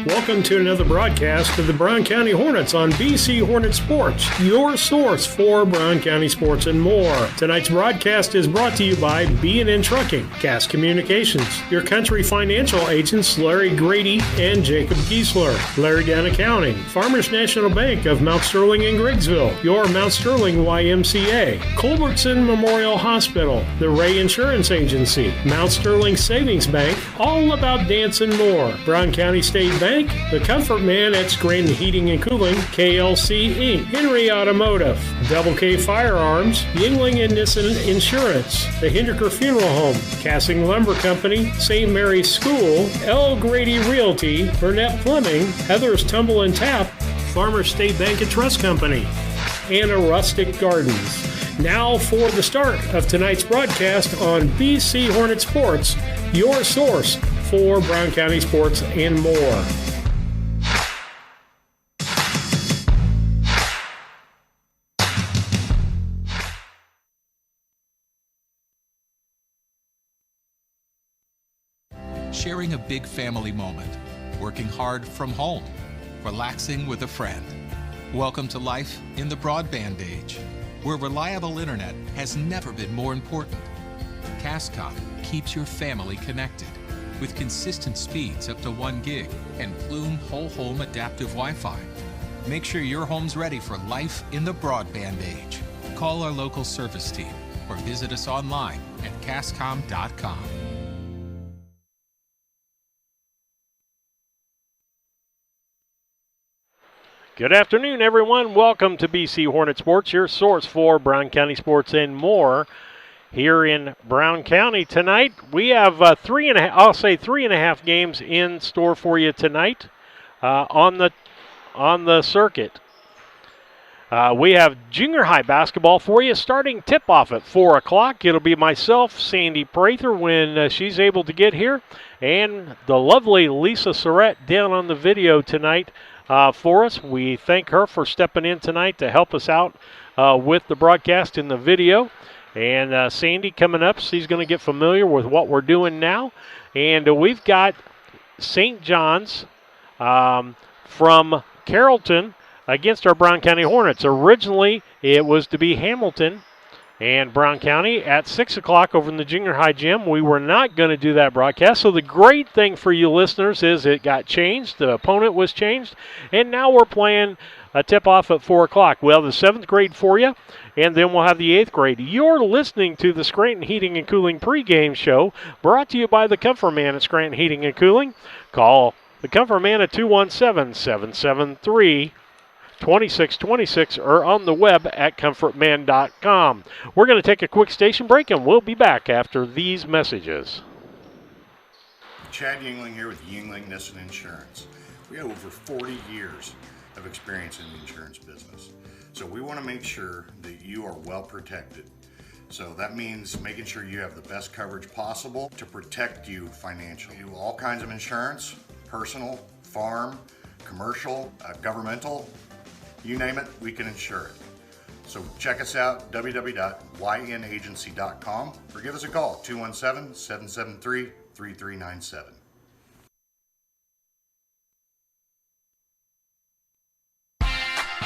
Welcome to another broadcast of the Brown County Hornets on BC Hornet Sports, your source for Brown County sports and more. Tonight's broadcast is brought to you by B&N Trucking, Cass Communications, your country financial agents Larry Grady and Jacob Giesler, Larry Down Accounting, Farmers National Bank of Mount Sterling and Griggsville, your Mount Sterling YMCA, Culbertson Memorial Hospital, the Ray Insurance Agency, Mount Sterling Savings Bank, All About Dance and More, Brown County State Bank, The Comfort Man at Scranton Heating and Cooling, KLC Inc., Henry Automotive, Double K Firearms, Yingling and Nissen Insurance, the Hinderker Funeral Home, Cassing Lumber Company, St. Mary's School, L. Grady Realty, Burnett Plumbing, Heather's Tumble and Tap, Farmers State Bank and Trust Company, and a Rustic Gardens. Now for the start of tonight's broadcast on BC Hornet Sports, your source for Brown County sports and more. Sharing a big family moment, working hard from home, relaxing with a friend. Welcome to life in the broadband age, where reliable internet has never been more important. Cascom keeps your family connected with consistent speeds up to 1 gig and Plume whole home adaptive Wi-Fi. Make sure your home's ready for life in the broadband age. Call our local service team or visit us online at cascom.com. Good afternoon, everyone. Welcome to BC Hornet Sports, your source for Brown County sports and more. Here in Brown County tonight, we have 3.5 games in store for you tonight on the circuit. We have junior high basketball for you, starting tip-off at 4 o'clock. It'll be myself, Sandy Prather, when she's able to get here, and the lovely Lisa Surratt down on the video tonight for us. We thank her for stepping in tonight to help us out with the broadcast in the video. And Sandy coming up, she's going to get familiar with what we're doing now. And we've got St. John's from Carrollton against our Brown County Hornets. Originally, it was to be Hamilton and Brown County at 6 o'clock over in the junior high gym. We were not going to do that broadcast. So the great thing for you listeners is it got changed. The opponent was changed. And now we're playing a tip-off at 4 o'clock. We'll have the 7th grade for you, and then we'll have the 8th grade. You're listening to the Scranton Heating and Cooling pregame show, brought to you by the Comfort Man at Scranton Heating and Cooling. Call the Comfort Man at 217-773-2626 or on the web at comfortman.com. We're going to take a quick station break, and we'll be back after these messages. Chad Yingling here with Yingling Nissen Insurance. We have over 40 years of experience in the insurance business. So we want to make sure that you are well protected. So that means making sure you have the best coverage possible to protect you financially. We do all kinds of insurance, personal, farm, commercial, governmental, you name it, we can insure it. So check us out, www.ynagency.com, or give us a call, 217-773-3397.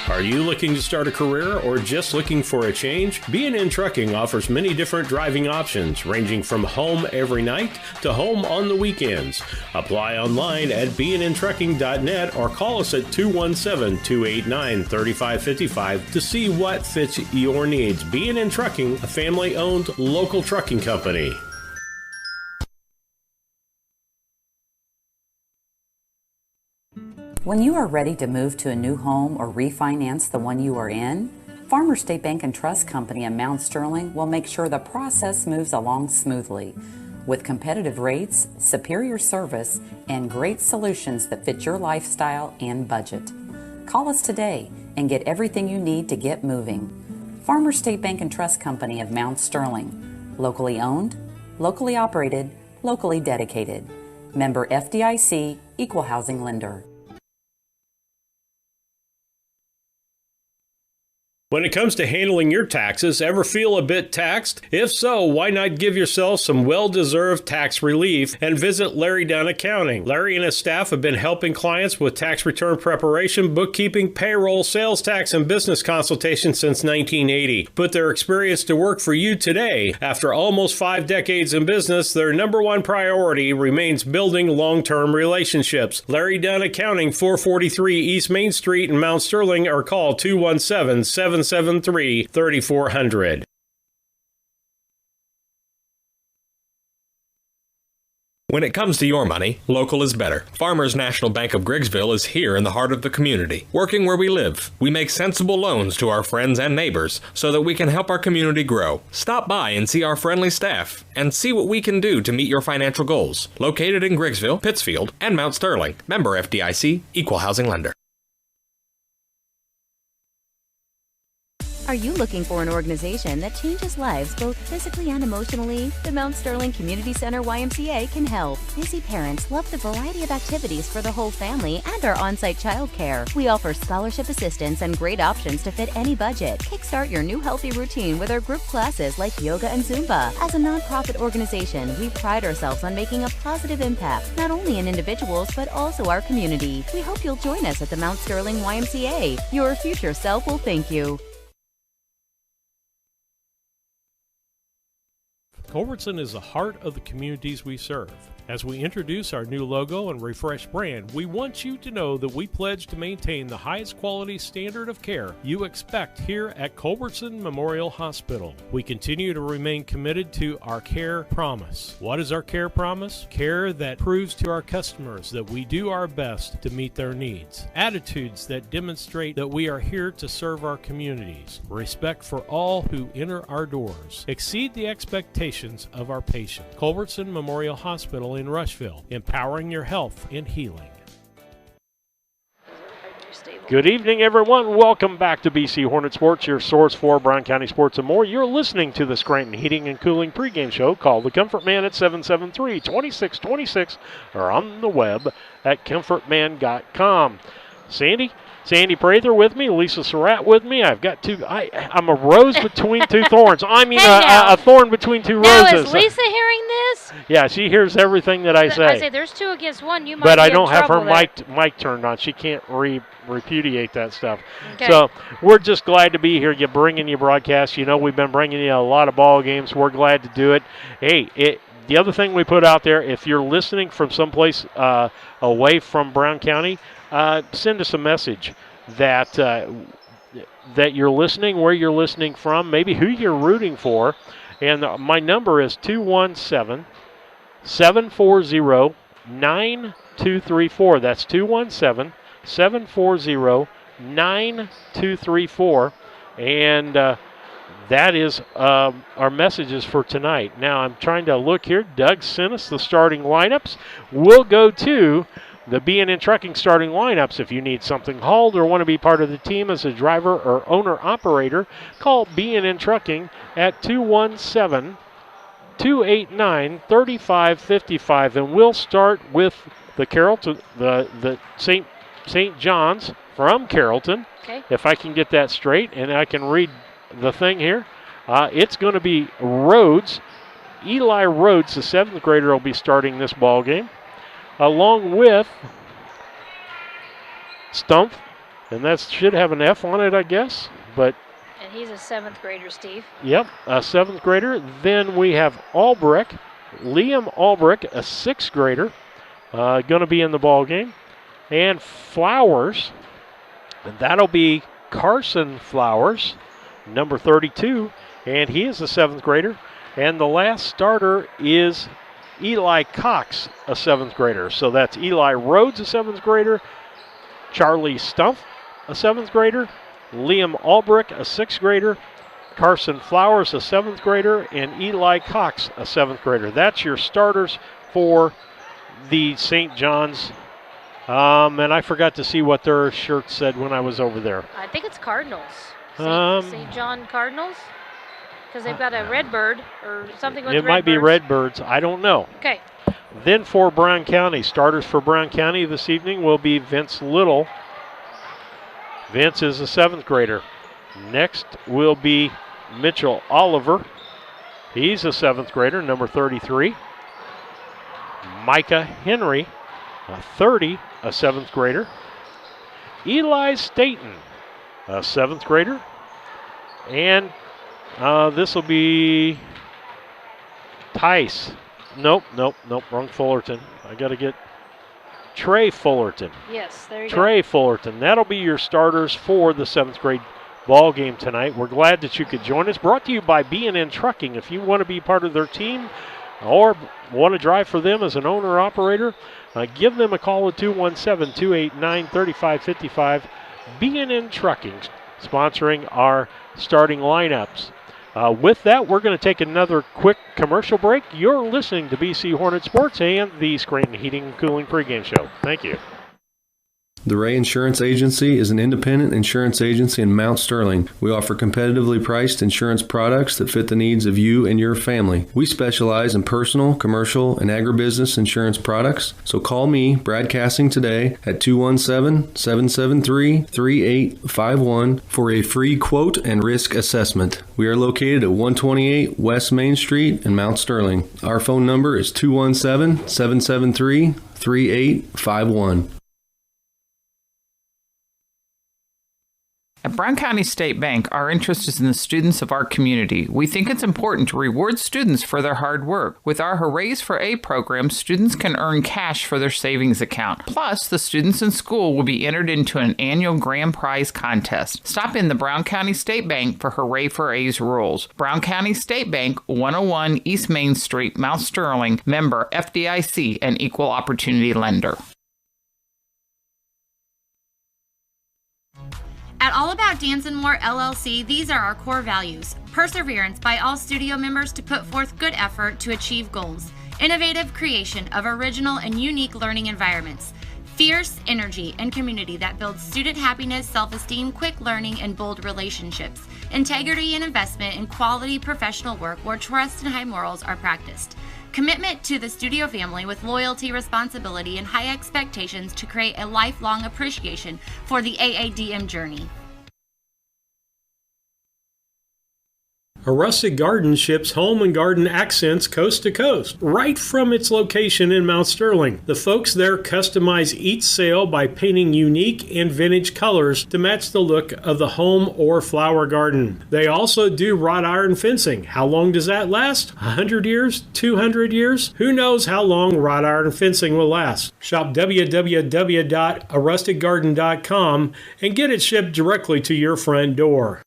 Are you looking to start a career or just looking for a change? B&N Trucking offers many different driving options, ranging from home every night to home on the weekends. Apply online at bnntrucking.net or call us at 217-289-3555 to see what fits your needs. B&N Trucking, a family-owned local trucking company. When you are ready to move to a new home or refinance the one you are in, Farmers State Bank and Trust Company in Mount Sterling will make sure the process moves along smoothly. With competitive rates, superior service, and great solutions that fit your lifestyle and budget. Call us today and get everything you need to get moving. Farmers State Bank and Trust Company of Mount Sterling. Locally owned, locally operated, locally dedicated. Member FDIC, Equal Housing Lender. When it comes to handling your taxes, ever feel a bit taxed? If so, why not give yourself some well-deserved tax relief and visit Larry Dunn Accounting. Larry and his staff have been helping clients with tax return preparation, bookkeeping, payroll, sales tax, and business consultation since 1980. Put their experience to work for you today. After almost 5 decades in business, their number one priority remains building long-term relationships. Larry Dunn Accounting, 443 East Main Street in Mount Sterling, or call 217-773-3400. When it comes to your money, local is better. Farmers National Bank of Griggsville is here in the heart of the community, working where we live. We make sensible loans to our friends and neighbors so that we can help our community grow. Stop by and see our friendly staff and see what we can do to meet your financial goals. Located in Griggsville, Pittsfield, and Mount Sterling. Member FDIC, Equal Housing Lender. Are you looking for an organization that changes lives both physically and emotionally? The Mount Sterling Community Center YMCA can help. Busy parents love the variety of activities for the whole family and our on-site childcare. We offer scholarship assistance and great options to fit any budget. Kickstart your new healthy routine with our group classes like yoga and Zumba. As a nonprofit organization, we pride ourselves on making a positive impact, not only in individuals, but also our community. We hope you'll join us at the Mount Sterling YMCA. Your future self will thank you. Culbertson is the heart of the communities we serve. As we introduce our new logo and refreshed brand, we want you to know that we pledge to maintain the highest quality standard of care you expect here at Culbertson Memorial Hospital. We continue to remain committed to our care promise. What is our care promise? Care that proves to our customers that we do our best to meet their needs. Attitudes that demonstrate that we are here to serve our communities. Respect for all who enter our doors. Exceed the expectations of our patients. Culbertson Memorial Hospital in Rushville, empowering your health and healing. Good evening, everyone. Welcome back to BC Hornet Sports, your source for Brown County sports and more. You're listening to the Scranton Heating and Cooling pregame show. Call the Comfort Man at 773-2626 or on the web at comfortman.com. Sandy Prather with me, Lisa Surratt with me. I've got I'm a rose between two thorns. I mean, a thorn between two roses. Now, is Lisa hearing this? Yeah, she hears everything that I say. I say there's 2 against 1. You might but be I don't in have her trouble mic turned on. She can't repudiate that stuff. Okay. So we're just glad to be here, bringing you broadcasts. You know, we've been bringing you a lot of ball games. We're glad to do it. Hey, the other thing we put out there, if you're listening from someplace away from Brown County, send us a message that you're listening, where you're listening from, maybe who you're rooting for. And my number is 217-740-9234. That's 217-740-9234. And that is our messages for tonight. Now, I'm trying to look here. Doug sent us the starting lineups. We'll go to the B&N Trucking starting lineups. If you need something hauled or want to be part of the team as a driver or owner-operator, call B&N Trucking at 217-289-3555. And we'll start with the Carrollton, the St. John's from Carrollton. Okay. If I can get that straight and I can read the thing here. It's going to be Rhodes. Eli Rhodes, the 7th grader, will be starting this ball game, along with Stumpf, and that should have an F on it, I guess. But And he's a 7th grader, Steve. Yep, a 7th grader. Then we have Albrecht, Liam Albrecht, a 6th grader, going to be in the ball game, and Flowers, and that'll be Carson Flowers, number 32, and he is a 7th grader. And the last starter is Eli Cox, a 7th grader. So that's Eli Rhodes, a 7th grader, Charlie Stumpf, a 7th grader, Liam Albrecht, a 6th grader, Carson Flowers, a 7th grader, and Eli Cox, a 7th grader. That's your starters for the St. John's. And I forgot to see what their shirt said when I was over there. I think it's Cardinals. St. John Cardinals? Because they've got a red bird or something with it might be Redbirds. I don't know. Okay. Then for Brown County, starters for Brown County this evening will be Vince Little. Vince is a 7th grader. Next will be Mitchell Oliver. He's a 7th grader, number 33. Micah Henry, a 30, a 7th grader. Eli Staten, a 7th grader. And this will be Tice. Nope, wrong Fullerton. I got to get Trey Fullerton. Yes, there you go. Trey Fullerton. That'll be your starters for the 7th grade ball game tonight. We're glad that you could join us. Brought to you by B&N Trucking. If you want to be part of their team or want to drive for them as an owner-operator, give them a call at 217-289-3555. B&N Trucking sponsoring our starting lineups. With that, we're going to take another quick commercial break. You're listening to BC Hornet Sports and the Scranton Heating and Cooling pregame show. Thank you. The Ray Insurance Agency is an independent insurance agency in Mount Sterling. We offer competitively priced insurance products that fit the needs of you and your family. We specialize in personal, commercial, and agribusiness insurance products. So call me, Brad Cassing, today at 217-773-3851 for a free quote and risk assessment. We are located at 128 West Main Street in Mount Sterling. Our phone number is 217-773-3851. At Brown County State Bank, our interest is in the students of our community. We think it's important to reward students for their hard work. With our Hoorays for A program, students can earn cash for their savings account. Plus, the students in school will be entered into an annual grand prize contest. Stop in the Brown County State Bank for Hooray for A's rules. Brown County State Bank, 101 East Main Street, Mount Sterling, member FDIC, and equal opportunity lender. At All About Dance and More LLC, these are our core values. Perseverance by all studio members to put forth good effort to achieve goals. Innovative creation of original and unique learning environments. Fierce energy and community that builds student happiness, self-esteem, quick learning, and bold relationships. Integrity and investment in quality professional work where trust and high morals are practiced. Commitment to the studio family with loyalty, responsibility, and high expectations to create a lifelong appreciation for the AADM journey. A Rustic Garden ships home and garden accents coast to coast, right from its location in Mount Sterling. The folks there customize each sail by painting unique and vintage colors to match the look of the home or flower garden. They also do wrought iron fencing. How long does that last? 100 years? 200 years? Who knows how long wrought iron fencing will last? Shop www.arusticgarden.com and get it shipped directly to your front door.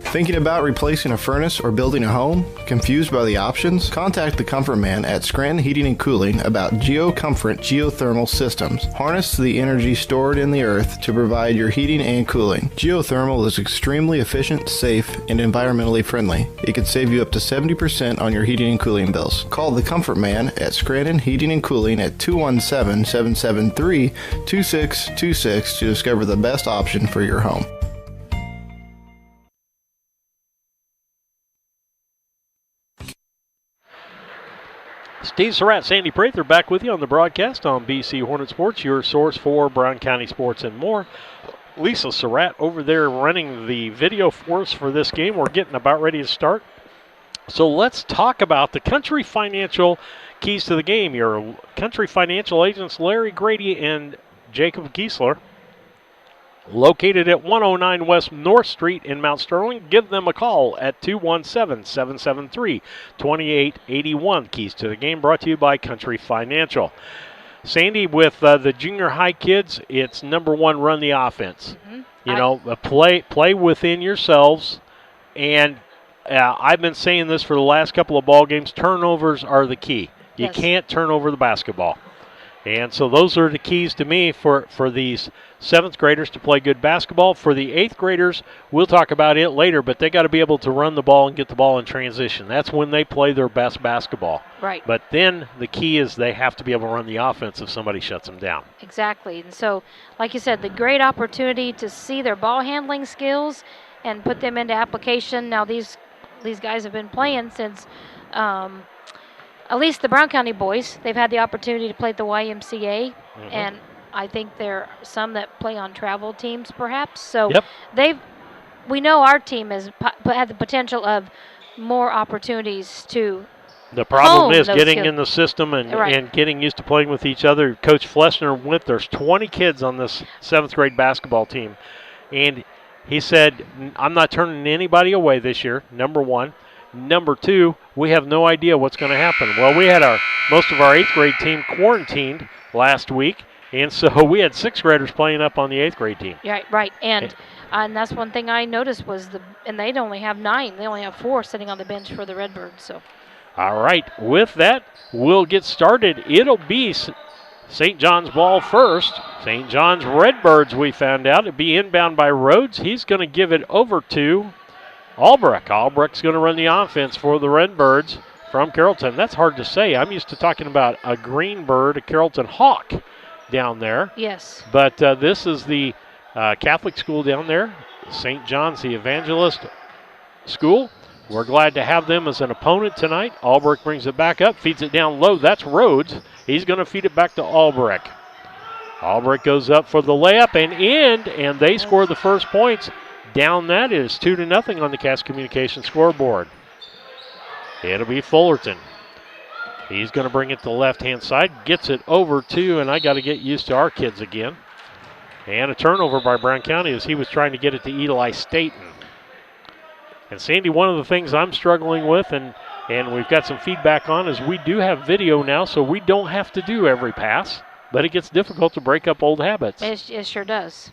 Thinking about replacing a furnace or building a home? Confused by the options? Contact the Comfort Man at Scranton Heating and Cooling about GeoComfort geothermal systems. Harness the energy stored in the earth to provide your heating and cooling. Geothermal is extremely efficient, safe, and environmentally friendly. It could save you up to 70% on your heating and cooling bills. Call the Comfort Man at Scranton Heating and Cooling at 217-773-2626 to discover the best option for your home. Steve Surratt, Sandy Prather back with you on the broadcast on BC Hornet Sports, your source for Brown County sports and more. Lisa Surratt over there running the video for us for this game. We're getting about ready to start. So let's talk about the Country Financial keys to the game. Your Country Financial agents, Larry Grady and Jacob Giesler, located at 109 West North Street in Mount Sterling. Give them a call at 217-773-2881. Keys to the game brought to you by Country Financial. Sandy, with the junior high kids, it's number one, run the offense. Mm-hmm. You know, play within yourselves. And I've been saying this for the last couple of ball games. Turnovers are the key. You can't turn over the basketball. And so those are the keys to me for these 7th graders to play good basketball. For the 8th graders, we'll talk about it later, but they got to be able to run the ball and get the ball in transition. That's when they play their best basketball. Right. But then the key is they have to be able to run the offense if somebody shuts them down. Exactly. And so, like you said, the great opportunity to see their ball handling skills and put them into application. Now, these guys have been playing since at least the Brown County boys. They've had the opportunity to play at the YMCA and I think there are some that play on travel teams, perhaps. So we know our team has had the potential of more opportunities to. The problem is those getting skills. in the system and getting used to playing with each other. Coach Flessner there's 20 kids on this 7th grade basketball team, and he said, I'm not turning anybody away this year, number one. Number two, we have no idea what's going to happen. Well, we had most of our 8th grade team quarantined last week, and so we had 6th graders playing up on the 8th grade team. Right. And that's one thing I noticed was and they'd only have 9. They only have 4 sitting on the bench for the Redbirds. So. All right, with that, we'll get started. It'll be St. John's ball first. St. John's Redbirds, we found out. It'll be inbound by Rhodes. He's going to give it over to Albrecht. Albrecht's going to run the offense for the Redbirds from Carrollton. That's hard to say. I'm used to talking about a green bird, a Carrollton Hawk down there. Yes. But this is the Catholic school down there, St. John's, the Evangelist school. We're glad to have them as an opponent tonight. Albrecht brings it back up, feeds it down low. That's Rhodes. He's going to feed it back to Albrecht. Albrecht goes up for the layup and they score the first points. Down that is 2-0 on the Cass Communications scoreboard. It'll be Fullerton. He's going to bring it to the left-hand side, gets it over to, and I got to get used to our kids again. And a turnover by Brown County as he was trying to get it to Eli Staten. And Sandy, one of the things I'm struggling with, and we've got some feedback on, is we do have video now, so we don't have to do every pass, but it gets difficult to break up old habits. It sure does.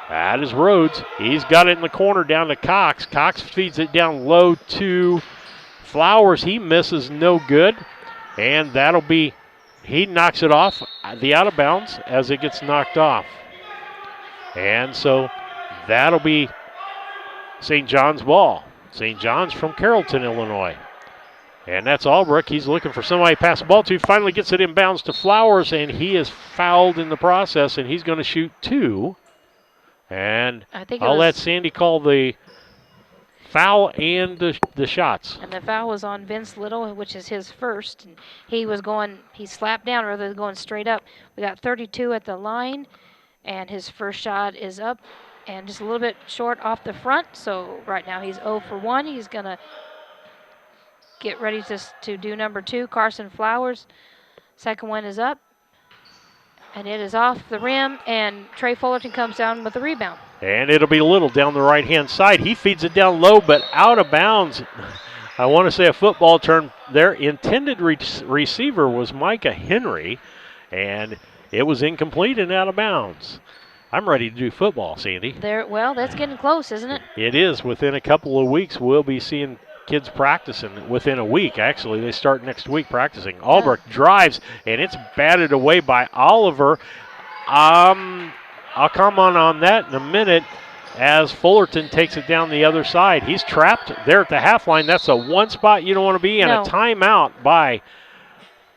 That is Rhodes. He's got it in the corner down to Cox. Cox feeds it down low to Flowers. He misses, no good. And he knocks it off the out of bounds as it gets knocked off. And so that'll be St. John's ball. St. John's from Carrollton, Illinois. And that's Albrecht. He's looking for somebody to pass the ball to. Finally gets it inbounds to Flowers, and he is fouled in the process, and he's going to shoot 2. And I'll let Sandy call the foul and the shots. And the foul was on Vince Little, which is his first. And he slapped down rather than going straight up. We got 32 at the line, and his first shot is up and just a little bit short off the front. So right now he's 0 for 1. He's going to get ready to do number 2, Carson Flowers. Second one is up, and it is off the rim, and Trey Fullerton comes down with the rebound. And it'll be Little down the right-hand side. He feeds it down low, but out of bounds. I want to say a football term. Their intended receiver was Micah Henry, and it was incomplete and out of bounds. I'm ready to do football, Sandy. Well, that's getting close, isn't it? It is. Within a couple of weeks, we'll be seeing kids practicing. Within a week, actually. They start next week practicing. Albrecht drives, and it's batted away by Oliver. I'll comment on that in a minute as Fullerton takes it down the other side. He's trapped there at the half line. That's the one spot you don't want to be in. A timeout by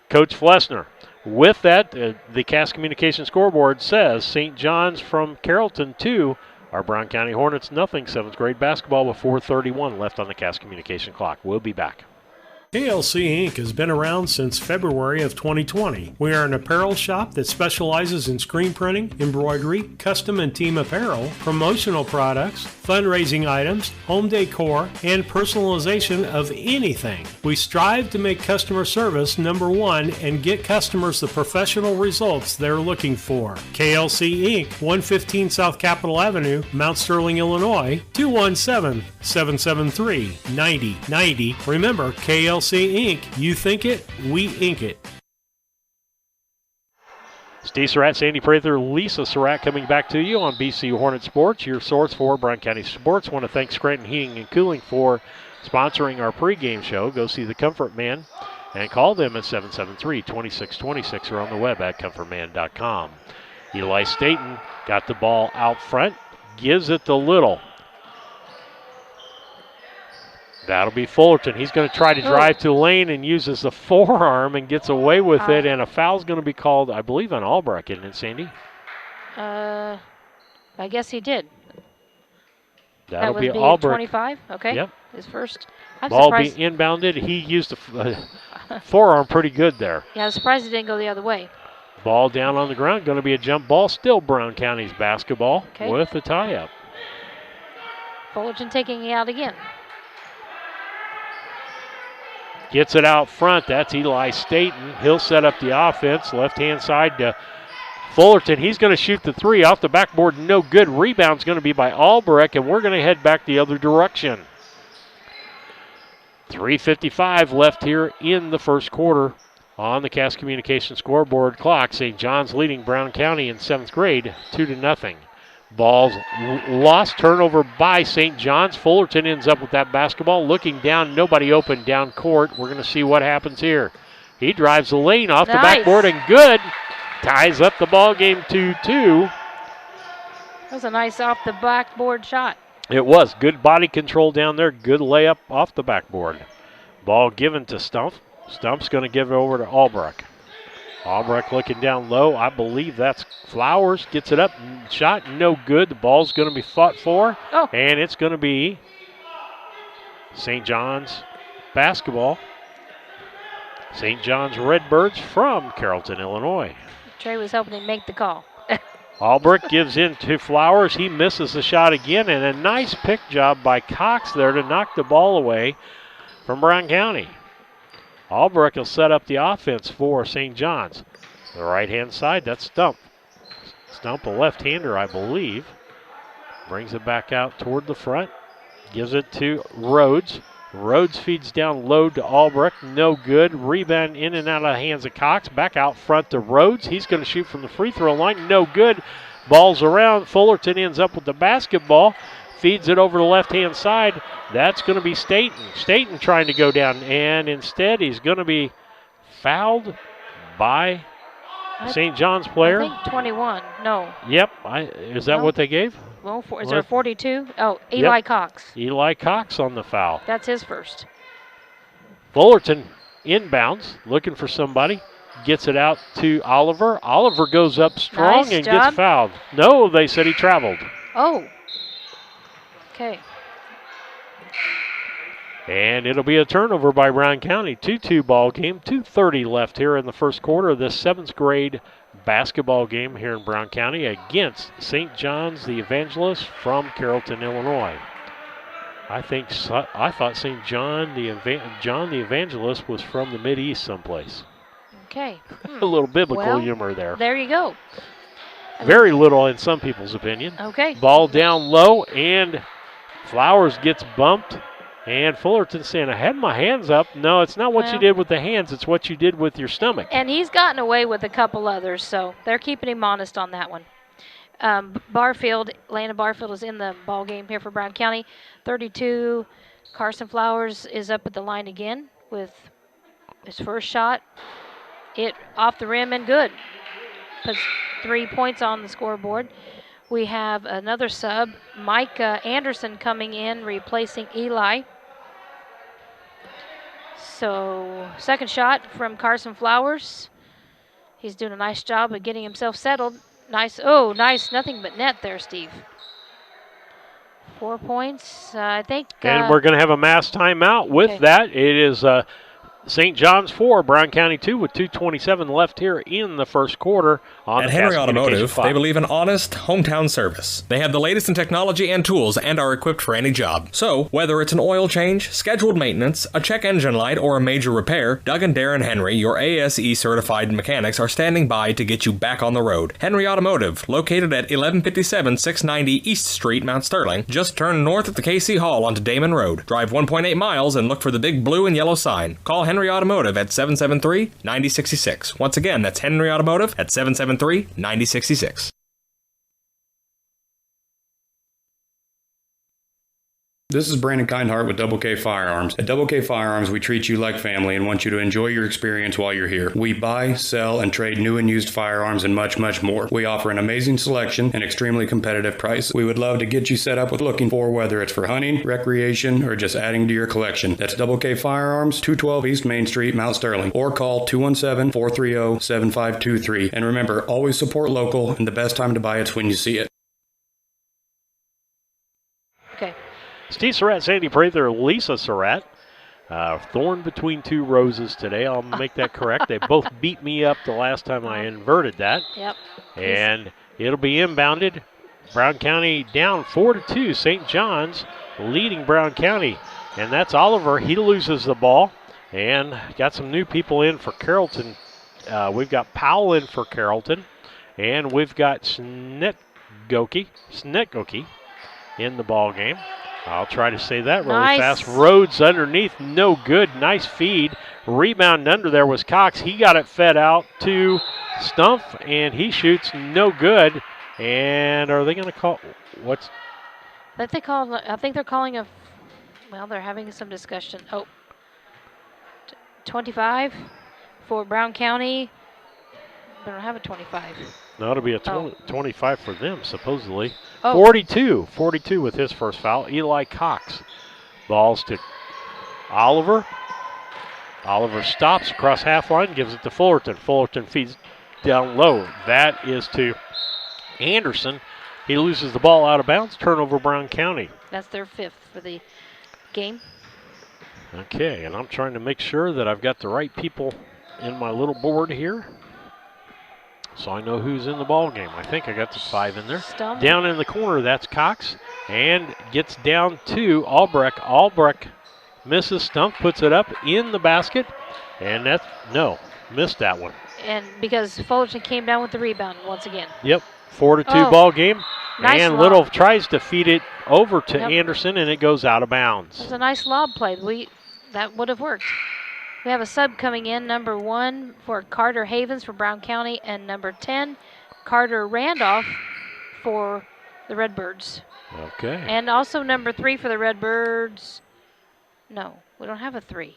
Coach Flessner. With that, the Cass Communication scoreboard says St. John's from Carrollton 2, our Brown County Hornets nothing. 7th grade basketball with 4:31 left on the Cass Communication clock. We'll be back. KLC Inc. has been around since February of 2020. We are an apparel shop that specializes in screen printing, embroidery, custom and team apparel, promotional products, fundraising items, home decor, and personalization of anything. We strive to make customer service number one and get customers the professional results they're looking for. KLC Inc., 115 South Capitol Avenue, Mount Sterling, Illinois, 217-773-9090. Remember, KLC Inc. You think it, we ink it. Steve Surratt, Sandy Prather, Lisa Surratt coming back to you on BC Hornet Sports, your source for Brown County sports. Want to thank Scranton Heating and Cooling for sponsoring our pregame show. Go see the Comfort Man and call them at 773-2626 or on the web at comfortman.com. Eli Staten got the ball out front, gives it to Little. That'll be Fullerton. He's going to try to drive to the lane and uses the forearm and gets away with it, and a foul's going to be called, I believe, on Albrecht, isn't it, Sandy? I guess he did. That'll that be would Albrecht. 25, okay. Yep. His first. I'm Ball surprised. be inbounded. He used the forearm pretty good there. Yeah, I'm surprised it didn't go the other way. Ball down on the ground, going to be a jump ball. Still Brown County's basketball with a tie-up. Fullerton taking it out again. Gets it out front. That's Eli Staten. He'll set up the offense. Left-hand side to Fullerton. He's going to shoot the three off the backboard. No good. Rebound's going to be by Albrecht, and we're going to head back the other direction. 3:55 left here in the first quarter on the Cass Communication scoreboard clock. St. John's leading Brown County in 7th grade 2-0. Ball's lost, turnover by St. John's. Fullerton ends up with that basketball. Looking down, nobody open down court. We're going to see what happens here. He drives the lane off the backboard and good. Ties up the ball game 2-2. That was a nice off the backboard shot. It was. Good body control down there. Good layup off the backboard. Ball given to Stump. Stump's going to give it over to Albrecht. Albrecht looking down low. I believe that's Flowers. Gets it up. Shot no good. The ball's going to be fought for. And it's going to be St. John's basketball. St. John's Redbirds from Carrollton, Illinois. Trey was helping him make the call. Albrecht gives in to Flowers. He misses the shot again, and a nice pick job by Cox there to knock the ball away from Brown County. Albrecht will set up the offense for St. John's. The right-hand side, that's Stump. Stump, a left-hander, I believe. Brings it back out toward the front. Gives it to Rhodes. Rhodes feeds down low to Albrecht. No good. Rebound in and out of the hands of Cox. Back out front to Rhodes. He's going to shoot from the free throw line. No good. Ball's around. Fullerton ends up with the basketball. Feeds it over the left-hand side. That's going to be Staten. Staten trying to go down, and instead he's going to be fouled by St. John's player. I think 21. No. Yep. Is that what they gave? Well, is there 42? Oh, Eli Cox. Eli Cox on the foul. That's his first. Fullerton inbounds, looking for somebody. Gets it out to Oliver. Oliver goes up strong Nice and job. gets fouled. No, they said he traveled. Oh. Okay. And it'll be a turnover by Brown County. 2-2 ball game. 2:30 left here in the first quarter of this 7th grade basketball game here in Brown County against St. John's the Evangelist from Carrollton, Illinois. I thought St. John the Evangelist was from the Mideast someplace. Okay. A little biblical Well, humor there. There you go. Very little in some people's opinion. Okay. Ball down low, and Flowers gets bumped. And Fullerton saying, I had my hands up. No, it's not what you did with the hands. It's what you did with your stomach. And he's gotten away with a couple others, so they're keeping him honest on that one. Landon Barfield is in the ball game here for Brown County. 32. Carson Flowers is up at the line again with his first shot. It off the rim and good. Puts 3 points on the scoreboard. We have another sub, Mike Anderson, coming in, replacing Eli. So, second shot from Carson Flowers. He's doing a nice job of getting himself settled. Nice, nothing but net there, Steve. 4 points, I think. And we're going to have a mass timeout with that. It is St. John's 4, Brown County 2 with 2:27 left here in the first quarter. On At the Henry Cass Automotive, Communications they believe in honest, hometown service. They have the latest in technology and tools and are equipped for any job. So, whether it's an oil change, scheduled maintenance, a check engine light, or a major repair, Doug and Darren Henry, your ASE certified mechanics, are standing by to get you back on the road. Henry Automotive, located at 1157 690 East Street, Mount Sterling. Just turn north at the KC Hall onto Damon Road. Drive 1.8 miles and look for the big blue and yellow sign. Call Henry Automotive at 773-9066. Once again, that's Henry Automotive at 773-9066. This is Brandon Kindhart with Double K Firearms. At Double K Firearms, we treat you like family and want you to enjoy your experience while you're here. We buy, sell, and trade new and used firearms and much, much more. We offer an amazing selection and extremely competitive price. We would love to get you set up with looking for whether it's for hunting, recreation, or just adding to your collection. That's Double K Firearms, 212 East Main Street, Mount Sterling, or call 217-430-7523. And remember, always support local, and the best time to buy it's when you see it. Okay. Steve Surratt, Sandy Prather, Lisa Surratt. Thorn between two roses today. I'll make that correct. They both beat me up the last time I inverted that. Yep. And it'll be inbounded. Brown County down 4-2. St. John's leading Brown County. And that's Oliver. He loses the ball. And got some new people in for Carrollton. We've got Powell in for Carrollton. And we've got Snetgoki in the ball game. I'll try to say that really fast. Rhodes underneath, no good. Nice feed. Rebound under there was Cox. He got it fed out to Stumpf, and he shoots no good. And are they going to call what's? I think they're calling a. Well, they're having some discussion. 25 for Brown County. They don't have a 25. No, it'll be a 25 for them, supposedly. Oh. 42 with his first foul. Eli Cox. Balls to Oliver. Oliver stops across half line, gives it to Fullerton. Fullerton feeds down low. That is to Anderson. He loses the ball out of bounds. Turnover Brown County. That's their 5th for the game. Okay, and I'm trying to make sure that I've got the right people in my little board here, so I know who's in the ball game. I think I got the 5 in there. Down in the corner, that's Cox, and gets down to Albrecht. Albrecht misses. Stumpf puts it up in the basket, and missed that one. And because Fullerton came down with the rebound once again. Yep, 4-2 ball game. Nice and lob. Little tries to feed it over to Anderson, and it goes out of bounds. It's a nice lob play. That would have worked. We have a sub coming in, number 1 for Carter Havens for Brown County, and number 10, Carter Randolph for the Redbirds. Okay. And also number 3 for the Redbirds. No, we don't have a 3.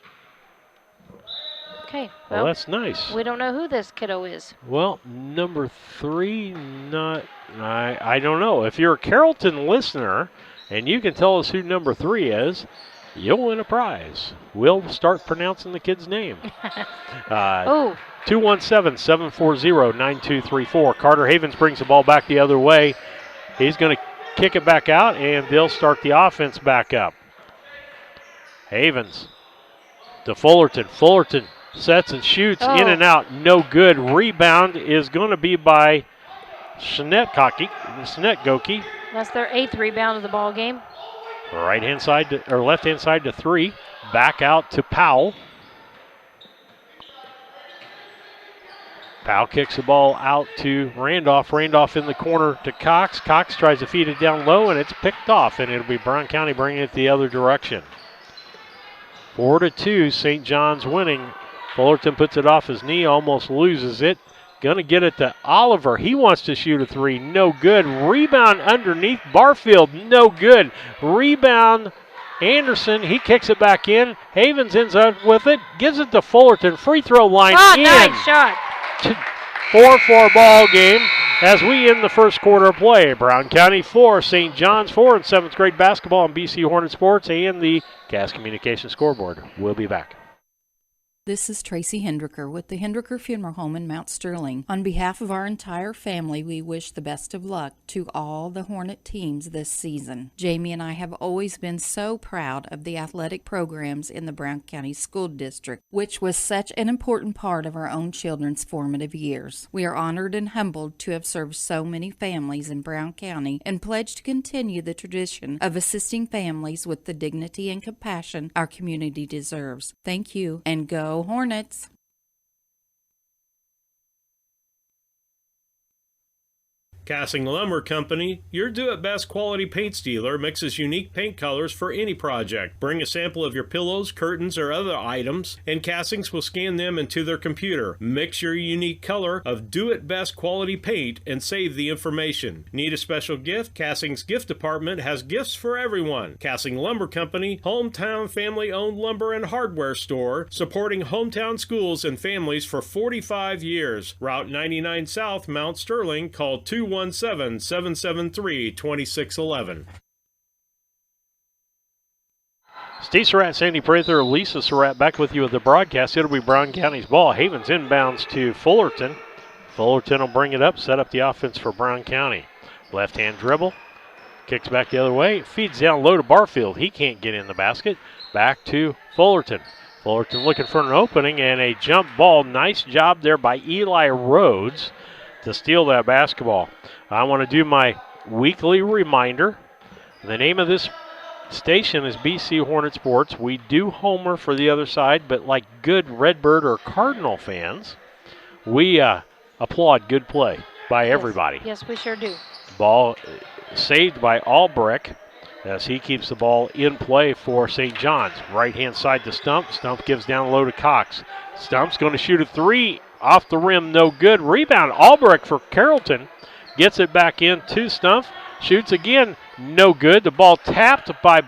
Okay. Well, that's nice. We don't know who this kiddo is. Well, number 3, I don't know. If you're a Carrollton listener and you can tell us who number 3 is, you'll win a prize. We'll start pronouncing the kid's name. 217-740-9234. Carter Havens brings the ball back the other way. He's going to kick it back out, and they'll start the offense back up. Havens to Fullerton. Fullerton sets and shoots in and out. No good. Rebound is going to be by Snetgoki. That's their 8th rebound of the ball game. Right-hand side or left-hand side to 3. Back out to Powell. Powell kicks the ball out to Randolph. Randolph in the corner to Cox. Cox tries to feed it down low, and it's picked off, and it'll be Brown County bringing it the other direction. 4-2, St. John's winning. Fullerton puts it off his knee, almost loses it. Going to get it to Oliver. He wants to shoot a 3. No good. Rebound underneath. Barfield. No good. Rebound. Anderson. He kicks it back in. Havens ends up with it. Gives it to Fullerton. Free throw line in. Nice shot. 4-4 ball game as we end the first quarter of play. Brown County 4, St. John's 4 in 7th grade basketball on BC Hornet Sports and the Gas Communication scoreboard. We'll be back. This is Tracy Hendricker with the Hendricker Funeral Home in Mount Sterling. On behalf of our entire family, we wish the best of luck to all the Hornet teams this season. Jamie and I have always been so proud of the athletic programs in the Brown County School District, which was such an important part of our own children's formative years. We are honored and humbled to have served so many families in Brown County and pledge to continue the tradition of assisting families with the dignity and compassion our community deserves. Thank you, and go Hornets! Cassing Lumber Company, your do-it-best quality paint dealer, mixes unique paint colors for any project. Bring a sample of your pillows, curtains, or other items, and Cassings will scan them into their computer. Mix your unique color of do-it-best quality paint and save the information. Need a special gift? Cassing's gift department has gifts for everyone. Cassing Lumber Company, hometown family-owned lumber and hardware store, supporting hometown schools and families for 45 years. Route 99 South, Mount Sterling. Call 217-773-2611. Steve Surratt, Sandy Prather, Lisa Surratt back with you at the broadcast. It'll be Brown County's ball. Havens inbounds to Fullerton. Fullerton will bring it up, set up the offense for Brown County. Left-hand dribble. Kicks back the other way. Feeds down low to Barfield. He can't get in the basket. Back to Fullerton. Fullerton looking for an opening and a jump ball. Nice job there by Eli Rhodes to steal that basketball. I want to do my weekly reminder. The name of this station is BC Hornet Sports. We do homer for the other side, but like good Redbird or Cardinal fans, we applaud good play by everybody. Yes, we sure do. Ball saved by Albrecht as he keeps the ball in play for St. John's. Right-hand side to Stump. Stump gives down low to Cox. Stump's going to shoot a three. Off the rim, no good. Rebound, Albrecht for Carrollton. Gets it back in to Stump. Shoots again, no good. The ball tapped by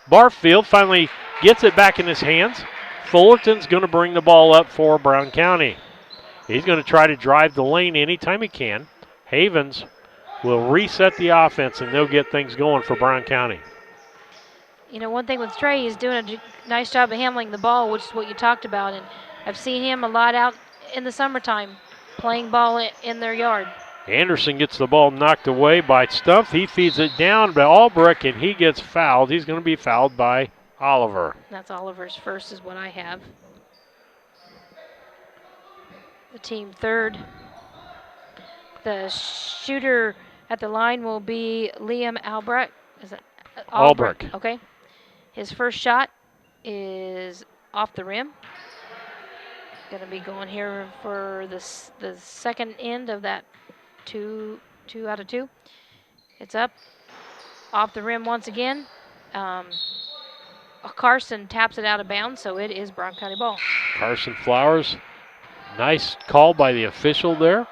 Barfield. Finally gets it back in his hands. Fullerton's going to bring the ball up for Brown County. He's going to try to drive the lane anytime he can. Havens will reset the offense, and they'll get things going for Brown County. You know, one thing with Trey, he's doing a nice job of handling the ball, which is what you talked about. And I've seen him a lot out in the summertime playing ball in their yard. Anderson gets the ball knocked away by Stump. He feeds it down by Albrecht, and he gets fouled. He's going to be fouled by Oliver. That's Oliver's first is what I have. The team third. The shooter at the line will be Liam Albrecht. Is it Albrecht? Okay. His first shot is off the rim. Going to be going here for the second end of that two out of two. It's up. Off the rim once again. Carson taps it out of bounds, so it is Brown County ball. Carson Flowers. Nice call by the official there.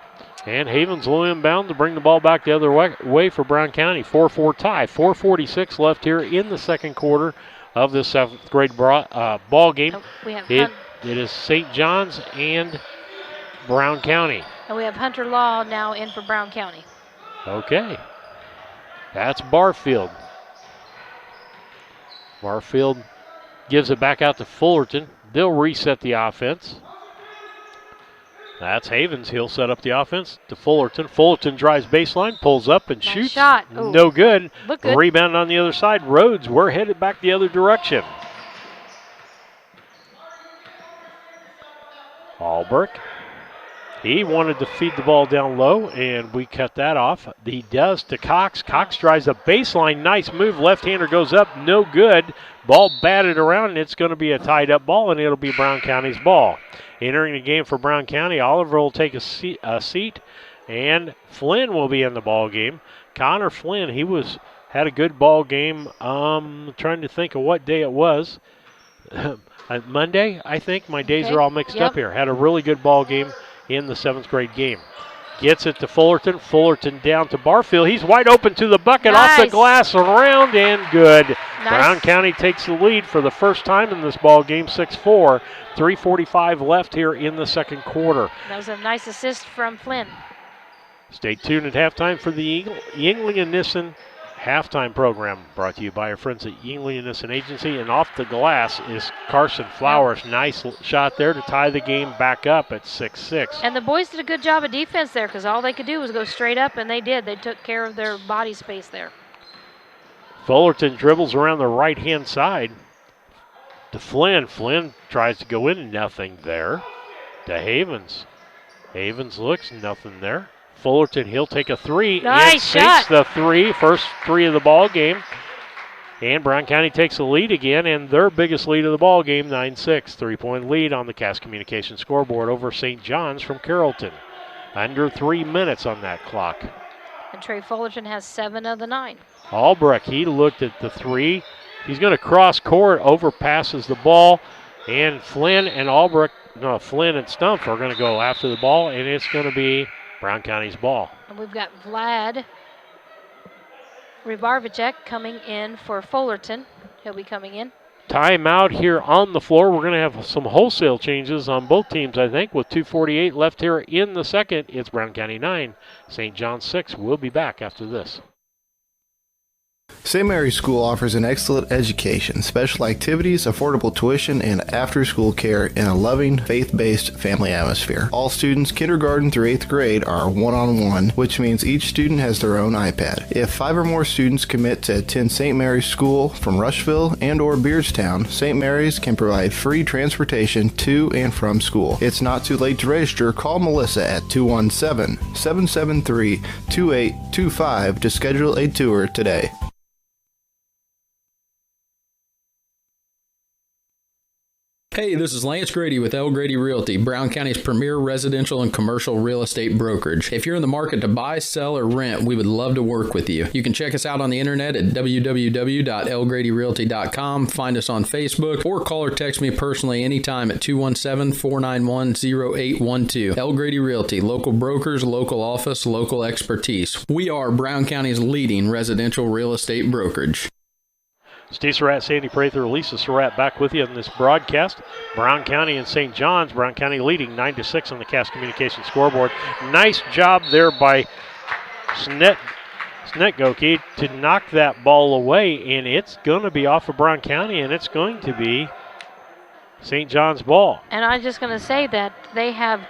And Havens low inbound to bring the ball back the other way for Brown County. 4-4 tie. 4:46 left here in the second quarter of this 7th grade ball game. It is St. John's and Brown County. And we have Hunter Law now in for Brown County. Okay. That's Barfield. Barfield gives it back out to Fullerton. They'll reset the offense. That's Havens. He'll set up the offense to Fullerton. Fullerton drives baseline, pulls up and shoots. Shot. Ooh. No good. Look good. Rebound on the other side. Rhodes, we're headed back the other direction. Albrecht. He wanted to feed the ball down low, and we cut that off. He does to Cox. Cox drives a baseline. Nice move. Left-hander goes up. No good. Ball batted around, and it's going to be a tied-up ball, and it'll be Brown County's ball. Entering the game for Brown County, Oliver will take a seat, and Flynn will be in the ball game. Connor Flynn, he had a good ball game. Trying to think of what day it was. Monday, I think. My days are all mixed up here. Had a really good ball game in the 7th grade game. Gets it to Fullerton. Fullerton down to Barfield. He's wide open to the bucket. Off the glass, around, and good. Nice. Brown County takes the lead for the first time in this ball game, 6-4. 3:45 left here in the second quarter. That was a nice assist from Flynn. Stay tuned at halftime for the Yingling and Nissen halftime program, brought to you by our friends at Yingling and Nissen Agency. And off the glass is Carson Flowers. Nice shot there to tie the game back up at 6-6. And the boys did a good job of defense there because all they could do was go straight up, and they did. They took care of their body space there. Fullerton dribbles around the right-hand side to Flynn. Flynn tries to go in, nothing there. To Havens. Havens looks, nothing there. Fullerton, he'll take a three. Nice and shot. takes the three, first three of the ball game. And Brown County takes the lead again, and their biggest lead of the ball game, 9-6. 3-point lead on the Cass Communication scoreboard over St. John's from Carrollton. Under 3 minutes on that clock. And Trey Fullerton has 7 of the 9. Albrecht, he looked at the three. He's going to cross court, overpasses the ball, and Flynn and Stump are going to go after the ball, and it's going to be Brown County's ball. And we've got Vlad Ribarvicek coming in for Fullerton. He'll be coming in. Timeout here on the floor. We're going to have some wholesale changes on both teams, I think, with 2:48 left here in the second. It's Brown County 9, St. John's 6. We'll be back after this. St. Mary's School offers an excellent education, special activities, affordable tuition, and after-school care in a loving, faith-based family atmosphere. All students, kindergarten through 8th grade, are one-on-one, which means each student has their own iPad. If 5 or more students commit to attend St. Mary's School from Rushville and or Beardstown, St. Mary's can provide free transportation to and from school. It's not too late to register. Call Melissa at 217-773-2825 to schedule a tour today. Hey, this is Lance Grady with L. Grady Realty, Brown County's premier residential and commercial real estate brokerage. If you're in the market to buy, sell, or rent, we would love to work with you. You can check us out on the internet at www.lgradyrealty.com, find us on Facebook, or call or text me personally anytime at 217-491-0812. L. Grady Realty, local brokers, local office, local expertise. We are Brown County's leading residential real estate brokerage. Steve Surratt, Sandy Prather, Lisa Surratt back with you on this broadcast. Brown County and St. John's. Brown County leading 9-6 on the Cass Communications scoreboard. Nice job there by Snetgoki to knock that ball away, and it's going to be off of Brown County, and it's going to be St. John's ball. And I'm just going to say that they have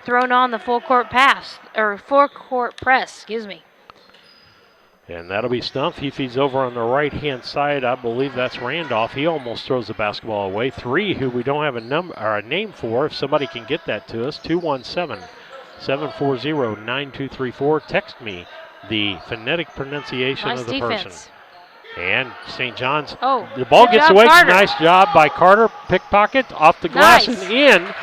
thrown on the full court pass, or full court press, excuse me. And that'll be Stumpf. He feeds over on the right-hand side. I believe that's Randolph. He almost throws the basketball away. 3, who we don't have a number or a name for. If somebody can get that to us, 217-740-9234. Text me the phonetic pronunciation of the defense. person. And St. John's. Oh, the ball gets away. Carter. Nice job by Carter. Pickpocket off the glass and in.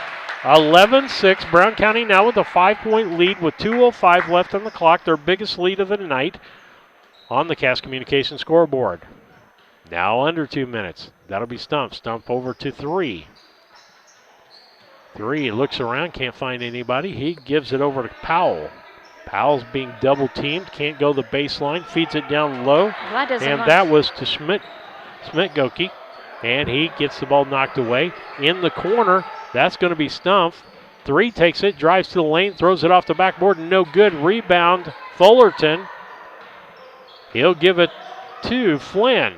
11-6. Brown County now with a 5-point lead with 2:05 left on the clock. Their biggest lead of the night on the Cass Communications scoreboard. Now under 2 minutes. That'll be Stumpf. Stumpf over to 3. 3 looks around, can't find anybody. He gives it over to Powell. Powell's being double teamed, can't go the baseline, feeds it down low. That was to Schmidt-Goki. And he gets the ball knocked away. In the corner, that's going to be Stumpf. 3 takes it, drives to the lane, throws it off the backboard, no good. Rebound, Fullerton. He'll give it to Flynn.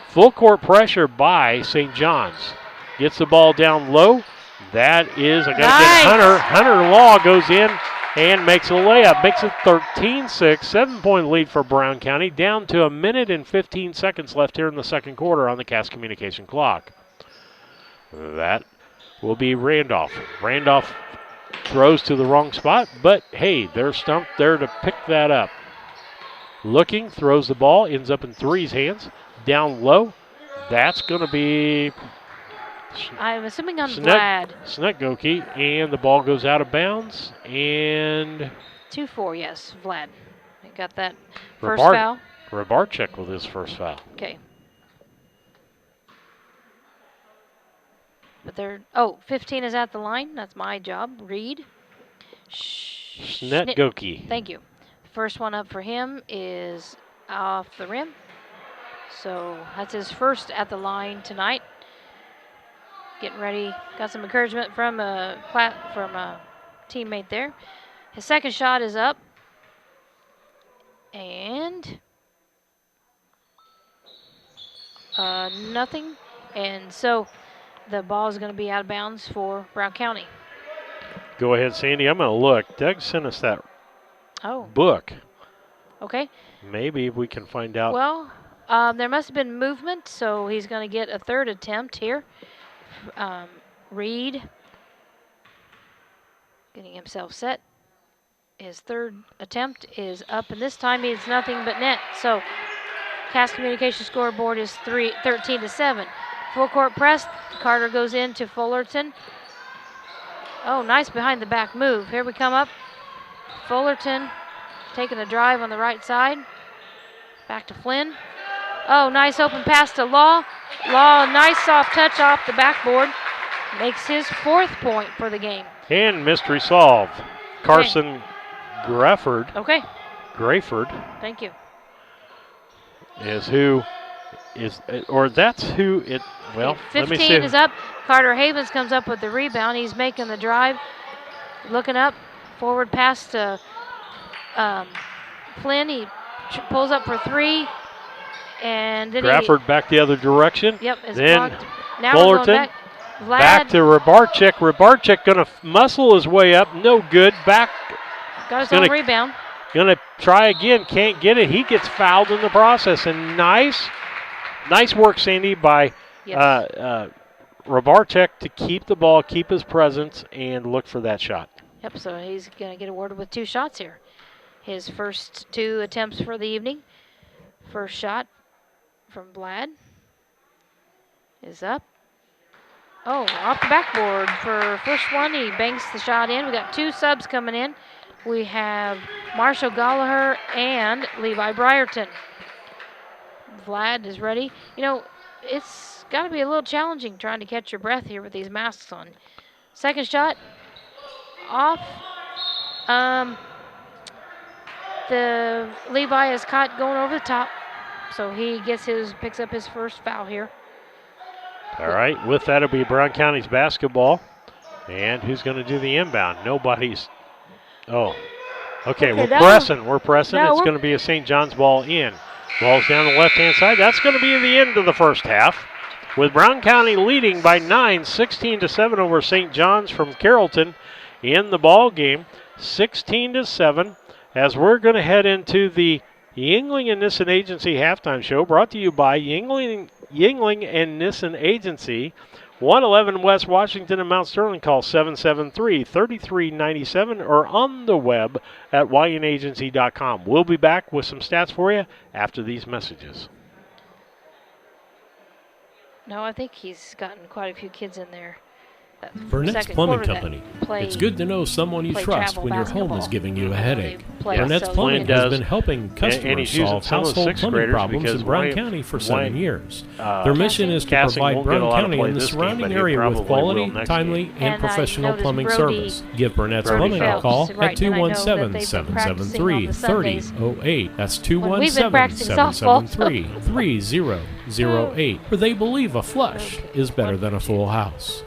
Full court pressure by St. John's. Gets the ball down low. That is a good Hunter. Hunter Law goes in and makes a layup. Makes it 13-6. 7-point lead for Brown County. Down to 1 minute and 15 seconds left here in the second quarter on the Cass Communication clock. That will be Randolph. Randolph throws to the wrong spot, but hey, they're stumped there to pick that up. Looking, throws the ball, ends up in 3's hands. Down low, that's going to be I'm assuming on Vlad. Snetgoki, and the ball goes out of bounds. And 2-4, yes, Vlad. I got that first foul. Rabarczyk with his first foul. Okay. But 15 is at the line. That's my job. Reed. Snetgoki. Thank you. First one up for him is off the rim. So that's his first at the line tonight. Getting ready. Got some encouragement from a teammate there. His second shot is up. And nothing. And so the ball is going to be out of bounds for Brown County. Go ahead, Sandy. I'm going to look. Doug sent us that book. Okay. Maybe we can find out. Well, there must have been movement, so he's going to get a third attempt here. Reed getting himself set. His third attempt is up, and this time it's nothing but net. So Cass Communication scoreboard is 13-7. Full court press. Carter goes into Fullerton. Oh, nice behind the back move. Here we come up. Fullerton taking a drive on the right side. Back to Flynn. Oh, nice open pass to Law. Law, nice soft touch off the backboard. Makes his 4th point for the game. And mystery solved. Carson Grayford. Okay. Grayford. Thank you. That's who it, well, let me see. 15 is up. Carter Havens comes up with the rebound. He's making the drive. Looking up. Forward pass to Flynn. He pulls up for 3. And then Grafford back the other direction. Yep. It's then blocked. Now we're Fullerton going back. back to Rabarczyk. Rabarczyk going to muscle his way up. No good. Back. Got his own rebound. Going to try again. Can't get it. He gets fouled in the process. And nice work, Sandy, by Rabarczyk to keep the ball, keep his presence, and look for that shot. Yep, so he's going to get awarded with 2 shots here. His first 2 attempts for the evening. First shot from Vlad is up. Oh, off the backboard for first one. He banks the shot in. We got 2 subs coming in. We have Marshall Gallagher and Levi Brierton. Vlad is ready. You know, it's got to be a little challenging trying to catch your breath here with these masks on. Second shot off. The Levi is caught going over the top, so he picks up his first foul here. All right, with that, it'll be Brown County's basketball. And who's going to do the inbound? Nobody's. Oh, okay, we're pressing. We're pressing. It's going to be a St. John's ball in. Ball's down the left-hand side. That's going to be the end of the first half, with Brown County leading by 9, 16-7 over St. John's from Carrollton in the ball game, 16-7. As we're going to head into the Yingling and Nissen Agency halftime show, brought to you by Yingling and Nissen Agency, 111 West Washington and Mount Sterling. Call 773-3397 or on the web at ynagency.com. We'll be back with some stats for you after these messages. No, I think he's gotten quite a few kids in there. Burnett's Plumbing Company. It's good to know someone you trust when your home is giving you a headache. Burnett's Plumbing has been helping customers solve household plumbing problems in Brown County for 7 years. Their mission is to provide Brown County and the surrounding area with quality, timely, and professional plumbing service. Give Burnett's Plumbing a call at 217-773-3008. That's 217-773-3008. For they believe a flush is better than a full house.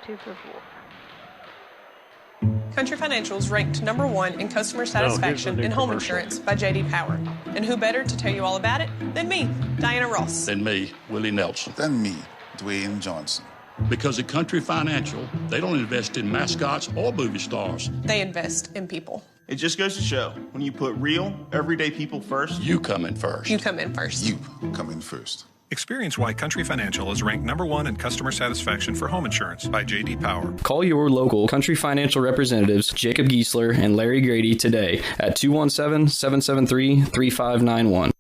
2 for 4. Country Financial is ranked #1 in customer satisfaction in home insurance by J.D. Power. And who better to tell you all about it than me, Diana Ross. Than me, Willie Nelson. Than me, Dwayne Johnson. Because at Country Financial, they don't invest in mascots or movie stars. They invest in people. It just goes to show, when you put real, everyday people first, you come in first. You come in first. You come in first. Experience why Country Financial is ranked #1 in customer satisfaction for home insurance by J.D. Power. Call your local Country Financial representatives, Jacob Giesler and Larry Grady, today at 217-773-3591.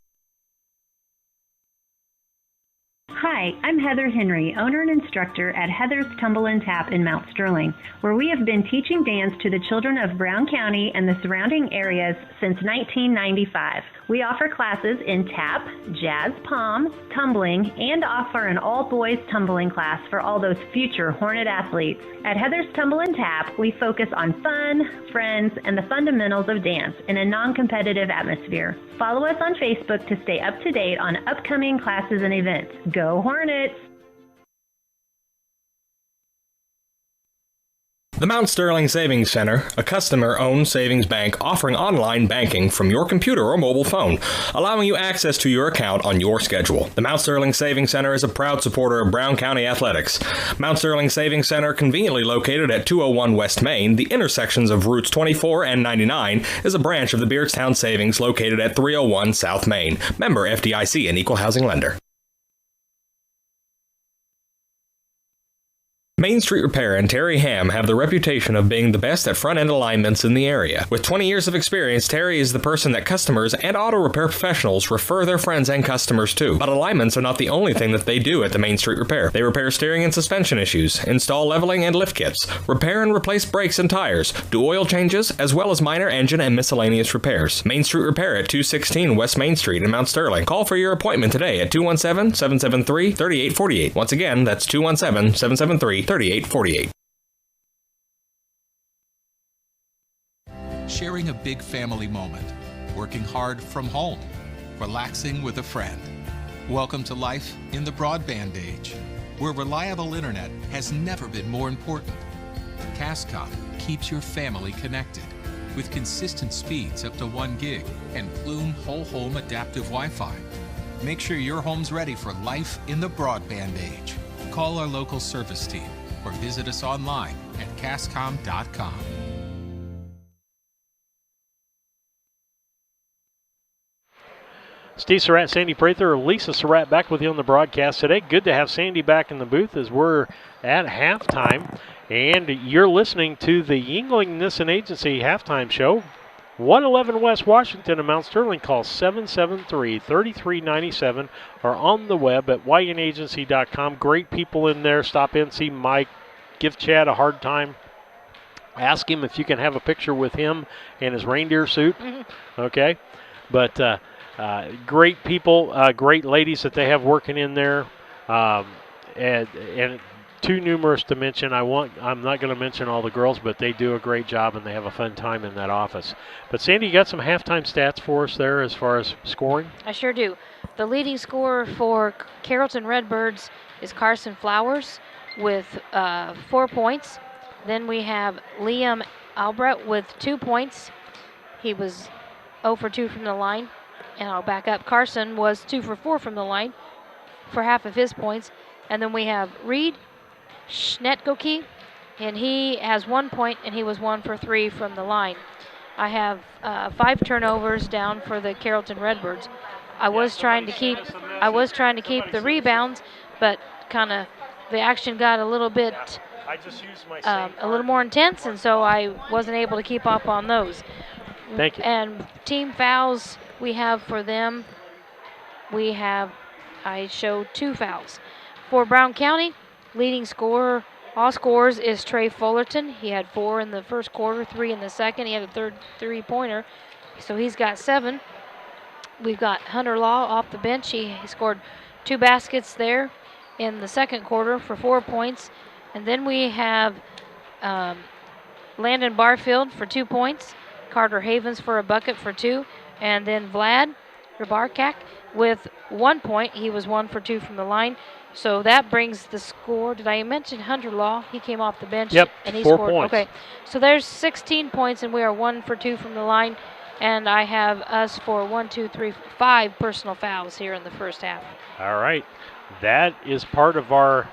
Hi, I'm Heather Henry, owner and instructor at Heather's Tumble and Tap in Mount Sterling, where we have been teaching dance to the children of Brown County and the surrounding areas since 1995. We offer classes in tap, jazz palm, tumbling, and offer an all-boys tumbling class for all those future Hornet athletes. At Heather's Tumble and Tap, we focus on fun, friends, and the fundamentals of dance in a non-competitive atmosphere. Follow us on Facebook to stay up to date on upcoming classes and events. Go Hornets! The Mount Sterling Savings Center, a customer-owned savings bank offering online banking from your computer or mobile phone, allowing you access to your account on your schedule. The Mount Sterling Savings Center is a proud supporter of Brown County athletics. Mount Sterling Savings Center, conveniently located at 201 West Main, the intersections of routes 24 and 99, is a branch of the Beardstown Savings located at 301 South Main. Member FDIC and Equal Housing Lender. Main Street Repair and Terry Ham have the reputation of being the best at front-end alignments in the area. With 20 years of experience, Terry is the person that customers and auto repair professionals refer their friends and customers to. But alignments are not the only thing that they do at the Main Street Repair. They repair steering and suspension issues, install leveling and lift kits, repair and replace brakes and tires, do oil changes, as well as minor engine and miscellaneous repairs. Main Street Repair at 216 West Main Street in Mount Sterling. Call for your appointment today at 217-773-3848. Once again, that's 217-773-3848. Sharing a big family moment, working hard from home, relaxing with a friend. Welcome to life in the broadband age, where reliable internet has never been more important. Cascom keeps your family connected. with consistent speeds up to 1 gig and Plume whole home adaptive Wi-Fi. Make sure your home's ready for life in the broadband age. Call our local service team or visit us online at cascom.com. Steve Surratt, Sandy Prather, Lisa Surratt back with you on the broadcast today. Good to have Sandy back in the booth as we're at halftime. And you're listening to the Yingling Nissen Agency halftime show. 111 West Washington and Mount Sterling. Call 773-3397 or on the web at ynagency.com. Great people in there. Stop in, see Mike. Give Chad a hard time. Ask him if you can have a picture with him in his reindeer suit. Okay? But great people, great ladies that they have working in there. And too numerous to mention. I'm not going to mention all the girls, but they do a great job and they have a fun time in that office. But Sandy, you got some halftime stats for us there as far as scoring? I sure do. The leading scorer for Carrollton Redbirds is Carson Flowers with 4 points. Then we have Liam Albrecht with 2 points. He was 0 for 2 from the line. And I'll back up. Carson was 2 for 4 from the line for half of his points. And then we have Reed Schnetgoki, and he has 1 point, and he was 1 for 3 from the line. I have 5 turnovers down for the Carrollton Redbirds. I was trying to keep the rebounds, but kind of the action got a little bit a little more intense, and so I wasn't able to keep up on those. Thank you. And team fouls we have for them, I show 2 fouls. For Brown County, leading scorer, all scorers, is Trey Fullerton. He had 4 in the first quarter, 3 in the second. He had a third 3-pointer, so he's got 7. We've got Hunter Law off the bench. He scored 2 baskets there in the second quarter for 4 points. And then we have Landon Barfield for 2 points, Carter Havens for a bucket for 2, and then Vlad Rabarkak with 1 point. He was 1 for 2 from the line. So that brings the score. Did I mention Hunter Law? He came off the bench. Yep, and he 4 scored. points. Okay, so there's 16 points, and we are 1 for 2 from the line. And I have us for 5 personal fouls here in the first half. All right. That is part of our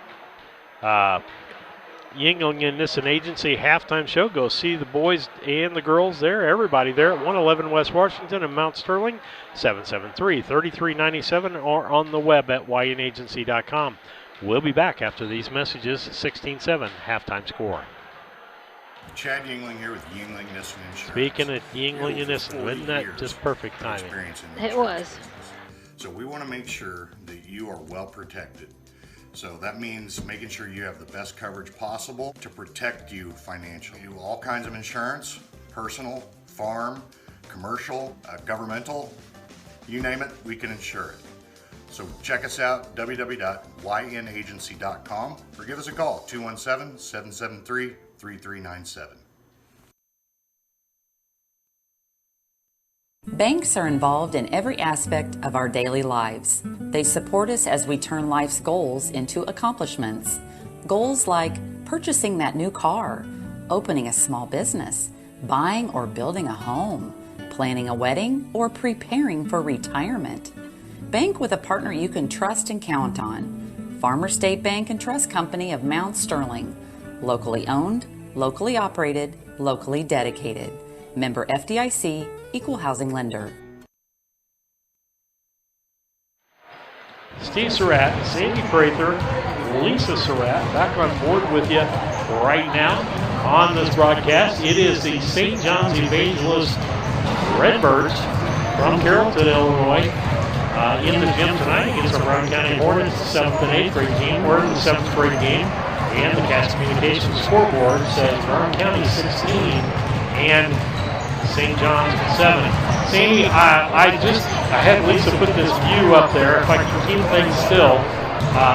Yingling and Nissen Agency halftime show. Go see the boys and the girls there, everybody there at 111 West Washington and Mount Sterling, 773-3397, or on the web at ynagency.com. We'll be back after these messages. 16-7 halftime score. Chad Yingling here with Yingling Nissen Insurance. Speaking of Yingling and Nissen, wasn't that just perfect timing? It was. So we want to make sure that you are well protected. So that means making sure you have the best coverage possible to protect you financially. We do all kinds of insurance, personal, farm, commercial, governmental, you name it, we can insure it. So check us out, www.ynagency.com, or give us a call, 217-773-3397. Banks are involved in every aspect of our daily lives. They support us as we turn life's goals into accomplishments. Goals like purchasing that new car, opening a small business, buying or building a home, planning a wedding, or preparing for retirement. Bank with a partner you can trust and count on. Farmer State Bank and Trust Company of Mount Sterling. Locally owned, locally operated, locally dedicated. Member FDIC, Equal Housing Lender. Steve Surratt, Sandy Prather, Lisa Surratt back on board with you right now on this broadcast. It is the St. John's Evangelist Redbirds from Carrollton, Illinois, in the gym tonight against our Brown County Hornets, the 7th and 8th grade team. We're in the 7th grade game, and the Cats Communications scoreboard says Brown County 16 and St. John's 7. Sandy, I had Lisa put this view up there, if I can keep things still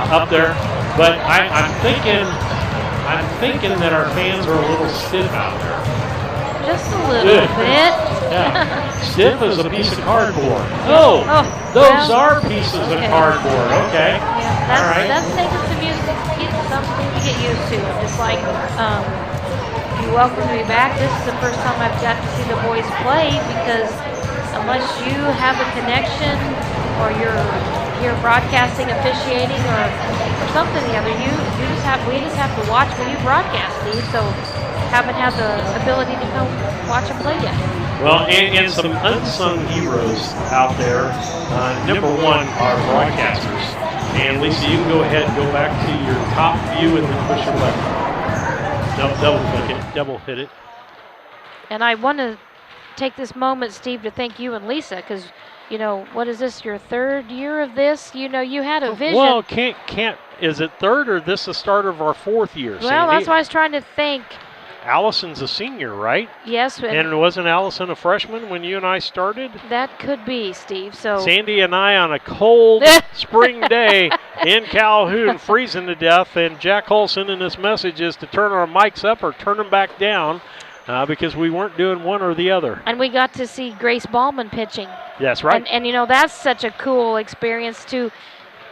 up there, but I'm thinking that our fans are a little stiff out there. Just a little bit. Yeah. Stiff as a piece of cardboard. Oh, those are pieces of cardboard. Okay. Yeah, all right. That's taking something to get used to. Just like you welcomed me back. This is the first time I've got to see the boys play because unless you have a connection or you're here broadcasting, officiating, or something or the other, we just have to watch when you broadcast, Steve. So haven't had the ability to come watch them play yet. Well, and some unsung heroes out there. Number one are broadcasters. And Lisa, you can go ahead and go back to your top view and then push your button. Double click it, double hit it. And I want to take this moment, Steve, to thank you and Lisa, because, you know, what is this, your third year of this? You know, you had a vision. Well, is it third or this the start of our fourth year, Well, Sandy? that's why I was trying to think. Allison's a senior, right? Yes. And wasn't Allison a freshman when you and I started? That could be, Steve. So Sandy and I on a cold spring day in Calhoun, freezing to death, and Jack Hull sending us messages to turn our mics up or turn them back down because we weren't doing one or the other. And we got to see Grace Ballman pitching. That's right. And you know, that's such a cool experience to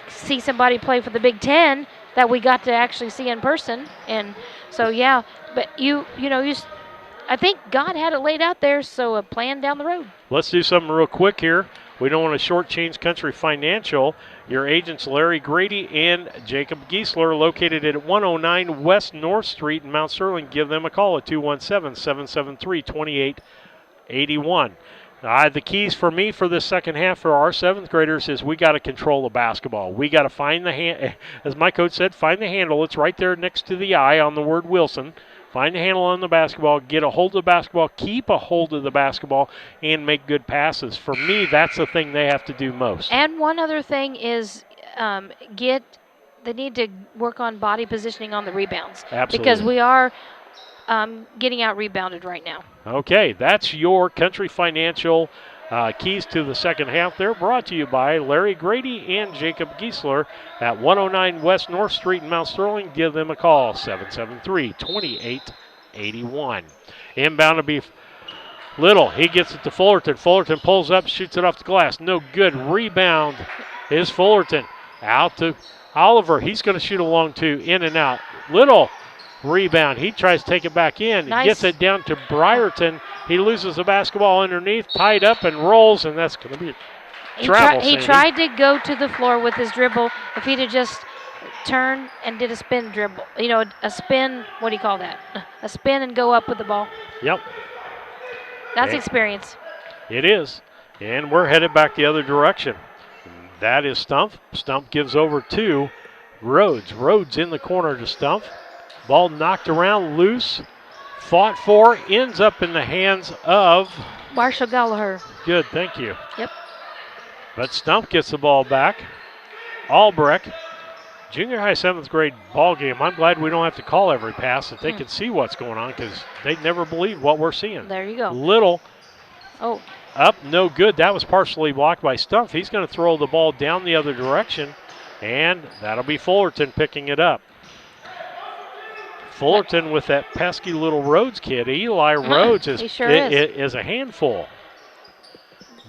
see somebody play for the Big Ten that we got to actually see in person. And so, yeah, but I think God had it laid out there, so a plan down the road. Let's do something real quick here. We don't want to shortchange Country Financial. Your agents Larry Grady and Jacob Giesler, located at 109 West North Street in Mount Sterling. Give them a call at 217-773-2881. The keys for me for this second half for our seventh graders is we got to control the basketball. We got to find the hand, as my coach said, find the handle. It's right there next to the I on the word Wilson. Find the handle on the basketball, get a hold of the basketball, keep a hold of the basketball, and make good passes. For me, that's the thing they have to do most. And one other thing is they need to work on body positioning on the rebounds. Absolutely. Because we are getting out-rebounded right now. Okay, that's your Country Financial keys to the second half there, brought to you by Larry Grady and Jacob Giesler at 109 West North Street in Mount Sterling. Give them a call, 773-2881. Inbound to be Little. He gets it to Fullerton. Fullerton pulls up, shoots it off the glass. No good. Rebound is Fullerton. Out to Oliver. He's going to shoot a long two, in and out. Little. Rebound. He tries to take it back in. Nice. Gets it down to Brierton. He loses the basketball underneath, tied up and rolls, and that's going to be a travel. He tried to go to the floor with his dribble. If he'd have just turned and did a spin dribble, a spin, what do you call that? A spin and go up with the ball. Yep. That's experience. It is. And we're headed back the other direction. That is Stump. Stump gives over to Rhodes. Rhodes in the corner to Stump. Ball knocked around, loose, fought for, ends up in the hands of Marshall Gallagher. Good, thank you. Yep. But Stump gets the ball back. Albrecht, junior high 7th grade ball game. I'm glad we don't have to call every pass, that they can see what's going on, because they'd never believe what we're seeing. There you go. Little. Oh. Up, no good. That was partially blocked by Stump. He's going to throw the ball down the other direction, and that'll be Fullerton picking it up. Fullerton with that pesky little Rhodes kid. Eli Rhodes is a handful.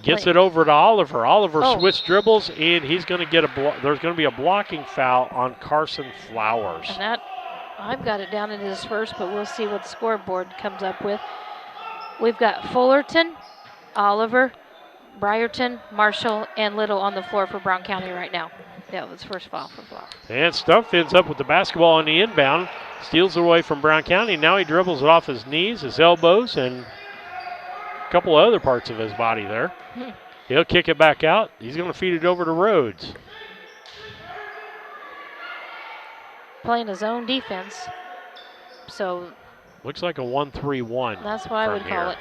Gets it over to Oliver. Oliver switch dribbles, and he's going to get there's going to be a blocking foul on Carson Flowers. And that, I've got it down in his first, but we'll see what the scoreboard comes up with. We've got Fullerton, Oliver, Brierton, Marshall, and Little on the floor for Brown County right now. Yeah, it was first foul for Flowers. And Stump ends up with the basketball on the inbound. Steals it away from Brown County. Now he dribbles it off his knees, his elbows, and a couple of other parts of his body there. He'll kick it back out. He's going to feed it over to Rhodes. Playing his own defense. So looks like a 1-3-1. That's what I would call it.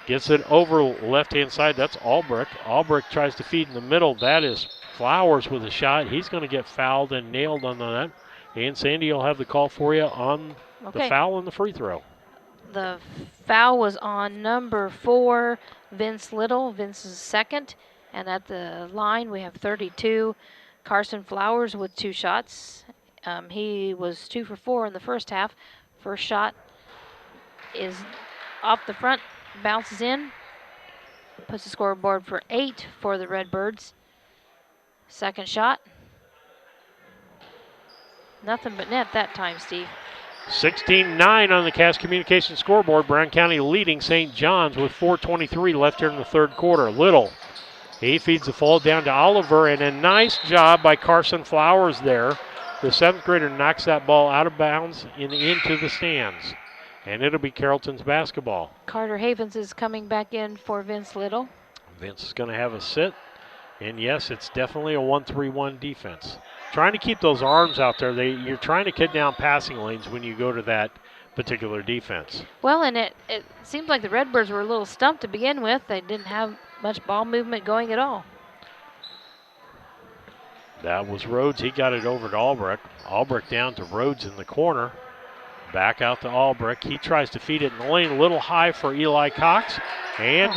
Gets it over left-hand side. That's Albrecht. Albrecht tries to feed in the middle. That is Flowers with a shot. He's going to get fouled and nailed on that. And Sandy will have the call for you on the foul and the free throw. The foul was on number 4, Vince Little. Vince's second. And at the line, we have 32. Carson Flowers with 2 shots. He was 2 for 4 in the first half. First shot is off the front, bounces in, puts the scoreboard for 8 for the Redbirds. Second shot. Nothing but net that time, Steve. 16-9 on the Cash Communications scoreboard. Brown County leading St. John's with 4:23 left here in the third quarter. Little, he feeds the ball down to Oliver, and a nice job by Carson Flowers there. The 7th grader knocks that ball out of bounds and into the stands. And it'll be Carrollton's basketball. Carter Havens is coming back in for Vince Little. Vince is going to have a sit. And yes, it's definitely a 1-3-1 defense. Trying to keep those arms out there. You're trying to cut down passing lanes when you go to that particular defense. Well, and it seems like the Redbirds were a little stumped to begin with. They didn't have much ball movement going at all. That was Rhodes. He got it over to Albrecht. Albrecht down to Rhodes in the corner. Back out to Albrecht. He tries to feed it in the lane. A little high for Eli Cox. And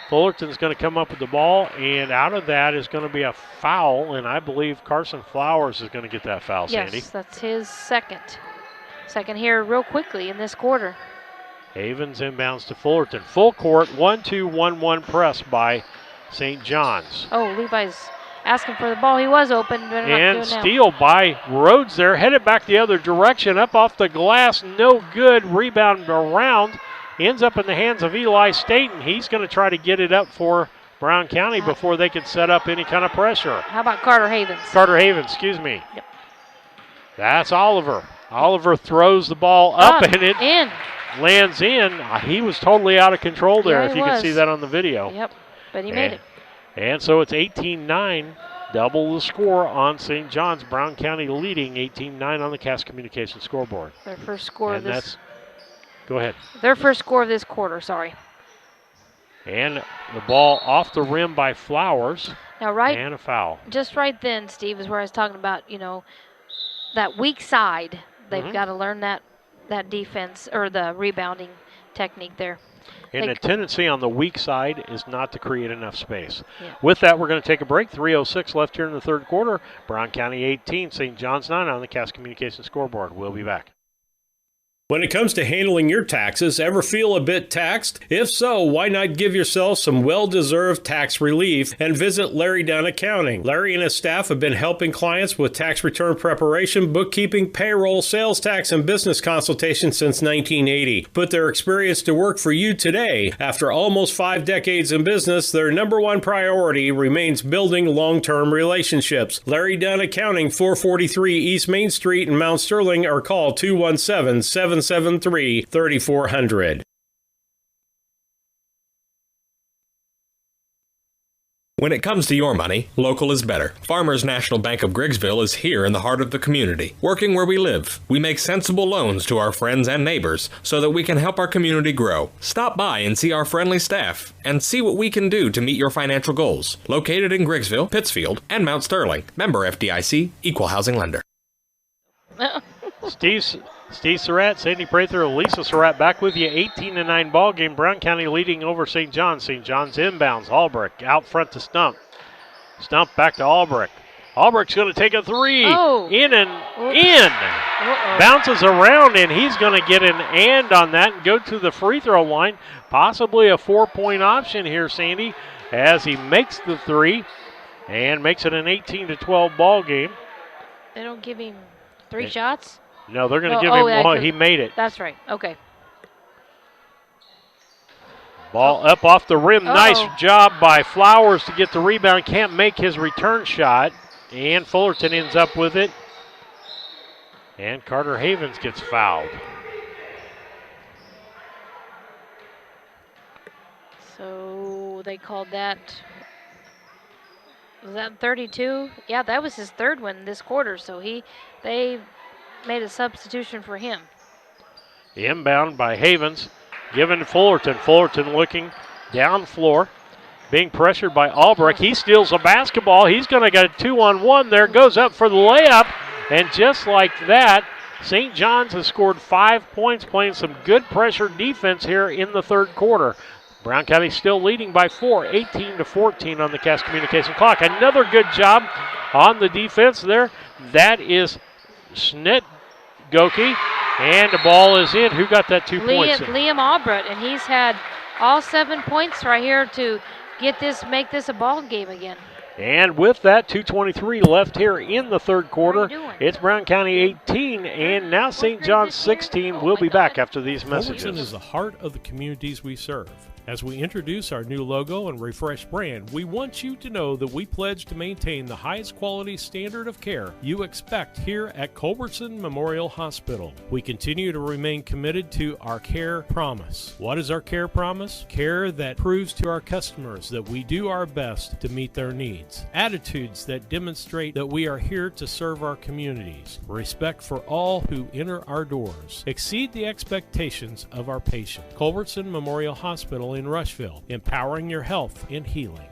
Fullerton's going to come up with the ball. And out of that is going to be a foul. And I believe Carson Flowers is going to get that foul, Sandy. Yes, that's his second. Second here real quickly in this quarter. Havens inbounds to Fullerton. Full court, 1-2-1-1 press by St. John's. Oh, Levi's asking for the ball. He was open, but and steal by Rhodes there. Headed back the other direction. Up off the glass. No good. Rebound around. Ends up in the hands of Eli Staten. He's going to try to get it up for Brown County before they can set up any kind of pressure. How about Carter Havens? Carter Havens, excuse me. Yep. That's Oliver. Oliver throws the ball up and it in. Lands in. He was totally out of control there, yeah, if you can see that on the video. Yep, but he made it. And so it's 18-9, double the score on St. John's. Brown County leading 18-9 on the Cass Communications scoreboard. Their first score of this. Go ahead. Their first score of this quarter, sorry. And the ball off the rim by Flowers. Now, and a foul. Just right then, Steve, is where I was talking about, that weak side. They've got to learn that defense or the rebounding technique there. And the tendency on the weak side is not to create enough space. Yeah. With that, we're going to take a break. 3:06 left here in the third quarter. Brown County 18, St. John's 9 on the Cass Communications scoreboard. We'll be back. When it comes to handling your taxes, ever feel a bit taxed? If so, why not give yourself some well-deserved tax relief and visit Larry Dunn Accounting? Larry and his staff have been helping clients with tax return preparation, bookkeeping, payroll, sales tax, and business consultation since 1980. Put their experience to work for you today. After almost 5 decades in business, their number one priority remains building long-term relationships. Larry Dunn Accounting, 443 East Main Street in Mount Sterling, or call 217-773-3400. When it comes to your money, local is better. Farmers National Bank of Griggsville is here in the heart of the community, working where we live. We make sensible loans to our friends and neighbors so that we can help our community grow. Stop by and see our friendly staff and see what we can do to meet your financial goals. Located in Griggsville, Pittsfield, and Mount Sterling. Member FDIC, Equal Housing Lender. Steve Surratt, Sandy Prather, Lisa Surratt back with you. 18-9 ball game. Brown County leading over St. John's. St. John's inbounds. Albrecht out front to Stump. Stump back to Albrecht. Albrecht's going to take a three. Oh. In and in. Bounces around, and he's going to get an and on that and go to the free throw line. Possibly a 4-point option here, Sandy, as he makes the three and makes it an 18-12 ball game. They don't give him 3 shots? No, they're going to give him one. He made it. That's right. Okay. Ball up off the rim. Nice job by Flowers to get the rebound. Can't make his return shot. And Fullerton ends up with it. And Carter Havens gets fouled. So they called that. Was that 32? Yeah, that was his third one this quarter. So they made a substitution for him. Inbound by Havens, given to Fullerton. Fullerton looking down floor, being pressured by Albrecht. He steals a basketball. He's going to get a 2-on-1 there. Goes up for the layup, and just like that, St. John's has scored 5 points, playing some good pressure defense here in the third quarter. Brown County still leading by 4, 18-14 on the Cass Communication clock. Another good job on the defense there. That is Snitgoki, and the ball is in. Who got that 2 points? Liam Albrecht, and he's had all 7 points right here to make this a ball game again. And with that, 2:23 left here in the third quarter. It's Brown County 18 and now St. John's 16. We'll be back after these messages. Fullerton is the heart of the communities we serve. As we introduce our new logo and refreshed brand, we want you to know that we pledge to maintain the highest quality standard of care you expect here at Culbertson Memorial Hospital. We continue to remain committed to our care promise. What is our care promise? Care that proves to our customers that we do our best to meet their needs. Attitudes that demonstrate that we are here to serve our communities. Respect for all who enter our doors. Exceed the expectations of our patient. Culbertson Memorial Hospital in Rushville, empowering your health and healing.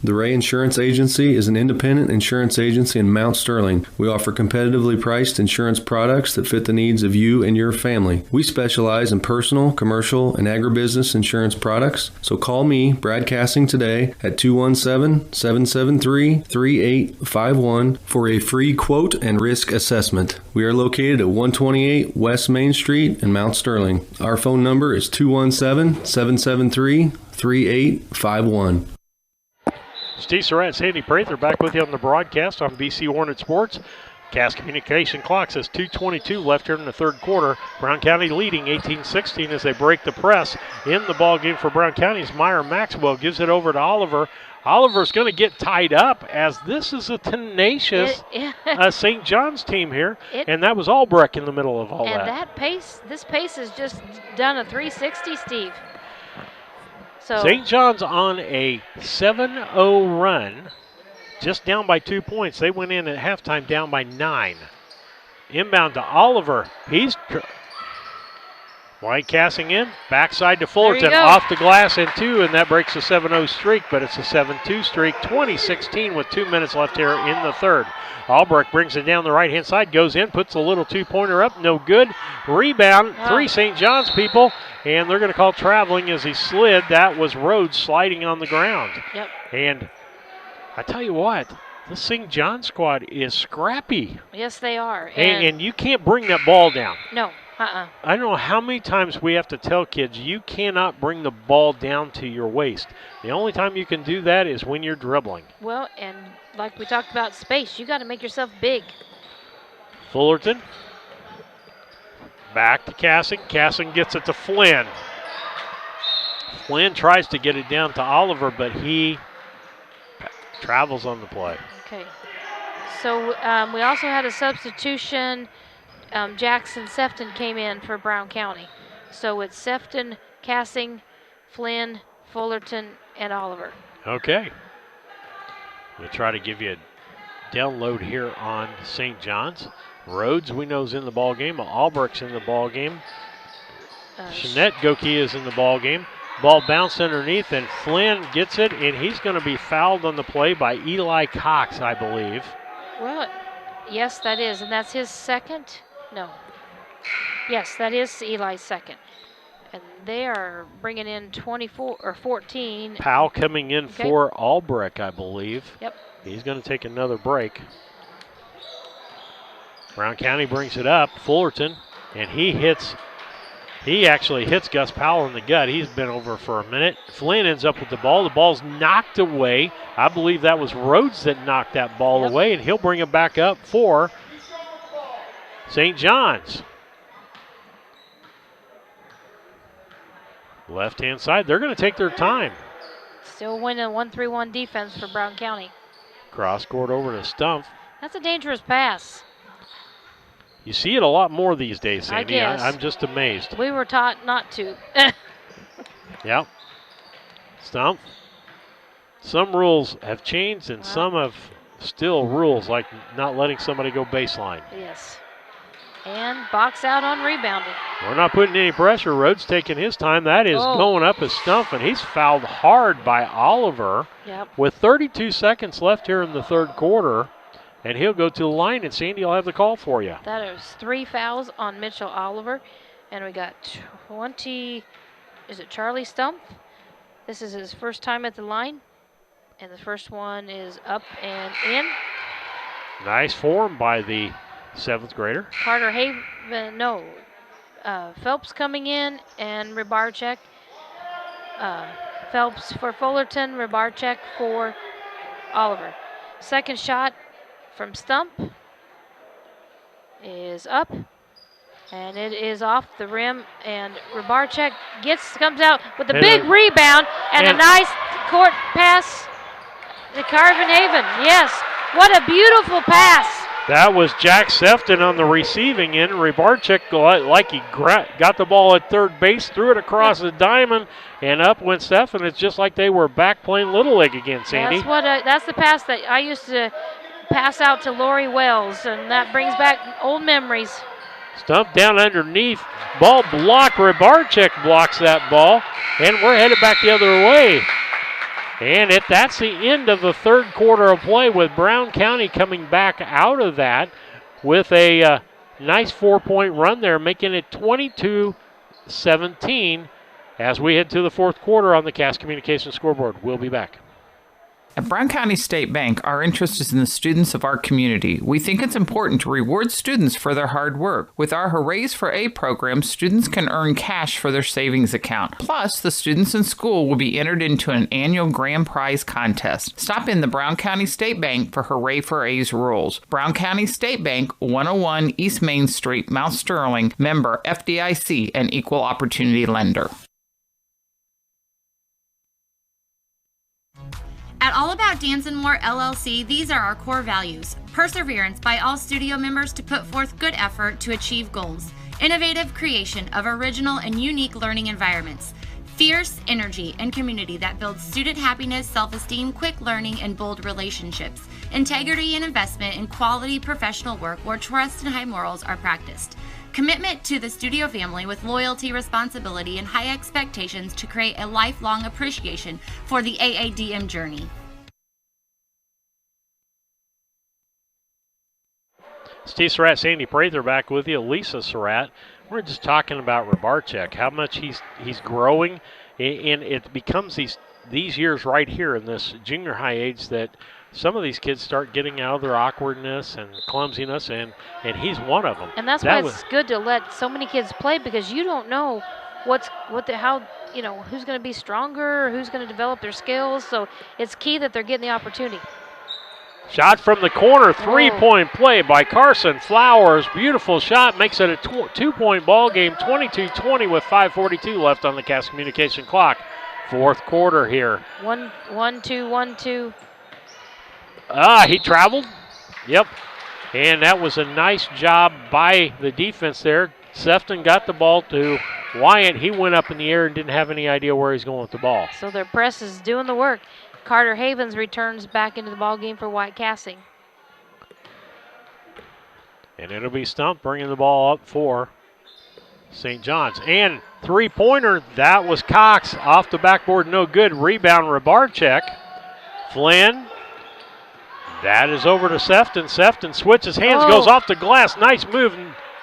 The Ray Insurance Agency is an independent insurance agency in Mount Sterling. We offer competitively priced insurance products that fit the needs of you and your family. We specialize in personal, commercial, and agribusiness insurance products. So call me, Brad Cassing, today at 217-773-3851 for a free quote and risk assessment. We are located at 128 West Main Street in Mount Sterling. Our phone number is 217-773-3851. Steve Surratt, Sandy Prather back with you on the broadcast on BC Hornet Sports. Cast Communication clock says 2:22 left here in the third quarter. Brown County leading 18-16 as they break the press in the ball game for Brown County as Meyer Maxwell gives it over to Oliver. Oliver's going to get tied up as this is a tenacious St. John's team here, and that was Albrecht in the middle of all that. And that pace, this pace has just done a 360, Steve. So St. John's on a 7-0 run, just down by 2 points. They went in at halftime down by 9. Inbound to Oliver. He's White casting in, backside to Fullerton, off the glass and 2, and that breaks the 7-0 streak, but it's a 7-2 streak. 20-16 with 2 minutes left here in the third. Albrecht brings it down the right-hand side, goes in, puts a little two-pointer up, no good. Rebound, 3 St. John's people, and they're going to call traveling as he slid. That was Rhodes sliding on the ground. Yep. And I tell you what, the St. John squad is scrappy. Yes, they are. And you can't bring that ball down. No. I don't know how many times we have to tell kids you cannot bring the ball down to your waist. The only time you can do that is when you're dribbling. Well, and like we talked about space, you got to make yourself big. Fullerton. Back to Cassing. Cassing gets it to Flynn. Flynn tries to get it down to Oliver, but he travels on the play. Okay. So we also had a substitution. Jackson Sefton came in for Brown County. So it's Sefton, Cassing, Flynn, Fullerton, and Oliver. Okay. We'll try to give you a download here on St. John's. Rhodes, we know, is in the ball game. Albrecht's in the ball game. Jeanette Goki is in the ball game. Ball bounced underneath, and Flynn gets it, and he's going to be fouled on the play by Eli Cox, I believe. Well, yes, that is, and that's his second. No. Yes, that is Eli's second. And they are bringing in 24 or 14. Powell coming in for Albrecht, I believe. Yep. He's going to take another break. Brown County brings it up. Fullerton, and he actually hits Gus Powell in the gut. He's been over for a minute. Flynn ends up with the ball. The ball's knocked away. I believe that was Rhodes that knocked that ball away, and he'll bring it back up for St. John's. Left-hand side, they're going to take their time. Still winning 1-3-1 defense for Brown County. Cross court over to Stumpf. That's a dangerous pass. You see it a lot more these days, Sandy. I guess. I'm just amazed. We were taught not to. Yep. Stumpf. Some rules have changed and some have still rules, like not letting somebody go baseline. Yes. And box out on rebounding. We're not putting any pressure. Rhodes taking his time. That is going up as Stumpf, and he's fouled hard by Oliver. Yep. With 32 seconds left here in the third quarter, and he'll go to the line, and Sandy will have the call for you. That is 3 fouls on Mitchell Oliver, and we got 20. Is it Charlie Stumpf? This is his first time at the line, and the first one is up and in. Nice form by the 7th grader. Carter Phelps coming in, and Rybarczyk Phelps for Fullerton, Rybarczyk for Oliver. Second shot from Stump is up, and it is off the rim, and Rybarczyk comes out with a big rebound and a nice court pass to Carvin Haven. Yes, what a beautiful pass. That was Jack Sefton on the receiving end. Rybarczyk, like he got the ball at third base, threw it across the diamond, and up went Sefton. It's just like they were back playing Little League again, Sandy. That's the pass that I used to pass out to Lori Wells, and that brings back old memories. Stump down underneath. Ball blocked. Rybarczyk blocks that ball, and we're headed back the other way. And that's the end of the third quarter of play, with Brown County coming back out of that with a nice 4-point run there, making it 22-17 as we head to the fourth quarter on the Cass Communications scoreboard. We'll be back. At Brown County State Bank, our interest is in the students of our community. We think it's important to reward students for their hard work. With our Hoorays for A program, students can earn cash for their savings account. Plus, the students in school will be entered into an annual grand prize contest. Stop in the Brown County State Bank for Hooray for A's rules. Brown County State Bank, 101 East Main Street, Mount Sterling, member FDIC, and equal opportunity lender. At All About Dance and More LLC, these are our core values. Perseverance by all studio members to put forth good effort to achieve goals. Innovative creation of original and unique learning environments. Fierce energy and community that builds student happiness, self-esteem, quick learning, and bold relationships. Integrity and investment in quality professional work where trust and high morals are practiced. Commitment to the studio family with loyalty, responsibility, and high expectations to create a lifelong appreciation for the AADM journey. Steve Surratt, Sandy Prather back with you. Lisa Surratt. We're just talking about Rybarczyk, how much he's growing, and it becomes these years right here in this junior high age that some of these kids start getting out of their awkwardness and clumsiness, and he's one of them. And that's why it's good to let so many kids play, because you don't know who's going to be stronger, or who's going to develop their skills. So it's key that they're getting the opportunity. Shot from the corner, three-point play by Carson Flowers. Beautiful shot, makes it a two-point ball game, 22-20 with 5:42 left on the Cass Communication clock. Fourth quarter here. 1-2. He traveled. Yep. And that was a nice job by the defense there. Sefton got the ball to Wyatt. He went up in the air and didn't have any idea where he's going with the ball. So their press is doing the work. Carter Havens returns back into the ball game for White Cassing. And it'll be Stump bringing the ball up for St. John's. And three-pointer, that was Cox off the backboard, no good. Rebound, Rybarczyk. Flynn. That is over to Sefton. Sefton switches hands, goes off the glass. Nice move.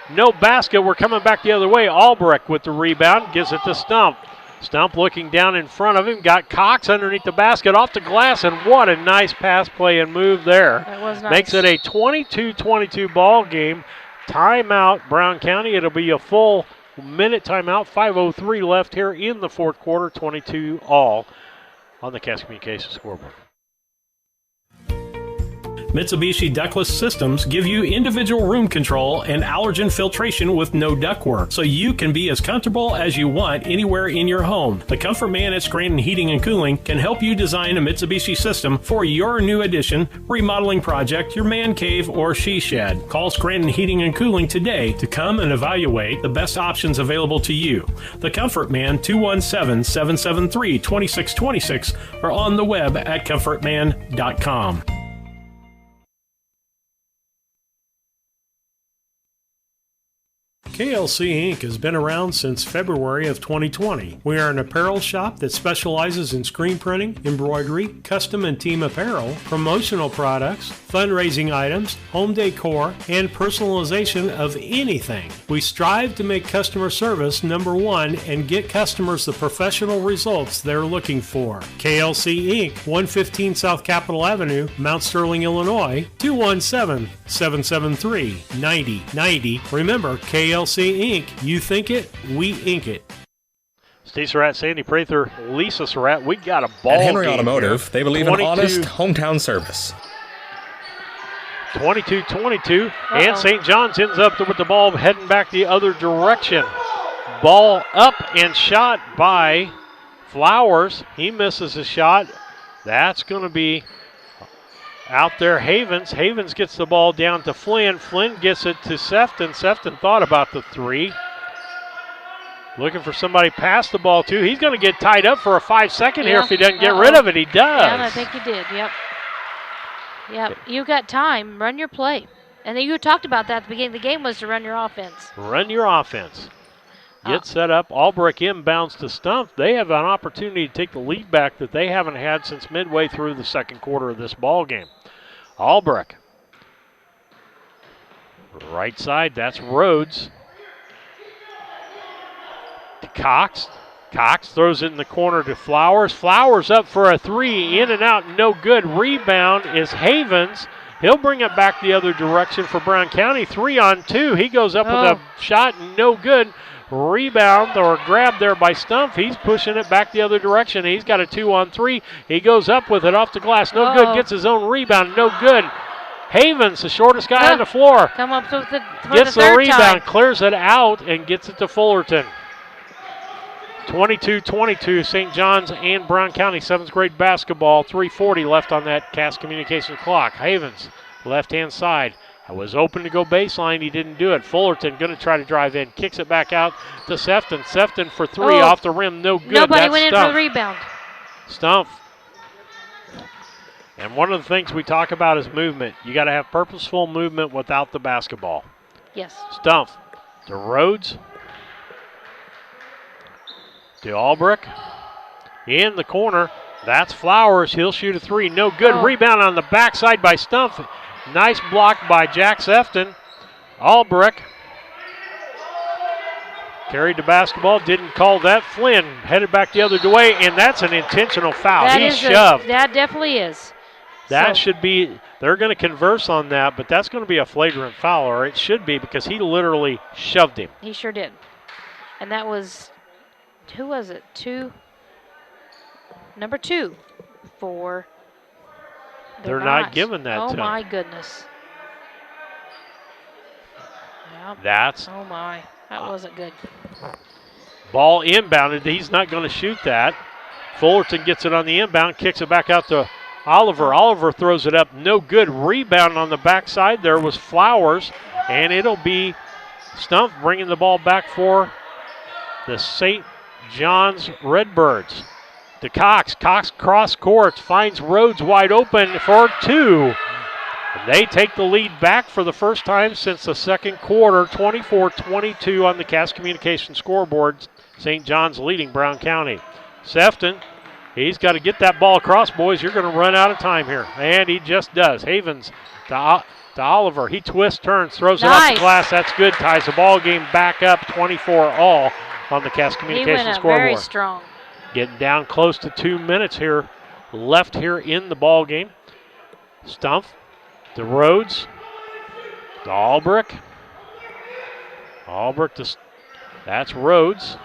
No basket. We're coming back the other way. Albrecht with the rebound. Gives it to Stump. Stump looking down in front of him. Got Cox underneath the basket, off the glass, and what a nice pass play and move there. That was nice. Makes it a 22-22 ball game. Timeout, Brown County. It'll be a full minute timeout. 5:03 left here in the fourth quarter. 22 all on the Cass Communications scoreboard. Mitsubishi ductless systems give you individual room control and allergen filtration with no ductwork, so you can be as comfortable as you want anywhere in your home. The Comfort Man at Scranton Heating and Cooling can help you design a Mitsubishi system for your new addition, remodeling project, your man cave, or she shed. Call Scranton Heating and Cooling today to come and evaluate the best options available to you. The Comfort Man, 217-773-2626, or on the web at comfortman.com. KLC Inc. has been around since February of 2020. We are an apparel shop that specializes in screen printing, embroidery, custom and team apparel, promotional products, fundraising items, home decor, and personalization of anything. We strive to make customer service number one and get customers the professional results they're looking for. KLC Inc., 115 South Capitol Avenue, Mount Sterling, Illinois, 217-773-9090. Remember, KLC Inc., you think it, we ink it. Steve Surratt, Sandy Prather, Lisa Surratt. We got a ball At Henry game Automotive, here. they believe in honest hometown service. 22-22, and St. John's ends up with the ball heading back the other direction. Ball up and shot by Flowers. He misses a shot. That's going to be out there, Havens. Havens gets the ball down to Flynn. Flynn gets it to Sefton. Sefton thought about the three. Looking for somebody past the ball, too. He's going to get tied up for a 5-second here if he doesn't get rid of it. He does. Yeah, I think he did, yep. Yep, you got time. Run your play. And then you talked about that at the beginning of the game was to run your offense. Run your offense. Get set up. Albrecht inbounds to Stump. They have an opportunity to take the lead back that they haven't had since midway through the second quarter of this ball game. Albrecht. Right side, that's Rhodes. To Cox. Cox throws it in the corner to Flowers. Flowers up for a three, in and out, no good. Rebound is Havens. He'll bring it back the other direction for Brown County. 3-on-2. He goes up with a shot, no good. Rebound or grab there by Stumpf. He's pushing it back the other direction. He's got a 2-on-3. He goes up with it off the glass. No good. Gets his own rebound. No good. Havens, the shortest guy on the floor. Come up with it for gets the third rebound, time. clears it out, and gets it to Fullerton. 22-22, St. John's and Brown County 7th grade basketball. 3:40 left on that Cass Communications clock. Havens, left-hand side. Was open to go baseline. He didn't do it. Fullerton going to try to drive in. Kicks it back out to Sefton. Sefton for three off the rim. No good. Nobody That's went in for the rebound. Stumpf. And one of the things we talk about is movement. You got to have purposeful movement without the basketball. Yes. Stumpf to Rhodes. To Albrecht. In the corner. That's Flowers. He'll shoot a three. No good. Rebound on the backside by Stumpf. Nice block by Jack Sefton. Albrecht carried the basketball, didn't call that. Flynn headed back the other way, and that's an intentional foul. He shoved. That definitely is. That should be, they're going to converse on that, but that's going to be a flagrant foul, or it should be, because he literally shoved him. He sure did. And that was, who was it? Number 2 for... They're not giving that to him. Oh, my goodness. Yep. That's... Oh, my. That wasn't good. Ball inbounded. He's not going to shoot that. Fullerton gets it on the inbound, kicks it back out to Oliver. Oliver throws it up. No good. Rebound on the backside. There was Flowers, and it'll be Stumpf bringing the ball back for the St. John's Redbirds. To Cox. Cox cross court, finds Rhodes wide open for two. And they take the lead back for the first time since the second quarter, 24-22 on the Cass Communications scoreboard. St. John's leading Brown County. Sefton, he's got to get that ball across, boys. You're going to run out of time here. And he just does. Havens to Oliver. He twists, turns, throws it off the glass. That's good. Ties the ball game back up 24-all on the Cass Communications scoreboard. Very strong. Getting down close to 2 minutes here left here in the ball game. Stumpf to Rhodes. To Albrecht. That's Rhodes.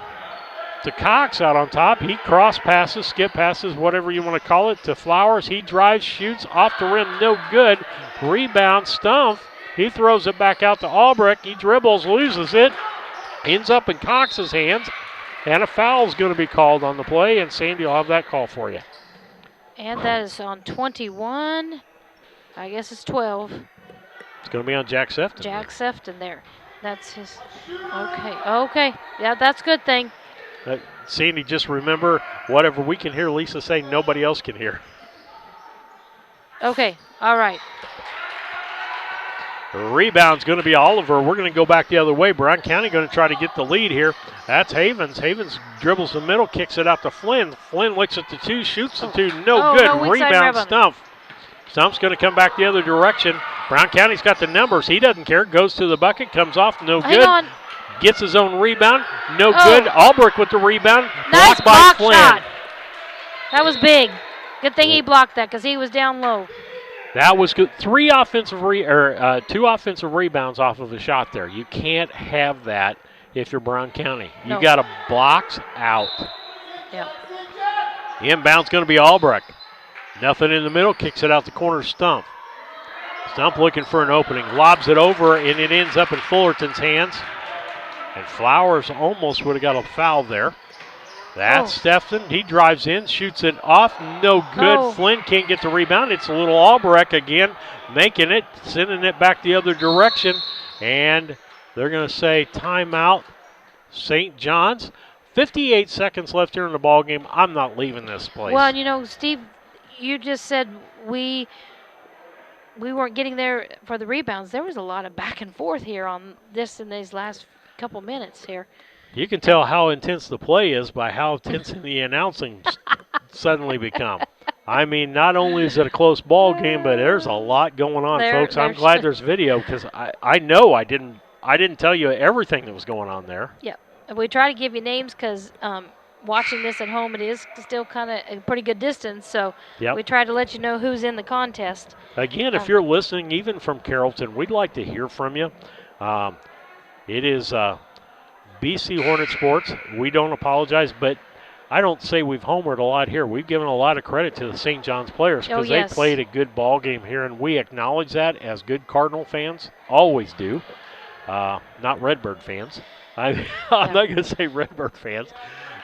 To Cox out on top. He cross passes, skip passes, whatever you want to call it, to Flowers. He drives, shoots off the rim, no good. Rebound, Stumpf. He throws it back out to Albrecht. He dribbles, loses it. Ends up in Cox's hands. And a foul is going to be called on the play, and Sandy will have that call for you. And that is on 21. I guess it's 12. It's going to be on Jack Sefton. Jack Sefton there. That's his. Okay. Yeah, that's a good thing. Sandy, just remember, whatever we can hear Lisa say, nobody else can hear. Okay, all right. Rebound's going to be Oliver. We're going to go back the other way. Brown County going to try to get the lead here. That's Havens. Havens dribbles the middle, kicks it out to Flynn. Flynn looks at the two, shoots the two. No good. No, rebound, Stumpf. Stumpf's going to come back the other direction. Brown County's got the numbers. He doesn't care. Goes to the bucket, comes off. No good. Hang on. Gets his own rebound. No good. Albrecht with the rebound. Nice blocked by block Flynn. shot. That was big. Good thing he blocked that because he was down low. That was good. 2 offensive rebounds off of a shot there. You can't have that if you're Brown County. No. You got to box out. Yep. The inbound's going to be Albrecht. Nothing in the middle, kicks it out the corner, Stump. Stump looking for an opening, lobs it over, and it ends up in Fullerton's hands. And Flowers almost would have got a foul there. That's Stefton. He drives in, shoots it off. No good. Oh. Flynn can't get the rebound. It's a little Albrecht again, making it, sending it back the other direction. And they're going to say timeout, St. John's. 58 seconds left here in the ballgame. I'm not leaving this place. Well, you know, Steve, you just said we weren't getting there for the rebounds. There was a lot of back and forth here on this in these last couple minutes here. You can tell how intense the play is by how intense the announcing suddenly become. I mean, not only is it a close ball game, but there's a lot going on, folks. I'm glad there's video because I know I didn't tell you everything that was going on there. Yep. And we try to give you names because watching this at home, it is still kind of a pretty good distance. So we try to let you know who's in the contest. Again, if you're listening, even from Carrollton, we'd like to hear from you. It is BC Hornet Sports. We don't apologize, but I don't say we've homered a lot here. We've given a lot of credit to the St. John's players because they played a good ball game here, and we acknowledge that as good Cardinal fans. Always do. Not Redbird fans. I'm not going to say Redbird fans,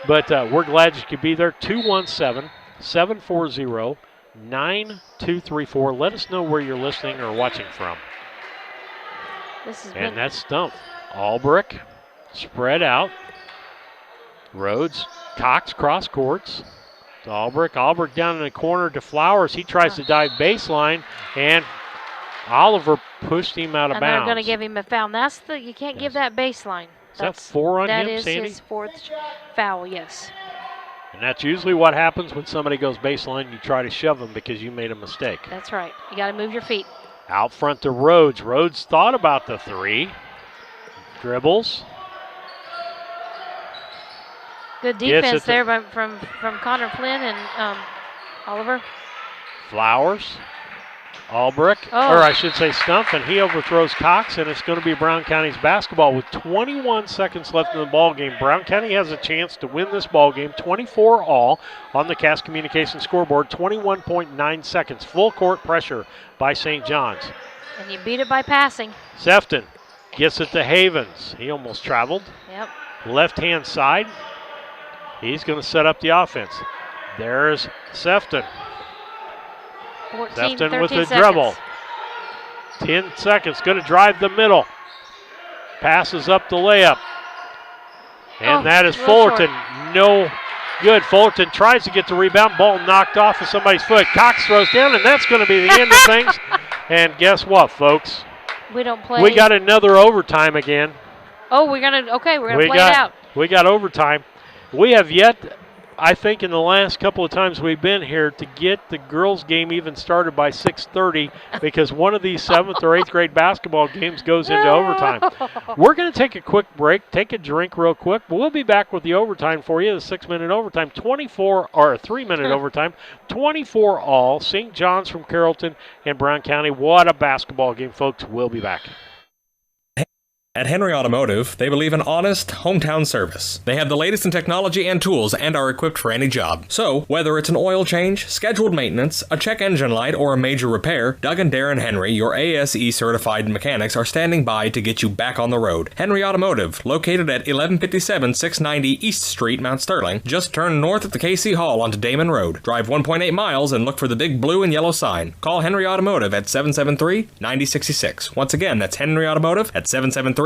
but we're glad you could be there. 217-740-9234. Let us know where you're listening or watching from. And that's Stump. Albrecht spread out. Rhodes, Cox cross courts. To Albrecht. Albrecht down in the corner to Flowers. He tries to dive baseline, and Oliver pushed him out of bounds. And they're going to give him a foul. That's you can't give that baseline. Is that 4 on him, Sandy? That is his 4th foul, yes. And that's usually what happens when somebody goes baseline. You try to shove them because you made a mistake. That's right. You got to move your feet. Out front to Rhodes. Rhodes thought about the 3. Dribbles. Good defense there from Connor Flynn and Oliver. Flowers. Albrecht, or I should say Stump, and he overthrows Cox, and it's going to be Brown County's basketball with 21 seconds left in the ball game. Brown County has a chance to win this ball game, 24-all on the Cass Communications scoreboard, 21.9 seconds. Full court pressure by St. John's. And you beat it by passing. Sefton gets it to Havens. He almost traveled. Yep. Left-hand side. He's going to set up the offense. There's Sefton. 14, Sefton with the dribble. 10 seconds. Going to drive the middle. Passes up the layup. And that is Fullerton. No good. Fullerton tries to get the rebound. Ball knocked off of somebody's foot. Cox throws down, and that's going to be the end of things. And guess what, folks? We don't play. We got another overtime again. Oh, we're going to play it out. We got overtime. We have yet, I think in the last couple of times we've been here, to get the girls' game even started by 6:30 because one of these 7th or 8th grade basketball games goes into overtime. We're going to take a quick break, take a drink real quick, but we'll be back with the overtime for you, the 6-minute overtime, 3-minute overtime, 24-all. St. John's from Carrollton and Brown County. What a basketball game, folks. We'll be back. At Henry Automotive, they believe in honest, hometown service. They have the latest in technology and tools and are equipped for any job. So, whether it's an oil change, scheduled maintenance, a check engine light, or a major repair, Doug and Darren Henry, your ASE certified mechanics, are standing by to get you back on the road. Henry Automotive, located at 1157 690 East Street, Mount Sterling. Just turn north at the KC Hall onto Damon Road. Drive 1.8 miles and look for the big blue and yellow sign. Call Henry Automotive at 773-9066. Once again, that's Henry Automotive at 773-9066.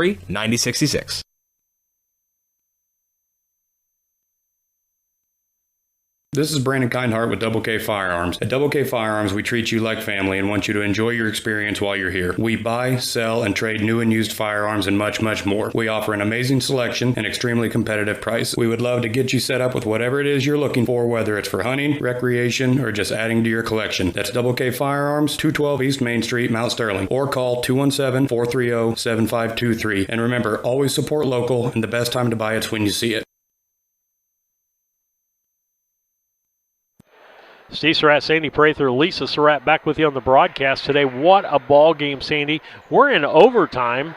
This is Brandon Kindhart with Double K Firearms. At Double K Firearms, we treat you like family and want you to enjoy your experience while you're here. We buy, sell, and trade new and used firearms and much, much more. We offer an amazing selection and extremely competitive price. We would love to get you set up with whatever it is you're looking for, whether it's for hunting, recreation, or just adding to your collection. That's Double K Firearms, 212 East Main Street, Mount Sterling, or call 217-430-7523. And remember, always support local, and the best time to buy it's when you see it. Steve Surratt, Sandy Prather, Lisa Surratt back with you on the broadcast today. What a ball game, Sandy. We're in overtime.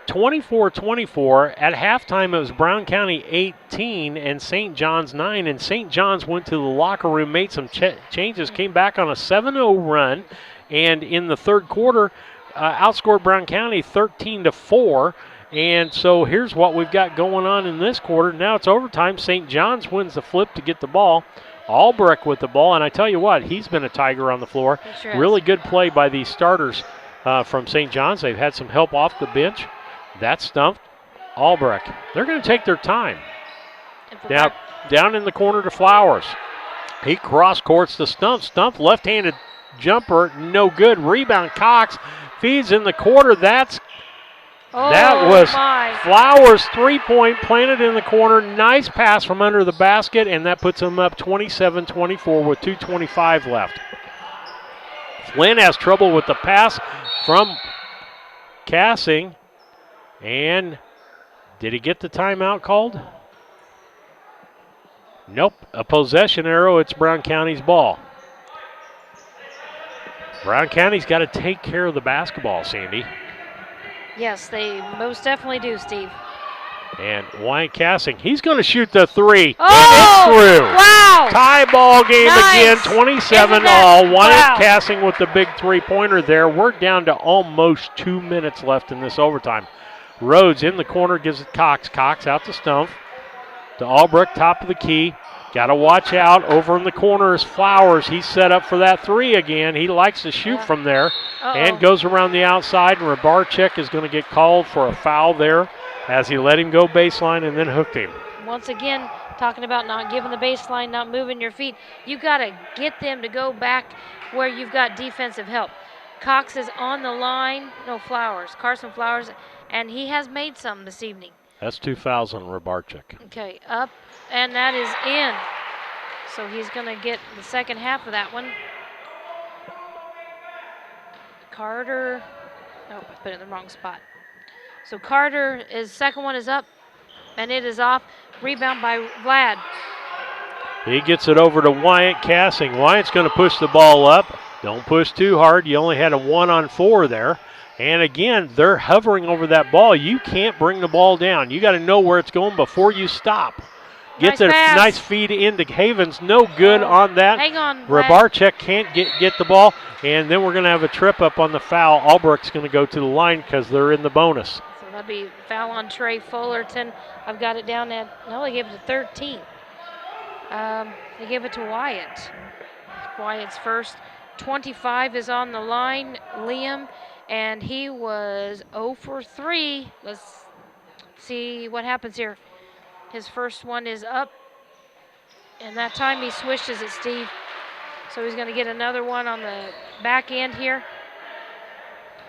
24-24. At halftime, it was Brown County 18 and St. John's 9. And St. John's went to the locker room, made some changes, came back on a 7-0 run, and in the third quarter, outscored Brown County 13-4. And so here's what we've got going on in this quarter. Now it's overtime. St. John's wins the flip to get the ball. Albrecht with the ball, and I tell you what, he's been a tiger on the floor. Sure really good play by these starters from St. John's. They've had some help off the bench. That stumped Albrecht. They're going to take their time. Now, down in the corner to Flowers. He cross-courts the Stump. Stump, left-handed jumper, no good. Rebound, Cox feeds in the quarter. That was Flowers' three-point planted in the corner. Nice pass from under the basket, and that puts them up 27-24 with 2:25 left. Flynn has trouble with the pass from Cassing. And did he get the timeout called? Nope. A possession arrow. It's Brown County's ball. Brown County's got to take care of the basketball, Sandy. Yes, they most definitely do, Steve. And Wyatt Cassing, he's going to shoot the three. Oh, and it's through. Wow. Tie ball game again, 27-all. Wyatt wow. Cassing with the big three-pointer there. We're down to almost 2 minutes left in this overtime. Rhodes in the corner, gives it Cox. Cox out to Stumpf. To Albrecht, top of the key. Got to watch out. Over in the corner is Flowers. He's set up for that three again. He likes to shoot from there. And goes around the outside. And Rabarczyk is going to get called for a foul there as he let him go baseline and then hooked him. Once again, talking about not giving the baseline, not moving your feet. You got to get them to go back where you've got defensive help. Cox is on the line. No, Flowers. Carson Flowers. And he has made some this evening. That's 2 fouls on Rabarczyk. Okay, up, and that is in. So he's going to get the second half of that one. Carter, oh, I put it in the wrong spot. So Carter, his second one is up, and it is off. Rebound by Vlad. He gets it over to Wyatt Cassing. Wyatt's going to push the ball up. Don't push too hard. You only had a 1-on-4 there. And again, they're hovering over that ball. You can't bring the ball down. You got to know where it's going before you stop. Gets a nice feed into Havens. No good on that. Hang on, Rabarczyk can't get the ball. And then we're going to have a trip up on the foul. Albrecht's going to go to the line because they're in the bonus. So that'll be foul on Trey Fullerton. I've got it down at, no, they gave it to 13. They gave it to Wyatt. Wyatt's first. 25 is on the line. Liam. And he was 0 for 3. Let's see what happens here. His first one is up. And that time he swishes it, Steve. So he's going to get another one on the back end here.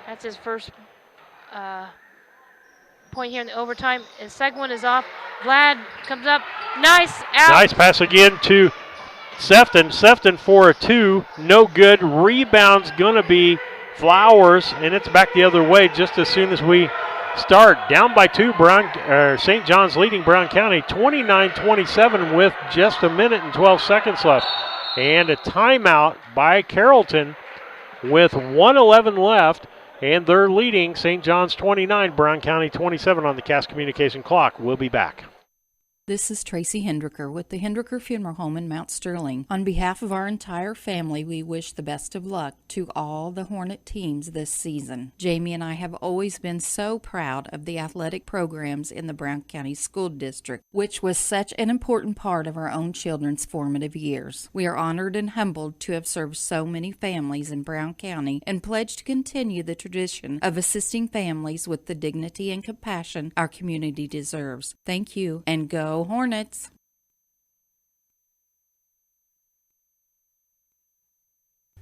That's his first point here in the overtime. His second one is off. Vlad comes up. Nice out. Nice pass again to Sefton. Sefton for a 2. No good. Rebound's going to be Flowers, and it's back the other way just as soon as we start. Down by 2, St. John's leading Brown County 29-27 with just a minute and 12 seconds left. And a timeout by Carrollton with 1:11 left, and they're leading St. John's 29, Brown County 27 on the Cass Communication clock. We'll be back. This is Tracy Hendricker with the Hendricker Funeral Home in Mount Sterling. On behalf of our entire family, we wish the best of luck to all the Hornet teams this season. Jamie and I have always been so proud of the athletic programs in the Brown County School District, which was such an important part of our own children's formative years. We are honored and humbled to have served so many families in Brown County and pledge to continue the tradition of assisting families with the dignity and compassion our community deserves. Thank you, and go Hornets!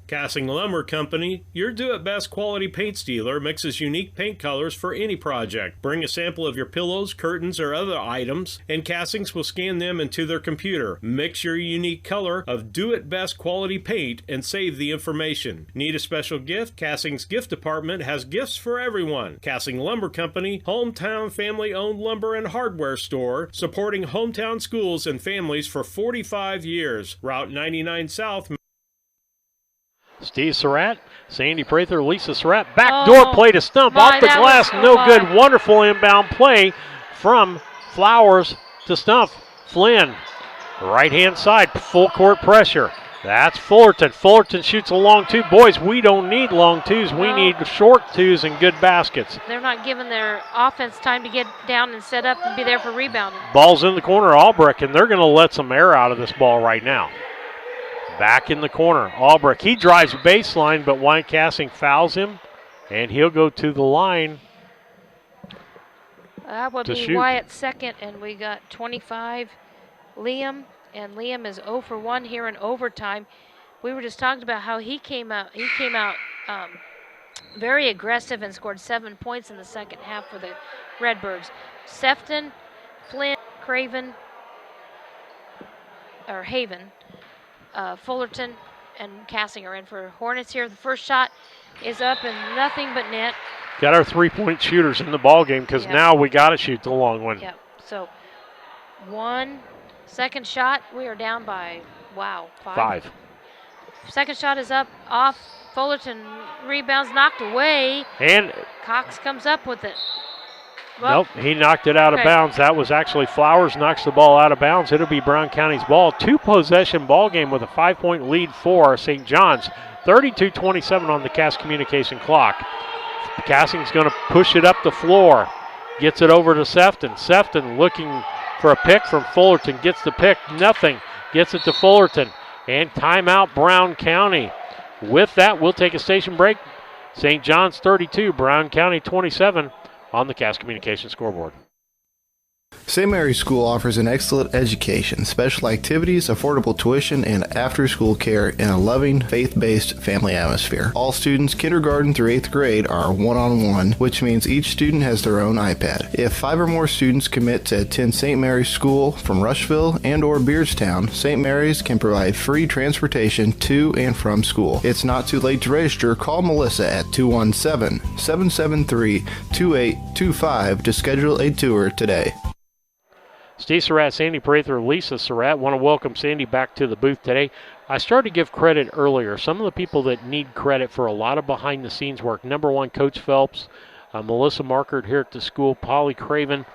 Cassing Lumber Company, your do-it-best quality paint dealer, mixes unique paint colors for any project. Bring a sample of your pillows, curtains, or other items, and Cassings will scan them into their computer. Mix your unique color of do-it-best quality paint and save the information. Need a special gift? Cassing's gift department has gifts for everyone. Cassing Lumber Company, hometown family-owned lumber and hardware store, supporting hometown schools and families for 45 years. Route 99 South. Steve Surratt, Sandy Prather, Lisa Surratt. Backdoor play to Stump. Off the glass, no good. Wonderful inbound play from Flowers to Stump. Flynn, right-hand side, full court pressure. That's Fullerton. Fullerton shoots a long two. Boys, we don't need long twos. We need short twos and good baskets. They're not giving their offense time to get down and set up and be there for rebounding. Ball's in the corner, Albrecht, and they're going to let some air out of this ball right now. Back in the corner, Albrecht. He drives baseline, but Wyatt Cassing fouls him, and he'll go to the line. That would be shoot. Wyatt's second, and we got 25. Liam, and Liam is 0 for 1 here in overtime. We were just talking about how he came out very aggressive and scored 7 points in the second half for the Redbirds. Sefton, Flynn, Craven, or Haven, Fullerton, and Cassing are in for Hornets here. The first shot is up and nothing but net. Got our three-point shooters in the ball game because now we got to shoot the long one. Yep. So 1 second shot. We are down by, wow, 5. Second shot is up, off. Fullerton rebounds, knocked away. And Cox comes up with it. Well, nope, he knocked it out of bounds. That was actually Flowers knocks the ball out of bounds. It'll be Brown County's ball. 2-possession ball game with a 5-point lead for St. John's. 32-27 on the Cass Communication clock. Cassing's going to push it up the floor. Gets it over to Sefton. Sefton looking for a pick from Fullerton. Gets the pick. Nothing. Gets it to Fullerton. And timeout Brown County. With that, we'll take a station break. St. John's 32, Brown County 27 on the Cass Communication scoreboard. St. Mary's School offers an excellent education, special activities, affordable tuition, and after-school care in a loving, faith-based family atmosphere. All students, kindergarten through 8th grade, are one-on-one, which means each student has their own iPad. If 5 or more students commit to attend St. Mary's School from Rushville and or Beardstown, St. Mary's can provide free transportation to and from school. It's not too late to register. Call Melissa at 217-773-2825 to schedule a tour today. Steve Surratt, Sandy Prather, Lisa Surratt. Want to welcome Sandy back to the booth today. I started to give credit earlier. Some of the people that need credit for a lot of behind-the-scenes work. Number 1, Coach Phelps, Melissa Markert here at the school, Polly Craven.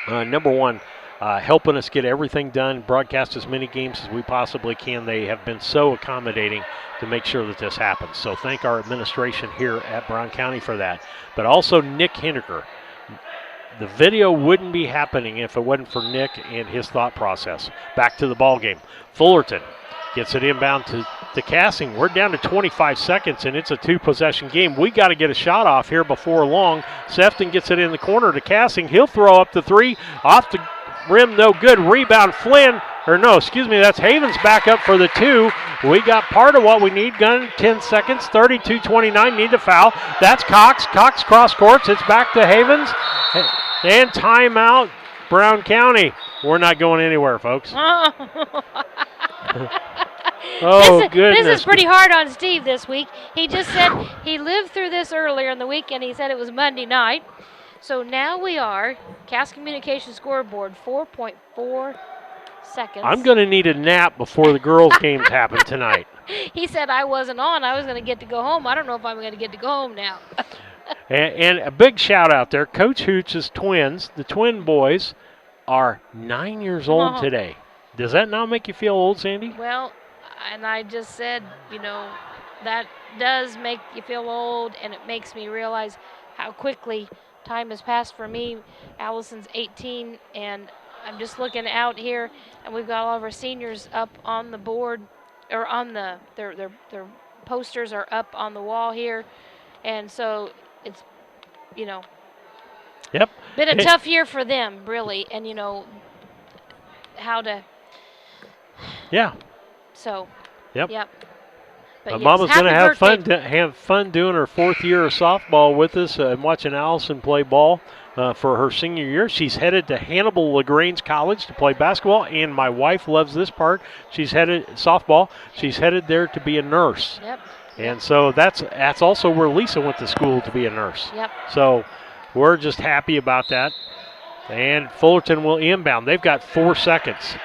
Number 1, helping us get everything done, broadcast as many games as we possibly can. They have been so accommodating to make sure that this happens. So thank our administration here at Brown County for that. But also Nick Henniger. The video wouldn't be happening if it wasn't for Nick and his thought process. Back to the ball game. Fullerton gets it inbound to Cassing. We're down to 25 seconds, and it's a 2-possession game. We got to get a shot off here before long. Sefton gets it in the corner to Cassing. He'll throw up the 3. Off the rim, no good. Rebound, Flynn. That's Havens back up for the 2. We got part of what we need. Gun 10 seconds, 32-29, need to foul. That's Cox. Cox cross courts. It's back to Havens. And timeout, Brown County. We're not going anywhere, folks. Goodness. This is pretty hard on Steve this week. He just said he lived through this earlier in the week, and he said it was Monday night. So now we are, Cass Communication scoreboard, 4.4 seconds. I'm going to need a nap before the girls' games happen tonight. He said I wasn't on. I was going to get to go home. I don't know if I'm going to get to go home now. And a big shout out there, Coach Hooch's twins, the twin boys, are 9 years old today. Does that not make you feel old, Sandy? Well, and I just said, that does make you feel old, and it makes me realize how quickly time has passed for me. Allison's 18, and I'm just looking out here, and we've got all of our seniors up on the board, or on their posters are up on the wall here, and so it's, Yep. been a tough year for them, really, and how to. Yeah. So. Yep. But Mama's going to have fun doing her 4th year of softball with us and watching Allison play ball for her senior year. She's headed to Hannibal LaGrange College to play basketball, and my wife loves this part. She's headed softball. She's headed there to be a nurse. Yep. And so that's also where Lisa went to school to be a nurse. Yep. So we're just happy about that. And Fullerton will inbound. They've got 4 seconds.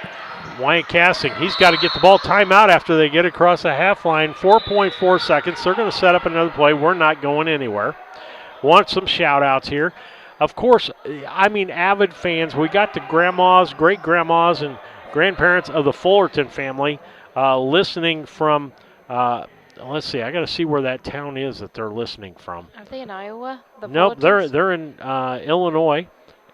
Wyatt Cassing, he's got to get the ball. Timeout after they get across the half line. 4.4 seconds. They're going to set up another play. We're not going anywhere. Want some shout-outs here. Of course, I mean, avid fans. We got the grandmas, great-grandmas, and grandparents of the Fullerton family listening from, let's see, I got to see where that town is that they're listening from. Are they in Iowa? Nope, they're in Illinois.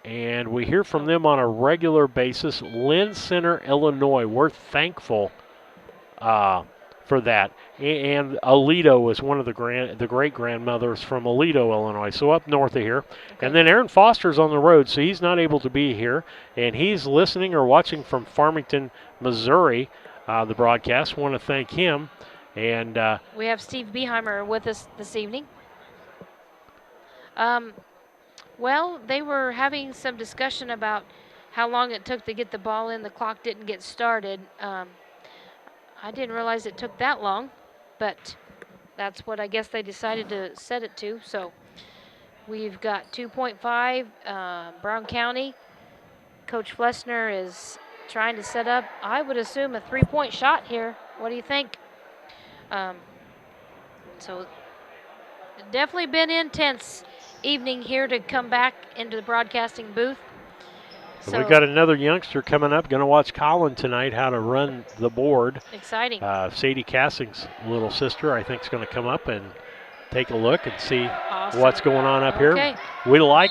And we hear from them on a regular basis. Lynn Center, Illinois. We're thankful for that. And Aledo is one of the great-grandmothers from Aledo, Illinois, so up north of here. Okay. And then Aaron Foster's on the road, so he's not able to be here. And he's listening or watching from Farmington, Missouri, the broadcast. Want to thank him. And we have Steve Beheimer with us this evening. Well, they were having some discussion about how long it took to get the ball in. The clock didn't get started. I didn't realize it took that long, but that's what I guess they decided to set it to. So we've got 2.5, Brown County. Coach Flessner is trying to set up, I would assume, a three-point shot here. What do you think? So definitely been intense evening here to come back into the broadcasting booth. So we've got another youngster coming up, going to watch Colin tonight how to run the board. Exciting. Sadie Cassing's little sister, I think, is going to come up and take a look and see what's going on up here. We like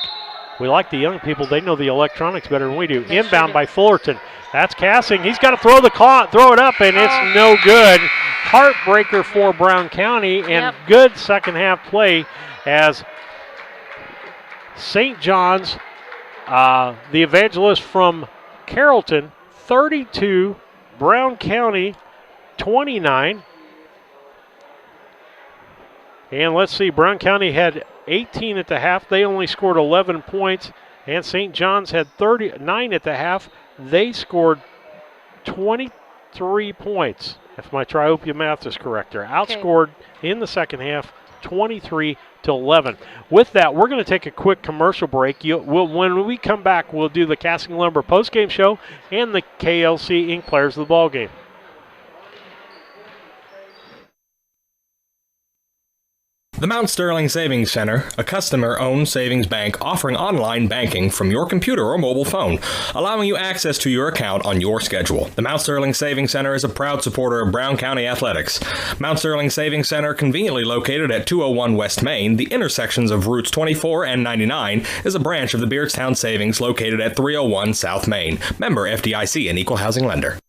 the young people. They know the electronics better than we do. They Inbound by Fullerton. That's Cassing. He's got to throw it up, and it's no good. Heartbreaker for Brown County, and good second half play as St. John's, the Evangelist from Carrollton, 32, Brown County, 29. And let's see, Brown County had 18 at the half. They only scored 11 points. And St. John's had 39 at the half. They scored 23 points, if my Triopia math is correct there. Outscored in the second half, 23-11. With that, we're going to take a quick commercial break. When we come back, we'll do the Cassing Lumber postgame show and the KLC Inc. Players of the Ballgame. The Mount Sterling Savings Center, a customer-owned savings bank offering online banking from your computer or mobile phone, allowing you access to your account on your schedule. The Mount Sterling Savings Center is a proud supporter of Brown County athletics. Mount Sterling Savings Center, conveniently located at 201 West Main, the intersections of routes 24 and 99, is a branch of the Beardstown Savings located at 301 South Main. Member FDIC, an equal housing lender.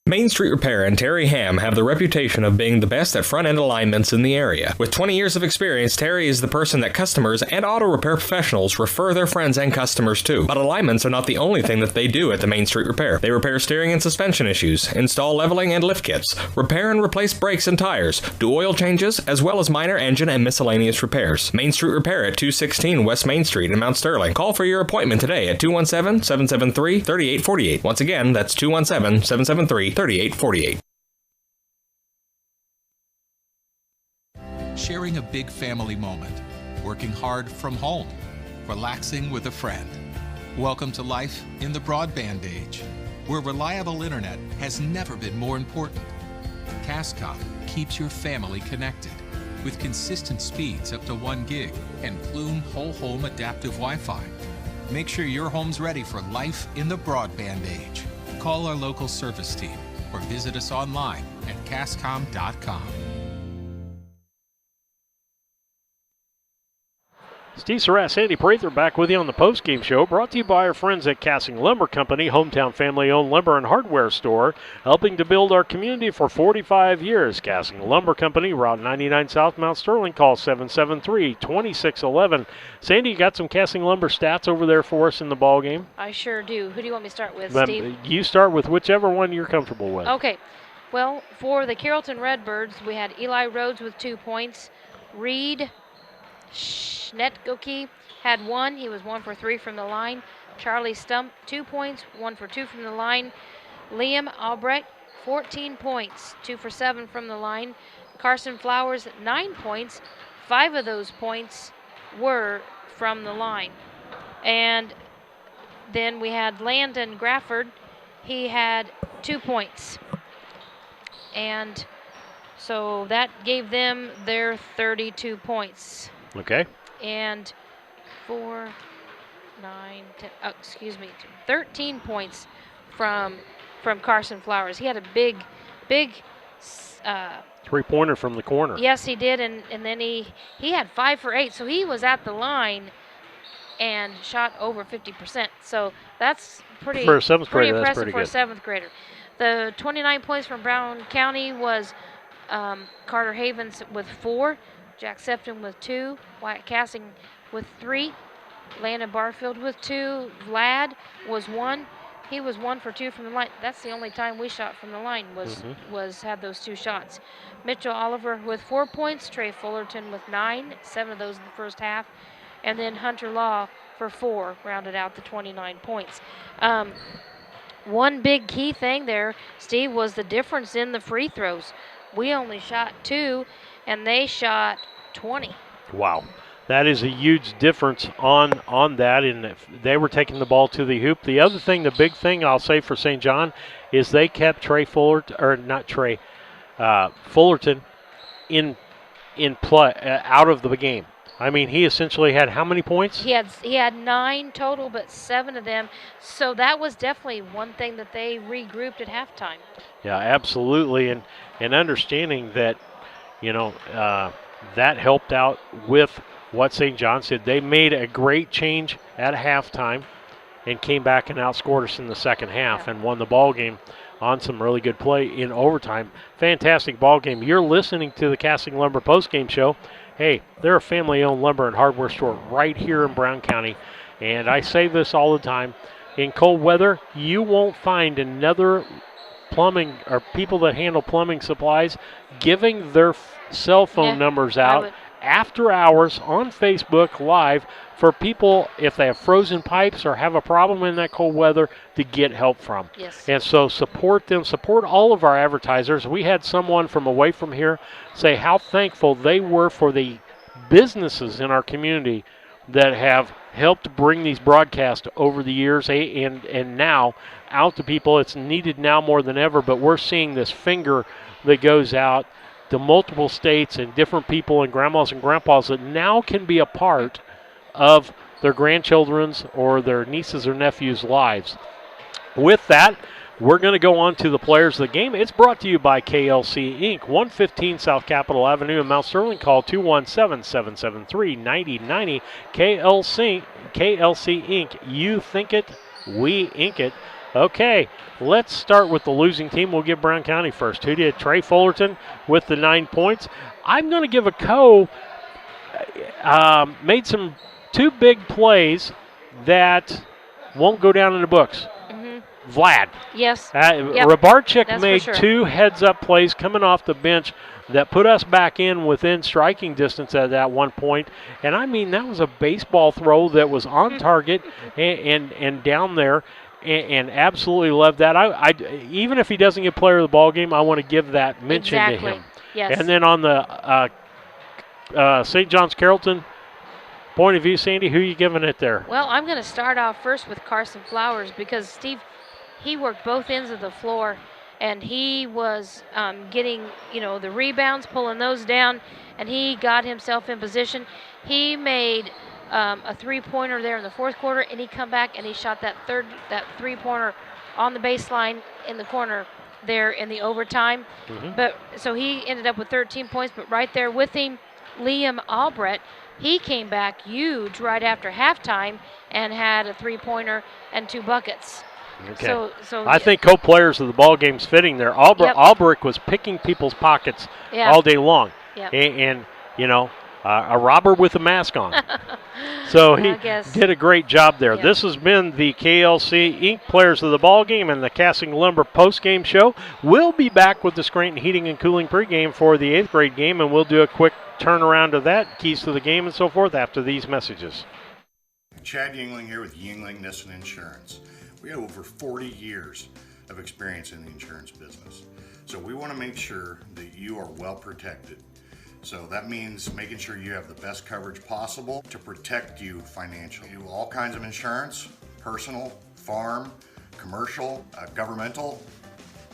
Main Street Repair and Terry Ham have the reputation of being the best at front-end alignments in the area. With 20 years of experience, Terry is the person that customers and auto repair professionals refer their friends and customers to. But alignments are not the only thing that they do at the Main Street Repair. They repair steering and suspension issues, install leveling and lift kits, repair and replace brakes and tires, do oil changes, as well as minor engine and miscellaneous repairs. Main Street Repair at 216 West Main Street in Mount Sterling. Call for your appointment today at 217-773-3848. Once again, that's 217-773-3848. Sharing a big family moment, working hard from home, relaxing with a friend. Welcome to life in the broadband age, where reliable internet has never been more important. Cascom keeps your family connected with consistent speeds up to 1 gig and Plume whole home adaptive Wi-Fi. Make sure your home's ready for life in the broadband age. Call our local service team or visit us online at cascom.com. Steve Surratt, Sandy Prather back with you on the postgame show, brought to you by our friends at Cassing Lumber Company, hometown family-owned lumber and hardware store, helping to build our community for 45 years. Cassing Lumber Company, Route 99 South, Mount Sterling. Call 773-2611. Sandy, you got some Cassing Lumber stats over there for us in the ball game? I sure do. Who do you want me to start with, Steve? You start with whichever one you're comfortable with. Okay. Well, for the Carrollton Redbirds, we had Eli Rhodes with 2 points. Reed Schnetgoki had 1. He was 1 for 3 from the line. Charlie Stump, 2 points, 1 for 2 from the line. Liam Albrecht, 14 points, 2 for 7 from the line. Carson Flowers, 9 points. 5 of those points were from the line. And then we had Landon Grafford. He had 2 points. And so that gave them their 32 points. Okay. And 13 points from Carson Flowers. He had a big 3-pointer from the corner. Yes, he did, and then he had 5 for 8, so he was at the line and shot over 50%. So that's pretty for a 7th grader. Impressive That's pretty for good. a 7th grader. The 29 points from Brown County was Carter Havens with 4, Jack Sefton with 2, Wyatt Cassing with 3, Landon Barfield with 2, Vlad was 1. He was 1 for 2 from the line. That's the only time we shot from the line was had those 2 shots. Mitchell Oliver with 4 points, Trey Fullerton with 9, 7 of those in the first half, and then Hunter Law for 4 rounded out the 29 points. One big key thing there, Steve, was the difference in the free throws. We only shot 2, and they shot 20. Wow. That is a huge difference on that, and if they were taking the ball to the hoop. The other thing, the big thing I'll say for St. John, is they kept Fullerton in play out of the game. I mean, he essentially had how many points? He had 9 total, but 7 of them. So that was definitely one thing that they regrouped at halftime. Yeah, absolutely, and understanding that, that helped out with what St. John said. They made a great change at halftime and came back and outscored us in the second half and won the ball game on some really good play in overtime. Fantastic ball game. You're listening to the Casting Lumber postgame show. Hey, they're a family-owned lumber and hardware store right here in Brown County, and I say this all the time. In cold weather, you won't find another plumbing or people that handle plumbing supplies giving their cell phone numbers out after hours on Facebook Live for people, if they have frozen pipes or have a problem in that cold weather, to get help from. Yes. And so support them, support all of our advertisers. We had someone from away from here say how thankful they were for the businesses in our community that have helped bring these broadcasts over the years and now out to people. It's needed now more than ever, but we're seeing this finger that goes out to multiple states and different people and grandmas and grandpas that now can be a part of their grandchildren's or their nieces or nephews' lives. With that, we're going to go on to the players of the game. It's brought to you by KLC Inc., 115 South Capitol Avenue in Mount Sterling. Call 217-773-9090. KLC Inc. You think it, we ink it. Okay, let's start with the losing team. We'll give Brown County first. Who did? Trey Fullerton with the 9 points. I'm going to give a made some 2 big plays that won't go down in the books. Vlad. Yes. Rabarchik made 2 heads-up plays coming off the bench that put us back in within striking distance at that one point. And I mean, that was a baseball throw that was on target and down there. And absolutely love that. I even if he doesn't get player of the ball game, I want to give that mention to him. Yes. And then on the St. John's Carrollton point of view, Sandy, who are you giving it there? Well, I'm going to start off first with Carson Flowers because Steve, he worked both ends of the floor, and he was getting the rebounds, pulling those down, and he got himself in position. He made a 3-pointer there in the fourth quarter, and he come back and he shot that 3-pointer on the baseline in the corner there in the overtime. But so he ended up with 13 points, but right there with him, Liam Albrecht, he came back huge right after halftime and had a 3-pointer and 2 buckets. Okay. So I think co-players of the ball game's fitting there. Albrecht was picking people's pockets all day long, and a robber with a mask on. So he did a great job there. Yeah. This has been the KLC Inc. Players of the Ball Game and the Casting Lumber post-game show. We'll be back with the Scranton Heating and Cooling pregame for the 8th grade game, and we'll do a quick turnaround of that, keys to the game and so forth after these messages. Chad Yingling here with Yingling Nissen Insurance. We have over 40 years of experience in the insurance business. So we want to make sure that you are well protected. So that means making sure you have the best coverage possible to protect you financially. We do all kinds of insurance, personal, farm, commercial, governmental,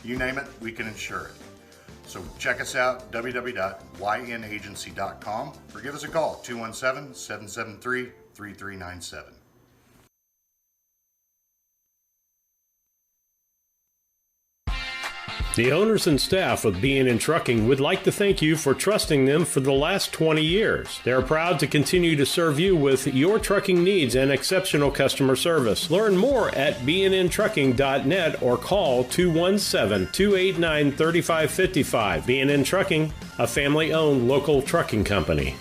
you name it, we can insure it. So check us out, www.ynagency.com, or give us a call, 217-773-3397. The owners and staff of B&N Trucking would like to thank you for trusting them for the last 20 years. They are proud to continue to serve you with your trucking needs and exceptional customer service. Learn more at bnntrucking.net or call 217-289-3555. B&N Trucking, a family-owned local trucking company.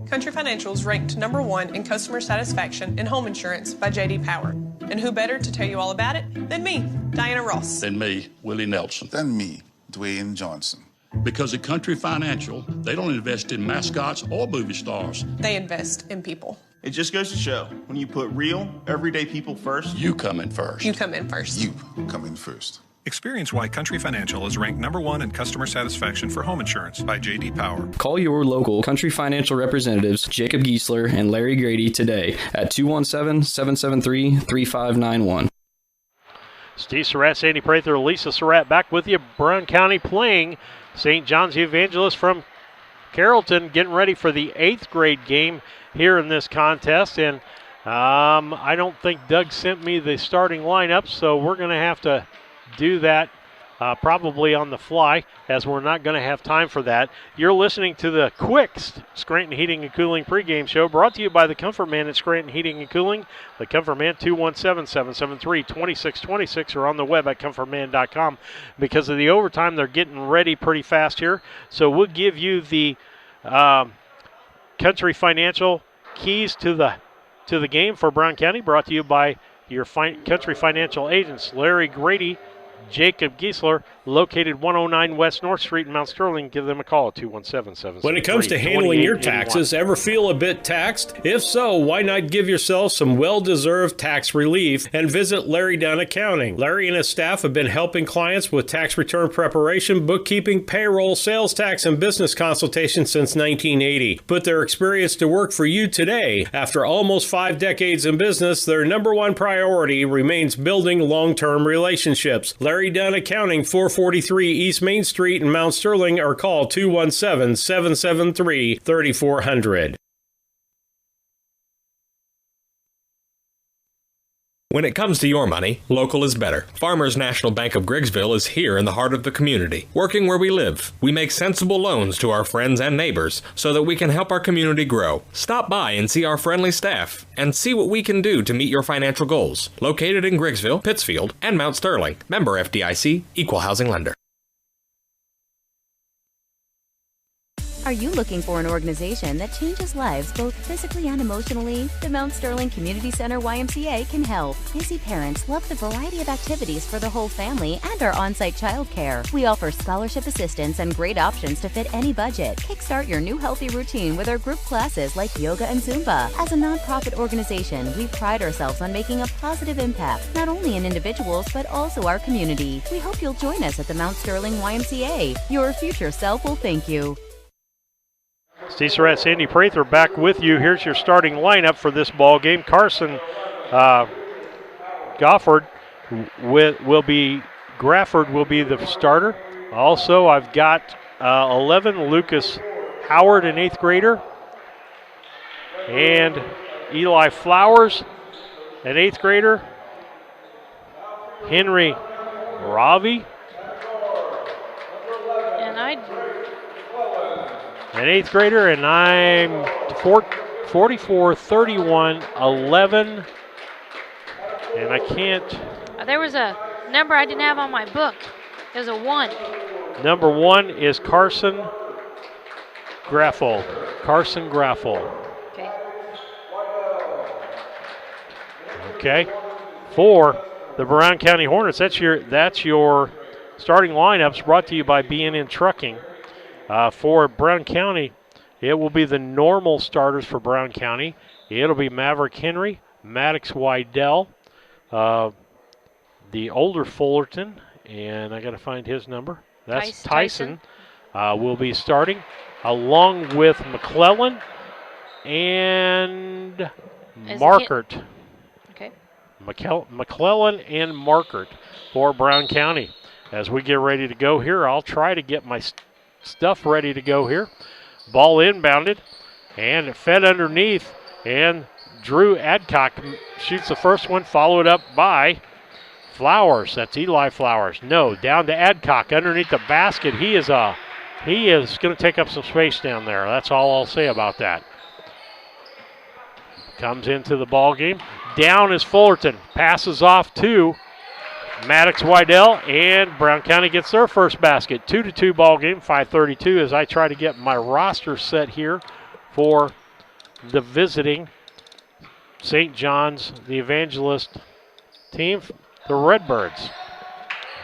Country Financial is ranked number 1 in customer satisfaction in home insurance by J.D. Power. And who better to tell you all about it than me, Diana Ross. Than me, Willie Nelson. Than me, Dwayne Johnson. Because at Country Financial, they don't invest in mascots or movie stars. They invest in people. It just goes to show, when you put real, everyday people first, you come in first. You come in first. You come in first. Experience why Country Financial is ranked number 1 in customer satisfaction for home insurance by J.D. Power. Call your local Country Financial representatives, Jacob Giesler and Larry Grady, today at 217-773-3591. Steve Surratt, Sandy Prather, Lisa Surratt back with you. Brown County playing St. John's the Evangelist from Carrollton, getting ready for the 8th grade game here in this contest. And I don't think Doug sent me the starting lineup, so we're going to have to do that probably on the fly, as we're not going to have time for that. You're listening to the Quickst Scranton Heating and Cooling pregame show, brought to you by the Comfort Man at Scranton Heating and Cooling. The Comfort Man, 217-773-2626, or on the web at comfortman.com. Because of the overtime, they're getting ready pretty fast here. So we'll give you the Country Financial keys to the game for Brown County, brought to you by your Country Financial agents, Larry Grady, Jacob Giesler, located 109 West North Street in Mount Sterling. Give them a call at 217-773-2881. When it comes to handling your taxes, ever feel a bit taxed? If so, why not give yourself some well-deserved tax relief and visit Larry Dunn Accounting? Larry and his staff have been helping clients with tax return preparation, bookkeeping, payroll, sales tax, and business consultation since 1980. Put their experience to work for you today. After almost 5 decades in business, their number one priority remains building long-term relationships. Larry Dunn Accounting, 443 East Main Street in Mount Sterling, or call 217-773-3400. When it comes to your money, local is better. Farmers National Bank of Griggsville is here in the heart of the community, working where we live. We make sensible loans to our friends and neighbors so that we can help our community grow. Stop by and see our friendly staff and see what we can do to meet your financial goals. Located in Griggsville, Pittsfield, and Mount Sterling. Member FDIC, Equal Housing Lender. Are you looking for an organization that changes lives both physically and emotionally? The Mount Sterling Community Center YMCA can help. Busy parents love the variety of activities for the whole family and our on-site childcare. We offer scholarship assistance and great options to fit any budget. Kickstart your new healthy routine with our group classes like yoga and Zumba. As a nonprofit organization, we pride ourselves on making a positive impact, not only in individuals, but also our community. We hope you'll join us at the Mount Sterling YMCA. Your future self will thank you. Steve Surratt, Sandy Prather back with you. Here's your starting lineup for this ball game. Carson Grafford will be the starter. Also, I've got 11, Lucas Howard, an 8th grader, and Eli Flowers, an 8th grader, Henry Ravi, an 8th grader, and I'm 44, 31, 11, and I can't. There was a number I didn't have on my book. There's a 1. Number 1 is Carson Graffel. Carson Graffel. Okay. Okay. For the Brown County Hornets, that's your starting lineups, brought to you by B&N Trucking. For Brown County, it will be the normal starters for Brown County. It'll be Maverick Henry, Maddox Wydell, the older Fullerton, and I got to find his number. That's Tyson. Will be starting. along with McClellan and Is it Markert. Okay. McClellan and Markert for Brown County. As we get ready to go here, I'll try to get my stuff ready to go here. Ball inbounded and fed underneath, and Drew Adcock shoots the first one, followed up by Flowers. That's Eli Flowers. No, down to Adcock underneath the basket. He is going to take up some space down there. That's all I'll say about that. Comes into the ball game. Down is Fullerton. Passes off to Maddox Wydell, and Brown County gets their first basket. 2-2 ball game, 5:32 as I try to get my roster set here for the visiting St. John's, the Evangelist team, the Redbirds.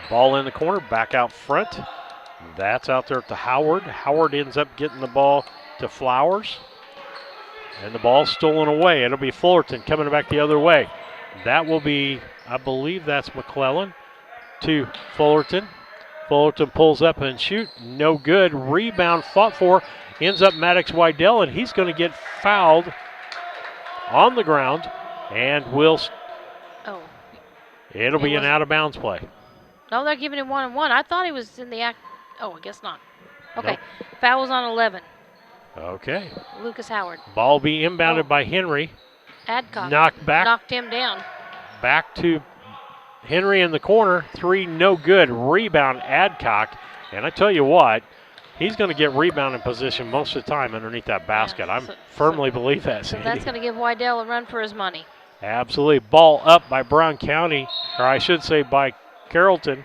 Ball in the corner, back out front. That's out there to Howard. Howard ends up getting the ball to Flowers. And the ball's stolen away. It'll be Fullerton coming back the other way. That will be, I believe that's McClellan to Fullerton. Fullerton pulls up and shoot. No good. Rebound fought for. Ends up Maddox Wydell, and he's going to get fouled on the ground. And it'll be an out-of-bounds play. No, they're giving him 1-on-1. I thought he was in the act. Oh, I guess not. Okay. Nope. Foul's on 11. Okay. Lucas Howard. Ball be inbounded by Henry. Adcock. Knocked him down. Back to Henry in the corner. 3, no good. Rebound, Adcock. And I tell you what, he's going to get rebounding position most of the time underneath that basket. I firmly believe that, So Sandy. that's going to give Wydell a run for his money. Absolutely. Ball up by Brown County, or I should say by Carrollton.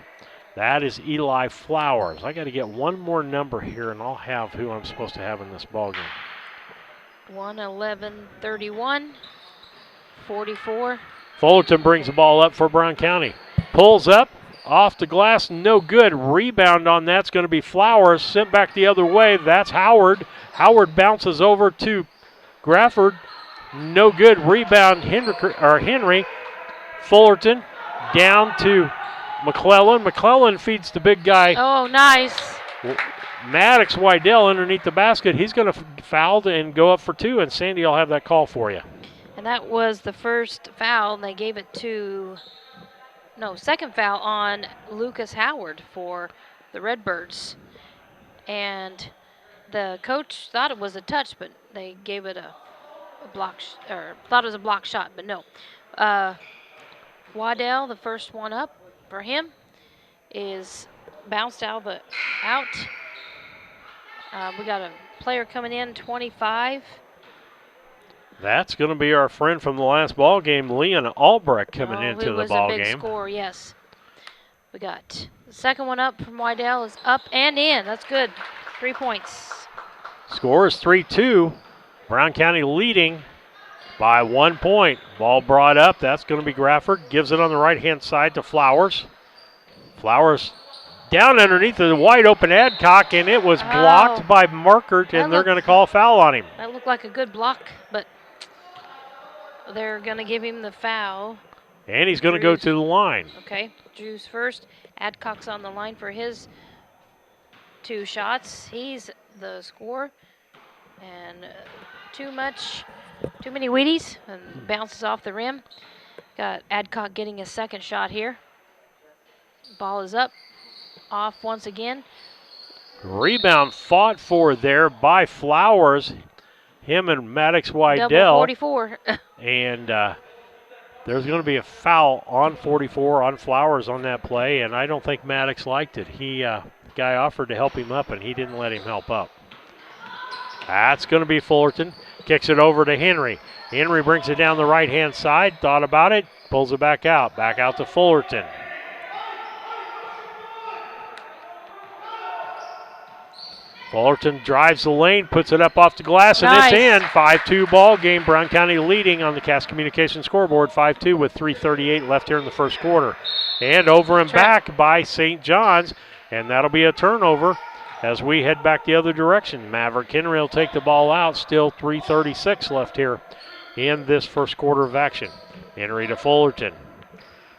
That is Eli Flowers. I got to get one more number here, and I'll have who I'm supposed to have in this ball game. 1-11-31, 44. Fullerton brings the ball up for Brown County. Pulls up, off the glass, no good. Rebound on that's going to be Flowers. Sent back the other way. That's Howard. Howard bounces over to Grafford. No good. Rebound, Henry. Fullerton down to McClellan. McClellan feeds the big guy. Oh, nice. Maddox Wydell underneath the basket. He's going to foul and go up for 2, and Sandy will have that call for you. And that was the first foul, and they gave it to, second foul on Lucas Howard for the Redbirds. And the coach thought it was a touch, but they gave it a block, thought it was a block shot, but no. Waddell, the first one up for him, is bounced out. We got a player coming in, 25. That's going to be our friend from the last ball game, Leon Albrecht, coming into the ball game. It was a big score, yes. We got the second one up from Wydell is up and in. That's good. 3 points. Score is 3-2. Brown County leading by 1 point. Ball brought up. That's going to be Grafford. Gives it on the right-hand side to Flowers. Flowers down underneath the wide open Adcock, and it was blocked by Markert, and they're going to call a foul on him. That looked like a good block, but they're going to give him the foul. And he's going to go to the line. Okay, Drew's first. Adcock's on the line for his 2 shots. He's the scorer. And too many Wheaties, and bounces off the rim. Got Adcock getting his second shot here. Ball is up, off once again. Rebound fought for there by Flowers. Him and Maddox Wydell. Double 44. And there's going to be a foul on 44 on Flowers on that play, and I don't think Maddox liked it. The guy offered to help him up, and he didn't let him help up. That's going to be Fullerton. Kicks it over to Henry. Henry brings it down the right-hand side. Thought about it. Pulls it back out. Back out to Fullerton. Fullerton drives the lane, puts it up off the glass, and it's in. 5-2 ball game. Brown County leading on the Cass Communications scoreboard, 5-2 with 3:38 left here in the first quarter. And over and back by St. John's, and that'll be a turnover as we head back the other direction. Maverick Henry will take the ball out. Still 3:36 left here in this first quarter of action. Henry to Fullerton.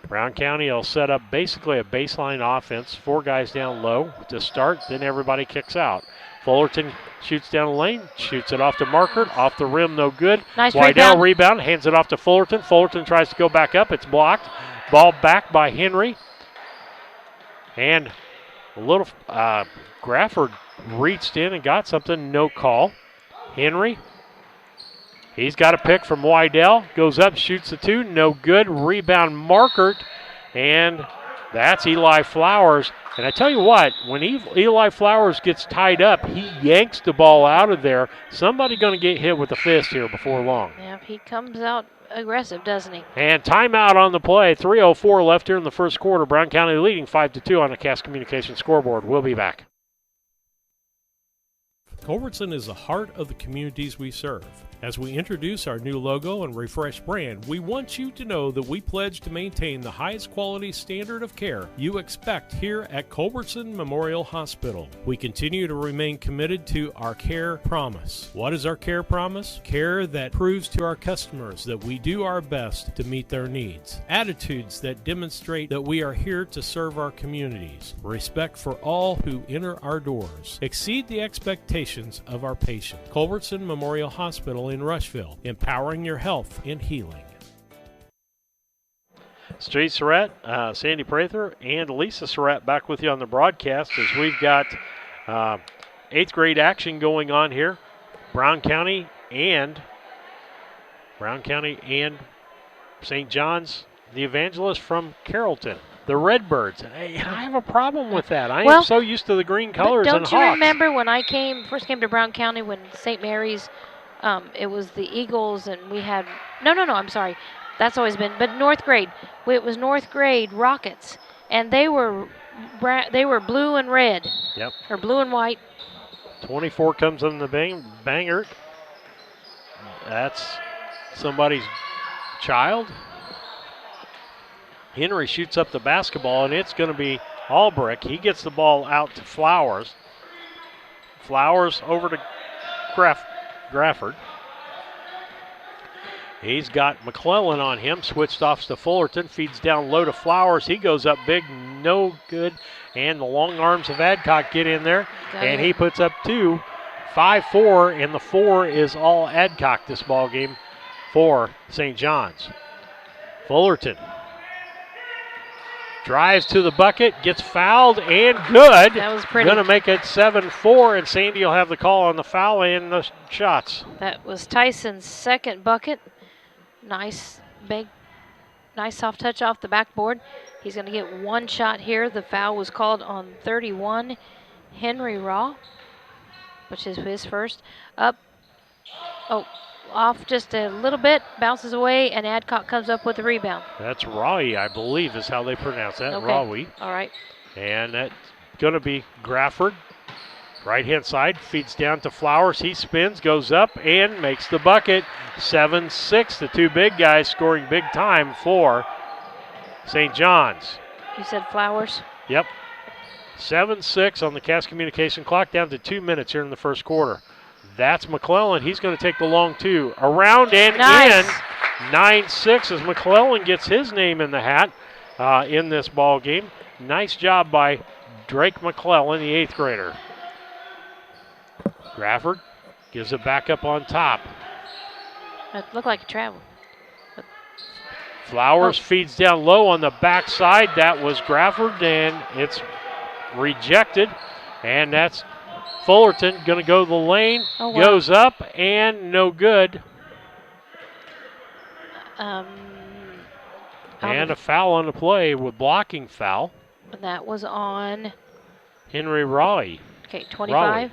Brown County will set up basically a baseline offense, 4 guys down low to start, then everybody kicks out. Fullerton shoots down the lane, shoots it off to Markert, off the rim, no good. Nice Wydell rebound, hands it off to Fullerton. Fullerton tries to go back up, it's blocked. Ball back by Henry. And a little, Grafford reached in and got something, no call. Henry, he's got a pick from Wydell, goes up, shoots the two, no good. Rebound Markert, and that's Eli Flowers. And I tell you what, when Eli Flowers gets tied up, he yanks the ball out of there. Somebody going to get hit with a fist here before long. Yeah, he comes out aggressive, doesn't he? And timeout on the play. 3:04 left here in the first quarter. Brown County leading 5-2 on the Cass Communications scoreboard. We'll be back. Culbertson is the heart of the communities we serve. As we introduce our new logo and refreshed brand, we want you to know that we pledge to maintain the highest quality standard of care you expect here at Culbertson Memorial Hospital. We continue to remain committed to our care promise. What is our care promise? Care that proves to our customers that we do our best to meet their needs. Attitudes that demonstrate that we are here to serve our communities. Respect for all who enter our doors. Exceed the expectations of our patients. Culbertson Memorial Hospital in Rushville, empowering your health and healing. Steve Surratt, Sandy Prather, and Lisa Surratt back with you on the broadcast as we've got 8th grade action going on here. Brown County and St. John's, the Evangelist from Carrollton. The Redbirds. Hey, I have a problem with that. I am so used to the green colors and Hawks. Don't you remember when I first came to Brown County when St. Mary's, it was the Eagles and we had, no, I'm sorry. That's always been, but North grade. It was North grade Rockets, and they were blue and red. Yep. Or blue and white. 24 comes on the banger. That's somebody's child. Henry shoots up the basketball, and it's going to be Albrecht. He gets the ball out to Flowers. Flowers over to Grafford. He's got McClellan on him, switched off to Fullerton, feeds down low to Flowers. He goes up big, no good, and the long arms of Adcock get in there, and he puts up 2, 5-4, and the 4 is all Adcock this ball game for St. John's. Fullerton drives to the bucket, gets fouled, and good. That was pretty. Going to make it 7-4, and Sandy will have the call on the foul and the shots. That was Tyson's second bucket. Nice soft touch off the backboard. He's going to get one shot here. The foul was called on 31, Henry Raw, which is his first. Off just a little bit, bounces away, and Adcock comes up with the rebound. That's Rawy, I believe is how they pronounce that, okay. Rawy. All right. And that's going to be Grafford. Right-hand side, feeds down to Flowers. He spins, goes up, and makes the bucket. 7-6, the two big guys scoring big time for St. John's. You said Flowers? Yep. 7-6 on the Cass Communication clock, down to 2 minutes here in the first quarter. That's McClellan. He's going to take the long two. Around and in. 9-6 as McClellan gets his name in the hat in this ball game. Nice job by Drake McClellan, the 8th grader. Grafford gives it back up on top. It looked like a travel. Flowers feeds down low on the backside. That was Grafford, and it's rejected. And that's Fullerton going to go the lane, goes up, and no good. And a foul on the play with blocking foul. That was on Henry Raleigh. Okay, 25. Raleigh.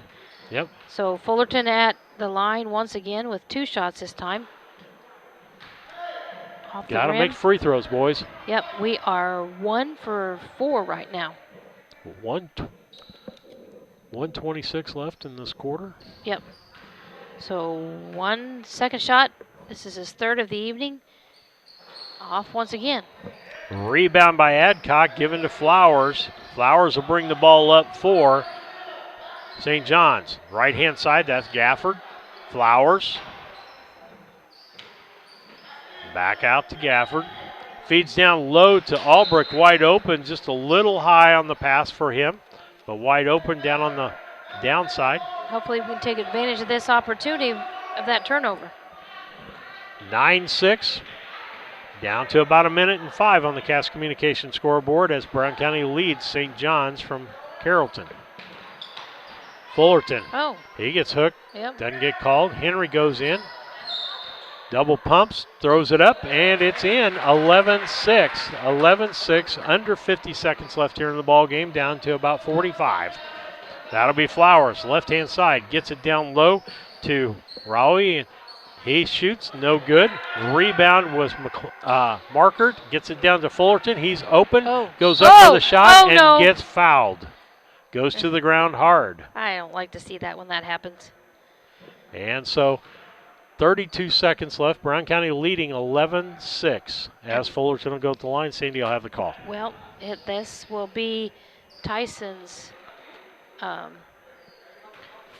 Yep. So Fullerton at the line once again with 2 shots this time. Got to make free throws, boys. Yep, we are 1 for 4 right now. 1:26 left in this quarter. Yep. So 1 second shot. This is his 3rd of the evening. Off once again. Rebound by Adcock, given to Flowers. Flowers will bring the ball up for St. John's. Right-hand side, that's Gafford. Flowers. Back out to Gafford. Feeds down low to Albrecht, wide open. Just a little high on the pass for him. But wide open down on the downside. Hopefully we can take advantage of this opportunity of that turnover. 9-6. Down to about 1:05 on the Cass Communication scoreboard as Brown County leads St. John's from Carrollton. Fullerton. Oh. He gets hooked. Yep. Doesn't get called. Henry goes in. Double pumps, throws it up, and it's in. 11-6. 11-6. Under 50 seconds left here in the ball game, down to about 45. That'll be Flowers. Left-hand side. Gets it down low to Rowley. He shoots, no good. Rebound was Markert. Gets it down to Fullerton. He's open. Goes up for the shot and gets fouled. Goes to the ground hard. I don't like to see that when that happens. And so 32 seconds left. Brown County leading 11-6. As Fullerton will go to the line, Sandy will have the call. Well, this will be Tyson's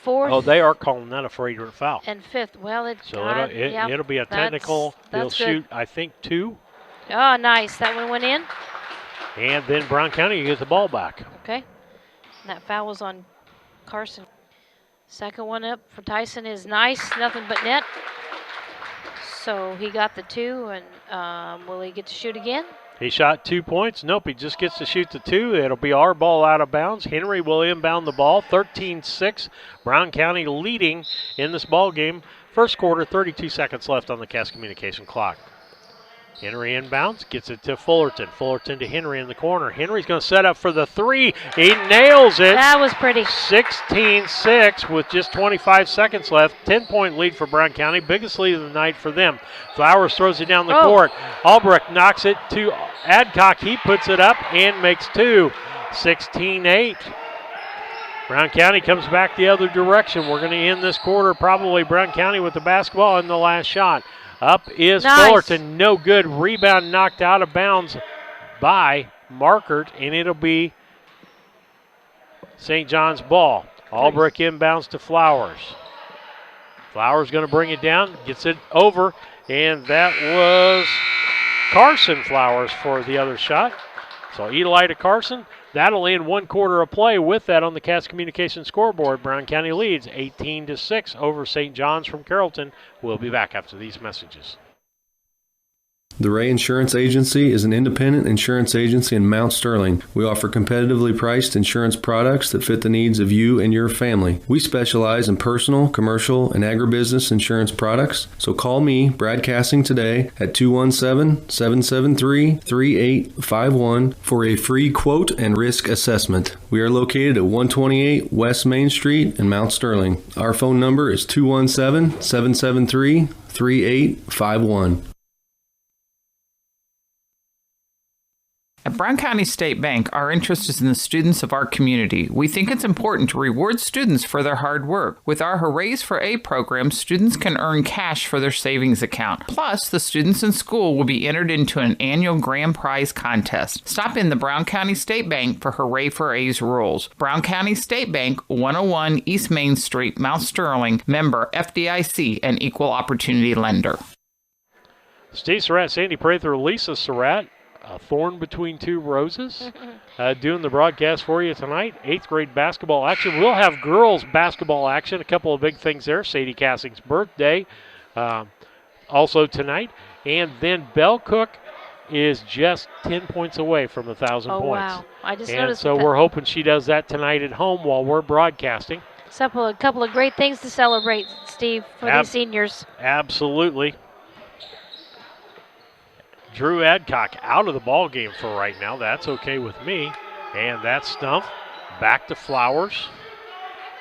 fourth. Oh, they are calling that a flagrant foul. And fifth. Well, It'll be a technical. They'll shoot, I think, 2. Oh, nice. That one went in. And then Brown County gets the ball back. Okay. And that foul was on Carson. Second one up for Tyson is nice. Nothing but net. So he got the 2, and will he get to shoot again? He shot 2 points. Nope, he just gets to shoot the 2. It'll be our ball out of bounds. Henry will inbound the ball. 13-6. Brown County leading in this ball game. First quarter, 32 seconds left on the Cass Communication clock. Henry inbounds, gets it to Fullerton. Fullerton to Henry in the corner. Henry's going to set up for the 3. He nails it. That was pretty. 16-6 with just 25 seconds left. 10-point lead for Brown County. Biggest lead of the night for them. Flowers throws it down the court. Albrecht knocks it to Adcock. He puts it up and makes 2. 16-8. Brown County comes back the other direction. We're going to end this quarter probably Brown County with the basketball in the last shot. Up is Fullerton, no good. Rebound knocked out of bounds by Markert, and it'll be St. John's ball. Albrecht inbounds to Flowers. Flowers going to bring it down, gets it over, and that was Carson Flowers for the other shot. So Eli to Carson. That'll end 1 quarter of play. With that on the Cass Communication scoreboard, Brown County leads 18-6 over St. John's from Carrollton. We'll be back after these messages. The Ray Insurance Agency is an independent insurance agency in Mount Sterling. We offer competitively priced insurance products that fit the needs of you and your family. We specialize in personal, commercial, and agribusiness insurance products. So call me, Brad Cassing, today at 217-773-3851 for a free quote and risk assessment. We are located at 128 West Main Street in Mount Sterling. Our phone number is 217-773-3851. At Brown County State Bank, our interest is in the students of our community. We think it's important to reward students for their hard work. With our Hoorays for A program, students can earn cash for their savings account. Plus, the students in school will be entered into an annual grand prize contest. Stop in the Brown County State Bank for Hooray for A's rules. Brown County State Bank, 101 East Main Street, Mount Sterling, member FDIC, and equal opportunity lender. Steve Surratt, Sandy Prather, Lisa Surratt. A thorn between two roses. Doing the broadcast for you tonight. 8th grade basketball action. We'll have girls basketball action. A couple of big things there. Sadie Cassing's birthday also tonight. And then Bell Cook is just 10 points away from 1,000 points. Wow. I just noticed so we're hoping she does that tonight at home while we're broadcasting. A couple of great things to celebrate, Steve, for these seniors. Absolutely. Drew Adcock out of the ball game for right now. That's okay with me. And that's Stumpf. Back to Flowers.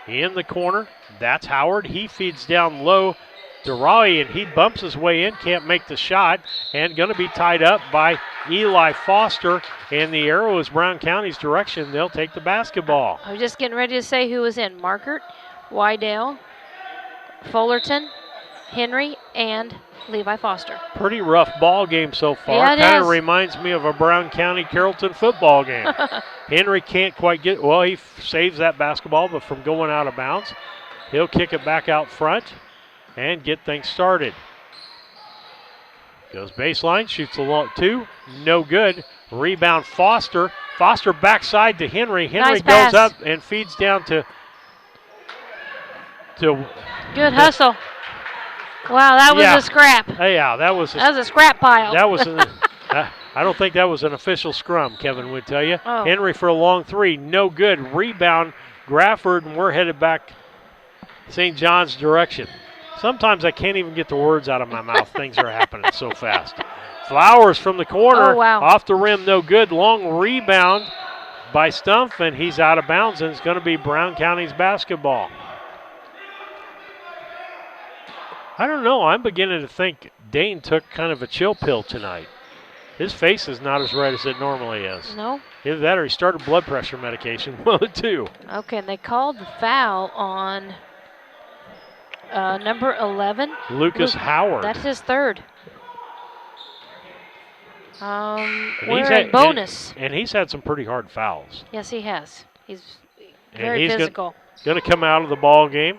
In the corner. That's Howard. He feeds down low to Raleigh, and he bumps his way in. Can't make the shot. And going to be tied up by Eli Foster. And the arrow is Brown County's direction. They'll take the basketball. I was just getting ready to say who was in. Markert, Wydale, Fullerton, Henry, and Levi Foster. Pretty rough ball game so far. Yeah, kind of reminds me of a Brown County Carrollton football game. Henry can't quite get, well, he saves that basketball, but from going out of bounds, he'll kick it back out front and get things started. Goes baseline, shoots a long 2, no good. Rebound Foster. Foster backside to Henry. Henry Nice pass. goes up and feeds down to Good hustle. Wow, that was a scrap. Yeah, that was a scrap pile. That was I don't think that was an official scrum, Kevin would tell you. Oh. Henry for a long three, no good. Rebound, Grafford, and we're headed back St. John's direction. Sometimes I can't even get the words out of my mouth. Things are happening so fast. Flowers from the corner, off the rim, no good. Long rebound by Stumpf, and he's out of bounds, and it's going to be Brown County's basketball. I don't know. I'm beginning to think Dane took kind of a chill pill tonight. His face is not as red as it normally is. No. Either that or he started blood pressure medication. One of the two. Okay, and they called the foul on number 11. Lucas Howard. That's his third. We're in bonus. And he's had some pretty hard fouls. Yes, he has. He's very physical. Going to come out of the ball game.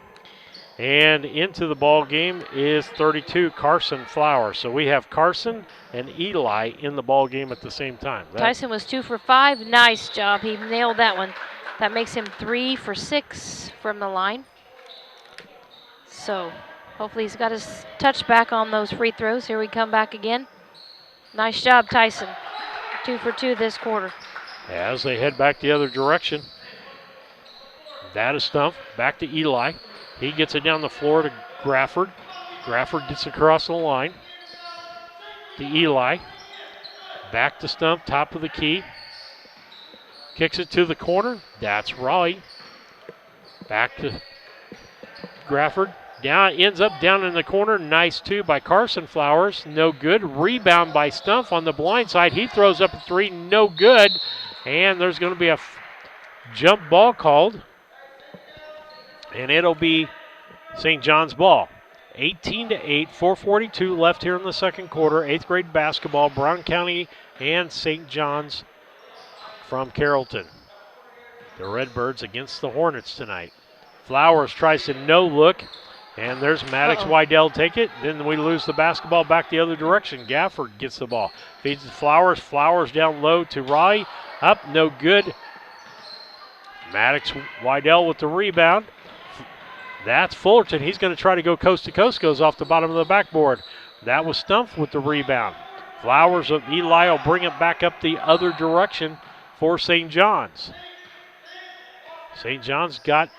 And into the ball game is 32, Carson Flowers. So we have Carson and Eli in the ball game at the same time. Tyson was 2 for 5. Nice job. He nailed that one. That makes him 3 for 6 from the line. So hopefully he's got his touch back on those free throws. Here we come back again. Nice job, Tyson. 2 for 2 this quarter. As they head back the other direction, that is Stumpf. Back to Eli. He gets it down the floor to Grafford. Grafford gets across the line to Eli. Back to Stumpf, top of the key. Kicks it to the corner. That's Raleigh. Back to Grafford. Down, ends up down in the corner. Nice two by Carson Flowers. No good. Rebound by Stumpf on the blind side. He throws up a three. No good. And there's going to be a jump ball called. And it'll be St. John's ball. 18-8, 4:42 left here in the second quarter. 8th grade basketball, Brown County and St. John's from Carrollton. The Redbirds against the Hornets tonight. Flowers tries to no-look, and there's Maddox Wydell take it. Then we lose the basketball back the other direction. Gafford gets the ball. Feeds to Flowers. Flowers down low to Raleigh. Up, no good. Maddox Wydell with the rebound. That's Fullerton. He's going to try to go coast to coast. Goes off the bottom of the backboard. That was Stumpf with the rebound. Flowers of Eli will bring it back up the other direction for St. John's. St. John's got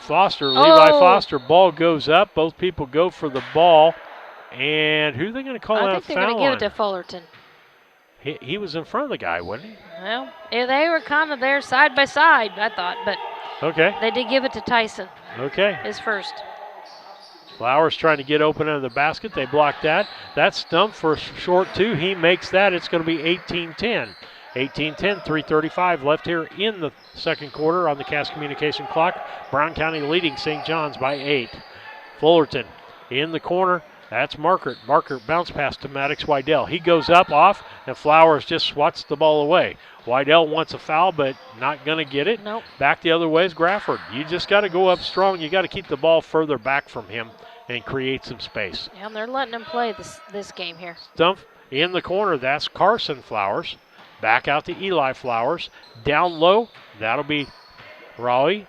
Foster, Levi Foster. Ball goes up. Both people go for the ball. And who are they going to call out foul on? I think they're going to give it to Fullerton. He was in front of the guy, wasn't he? Well, yeah, they were kind of there side by side, I thought, but they did give it to Tyson. Okay. His first. Flowers trying to get open under the basket. They blocked that. That's Stumpf for a short two. He makes that. It's going to be 18-10. 18-10, 3:35 left here in the second quarter on the Cass Communication clock. Brown County leading St. John's by 8. Fullerton in the corner. That's Markert. Markert bounce pass to Maddox Wydell. He goes up, off, and Flowers just swats the ball away. Wydell wants a foul, but not going to get it. Nope. Back the other way is Grafford. You just got to go up strong. You got to keep the ball further back from him and create some space. Yeah, and they're letting him play this game here. Stumpf in the corner. That's Carson Flowers. Back out to Eli Flowers. Down low. That'll be Raleigh.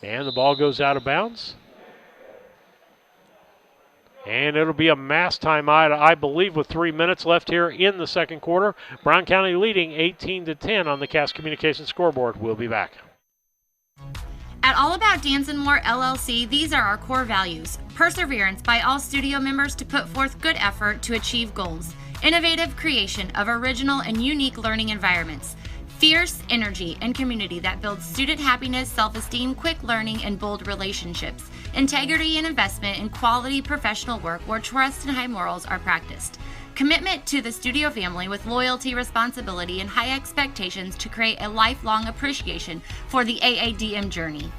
And the ball goes out of bounds. And it'll be a mass timeout, I believe, with 3 minutes left here in the second quarter. Brown County leading 18-10 on the Cass Communications scoreboard. We'll be back. At All About Dance and More LLC, these are our core values. Perseverance by all studio members to put forth good effort to achieve goals. Innovative creation of original and unique learning environments. Fierce energy and community that builds student happiness, self-esteem, quick learning, and bold relationships. Integrity and investment in quality professional work where trust and high morals are practiced. Commitment to the studio family with loyalty, responsibility, and high expectations to create a lifelong appreciation for the AADM journey.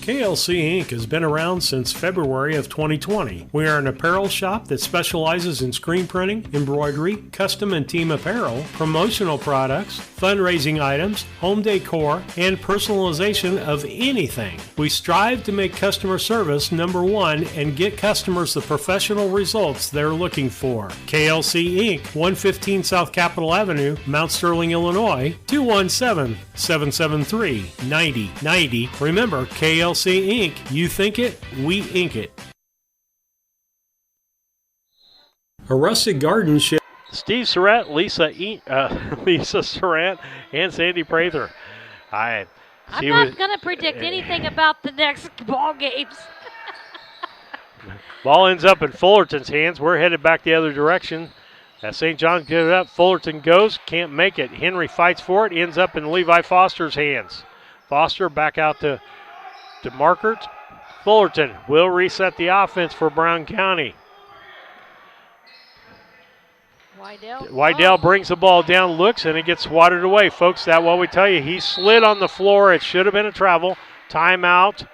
KLC Inc. has been around since February of 2020. We are an apparel shop that specializes in screen printing, embroidery, custom and team apparel, promotional products, fundraising items, home decor, and personalization of anything. We strive to make customer service number one and get customers the professional results they're looking for. KLC Inc., 115 South Capitol Avenue, Mount Sterling, Illinois, 217-773-9090. Remember, KLC Inc., you think it, we ink it. A rustic garden shed. Steve Surratt, Lisa Surratt, and Sandy Prather. I'm not going to predict anything about the next ball games. Ball ends up in Fullerton's hands. We're headed back the other direction. As St. John's gives it up, Fullerton goes, can't make it. Henry fights for it, ends up in Levi Foster's hands. Foster back out to Markert. Fullerton will reset the offense for Brown County. Wydell brings the ball down, looks, and it gets swatted away. Folks, that's what we tell you. He slid on the floor. It should have been a travel. Timeout.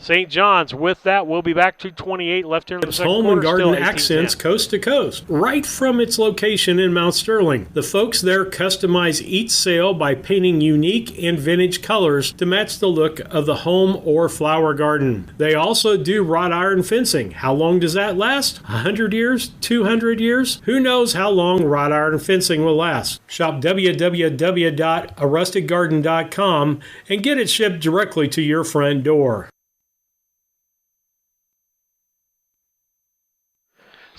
St. John's. With that, we'll be back to 28 left here in the second home quarter. and garden accents coast to coast, right from its location in Mount Sterling. The folks there customize each sale by painting unique and vintage colors to match the look of the home or flower garden. They also do wrought iron fencing. How long does that last? 100 years? 200 years? Who knows how long wrought iron fencing will last? Shop www.arusticgarden.com and get it shipped directly to your front door.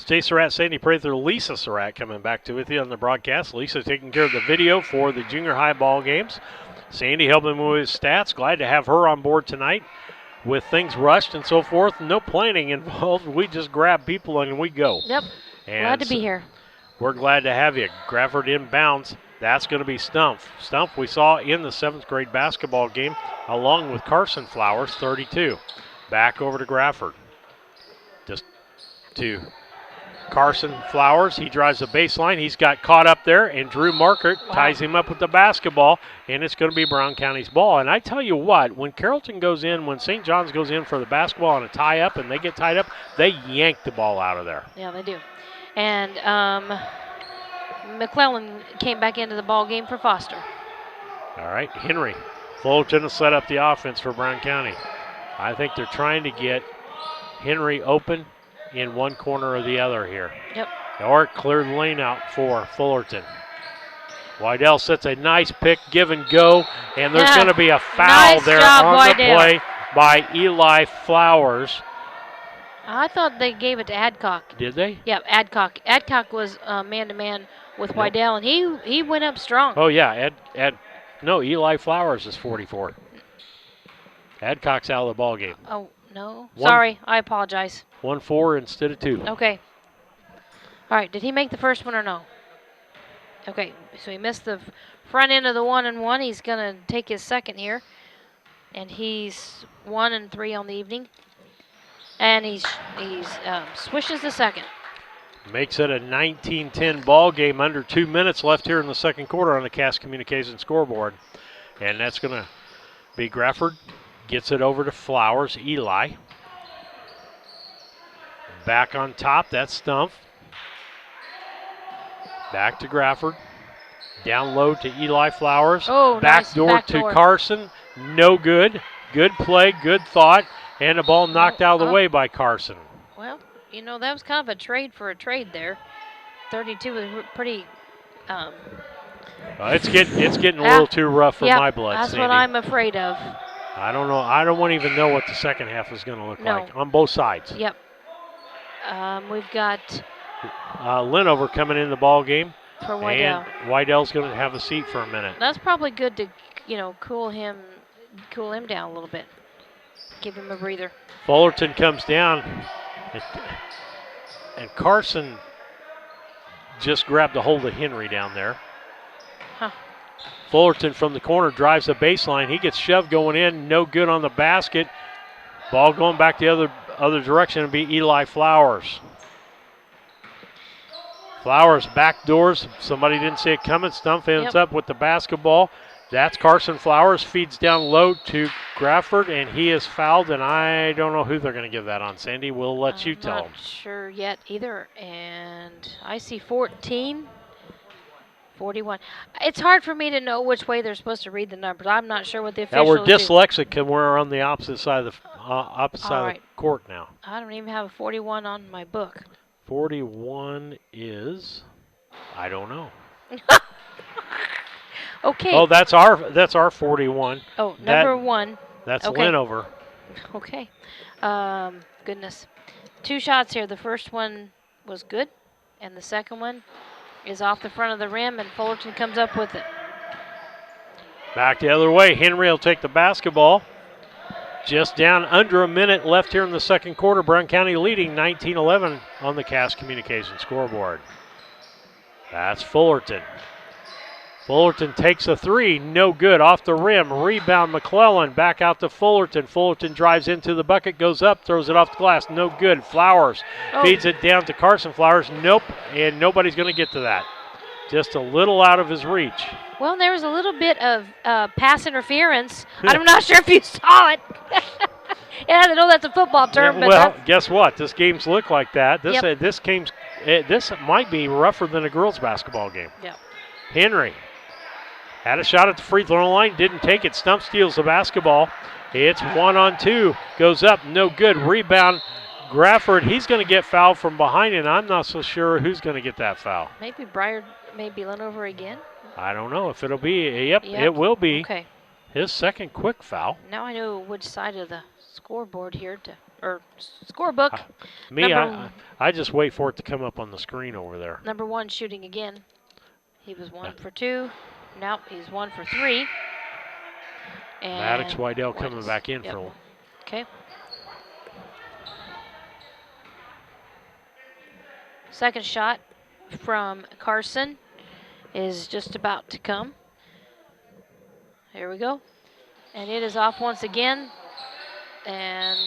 Jay Surratt, Sandy Prather, Lisa Surratt coming back to with you on the broadcast. Lisa taking care of the video for the junior high ball games. Sandy helping him with his stats. Glad to have her on board tonight with things rushed and so forth. No planning involved. We just grab people and we go. Yep. And glad to be here. We're glad to have you. Grafford inbounds. That's going to be Stumpf. Stumpf we saw in the 7th grade basketball game along with Carson Flowers, 32. Back over to Grafford. Just to Carson Flowers, he drives the baseline. He's got caught up there, and Drew Markert ties him up with the basketball, and it's going to be Brown County's ball. And I tell you what, when Carrollton goes in, when St. John's goes in for the basketball on a tie-up and they get tied up, they yank the ball out of there. Yeah, they do. And McClellan came back into the ball game for Foster. All right, Henry. Fullerton will set up the offense for Brown County. I think they're trying to get Henry open in one corner or the other here. Yep. Or clear the lane out for Fullerton. Wydell sets a nice pick, give and go, and there's going to be a foul there on the play by Eli Flowers. I thought they gave it to Adcock. Did they? Yep, Adcock. Adcock was man-to-man with Wydell, and he went up strong. Oh, yeah. No, Eli Flowers is 44. Adcock's out of the ball game. Oh, no. Sorry, I apologize. 1-4 instead of 2. Okay. All right, did he make the first one or no? Okay, so he missed the front end of the 1-and-1. He's going to take his second here. And he's 1-and-3 on the evening. And he's swishes the second. Makes it a 19-10 ball game, under 2 minutes left here in the second quarter on the Cass Communications scoreboard. And that's going to be Grafford. Gets it over to Flowers. Eli. Back on top, that's Stumpf. Back to Grafford. Down low to Eli Flowers. Oh, backdoor to Carson. No good. Good play, good thought. And the ball knocked out of the way by Carson. Well, you know, that was kind of a trade for a trade there. 32 was pretty... it's getting a little too rough for my blood, that's Sandy. what I'm afraid of. I don't know. I don't even know what the second half is going to look like on both sides. Yep. We've got Linover coming in the ball game. For Wydell. And Wydell's going to have a seat for a minute. That's probably good to, cool him down a little bit. Give him a breather. Fullerton comes down, and Carson just grabbed a hold of Henry down there. Huh. Fullerton from the corner drives the baseline. He gets shoved going in, no good on the basket. Ball going back the other direction and be Eli Flowers. Flowers backdoors. Somebody didn't see it coming. Stumpf ends up with the basketball. That's Carson Flowers, feeds down low to Grafford, and he is fouled, and I don't know who they're going to give that on. Sandy, we'll let you tell them. Not sure yet either, and I see 14, 41. It's hard for me to know which way they're supposed to read the numbers. I'm not sure what the Now officials we're do. dyslexic, and we're on the opposite side of the court now. I don't even have a 41 on my book. 41 is, I don't know. Okay. Oh, that's our 41. Oh, number 1. That's okay. Linover. Okay. Goodness. 2 shots here. The first one was good, and the second one is off the front of the rim, and Fullerton comes up with it. Back the other way. Henry will take the basketball. Just down under a minute left here in the second quarter. Brown County leading 19-11 on the Cass Communication scoreboard. That's Fullerton. Fullerton takes a 3, no good, off the rim. Rebound, McClellan, back out to Fullerton. Fullerton drives into the bucket, goes up, throws it off the glass, no good. Flowers feeds it down to Carson Flowers, nope, and nobody's going to get to that. Just a little out of his reach. Well, there was a little bit of pass interference. I'm not sure if you saw it. Yeah, I know that's a football term, Yeah, well, guess what? This game's look like that. This Yep. This might be rougher than a girls' basketball game. Yep. Henry had a shot at the free throw line, didn't take it. Stump steals the basketball. It's 1-on-2, goes up, no good. Rebound, Grafford. He's going to get fouled from behind, and I'm not so sure who's going to get that foul. Maybe Breyer, maybe Linover again. I don't know if it'll be. Yep, it will be. Okay. His second quick foul. Now I know which side of the scoreboard here or scorebook. I just wait for it to come up on the screen over there. Number 1 shooting again. He was 1 for 2. Now he's 1 for 3. And Maddox Wydell coming back in yep. for. Okay. Second shot from Carson is just about to come. Here we go. And it is off once again. And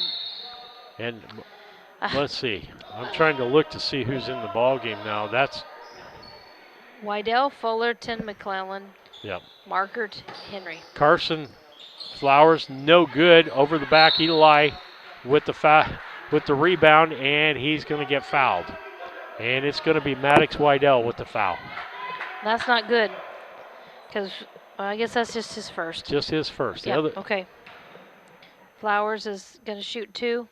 let's see. I'm trying to look to see who's in the ball game now. That's Wydell, Fullerton, McClellan, yep. Markert, Henry. Carson Flowers, no good. Over the back, Eli with the rebound, and he's going to get fouled. And it's going to be Maddox Wydell with the foul. That's not good, because I guess that's just his first. Just his first. Yeah. Okay. Flowers is going to shoot 2.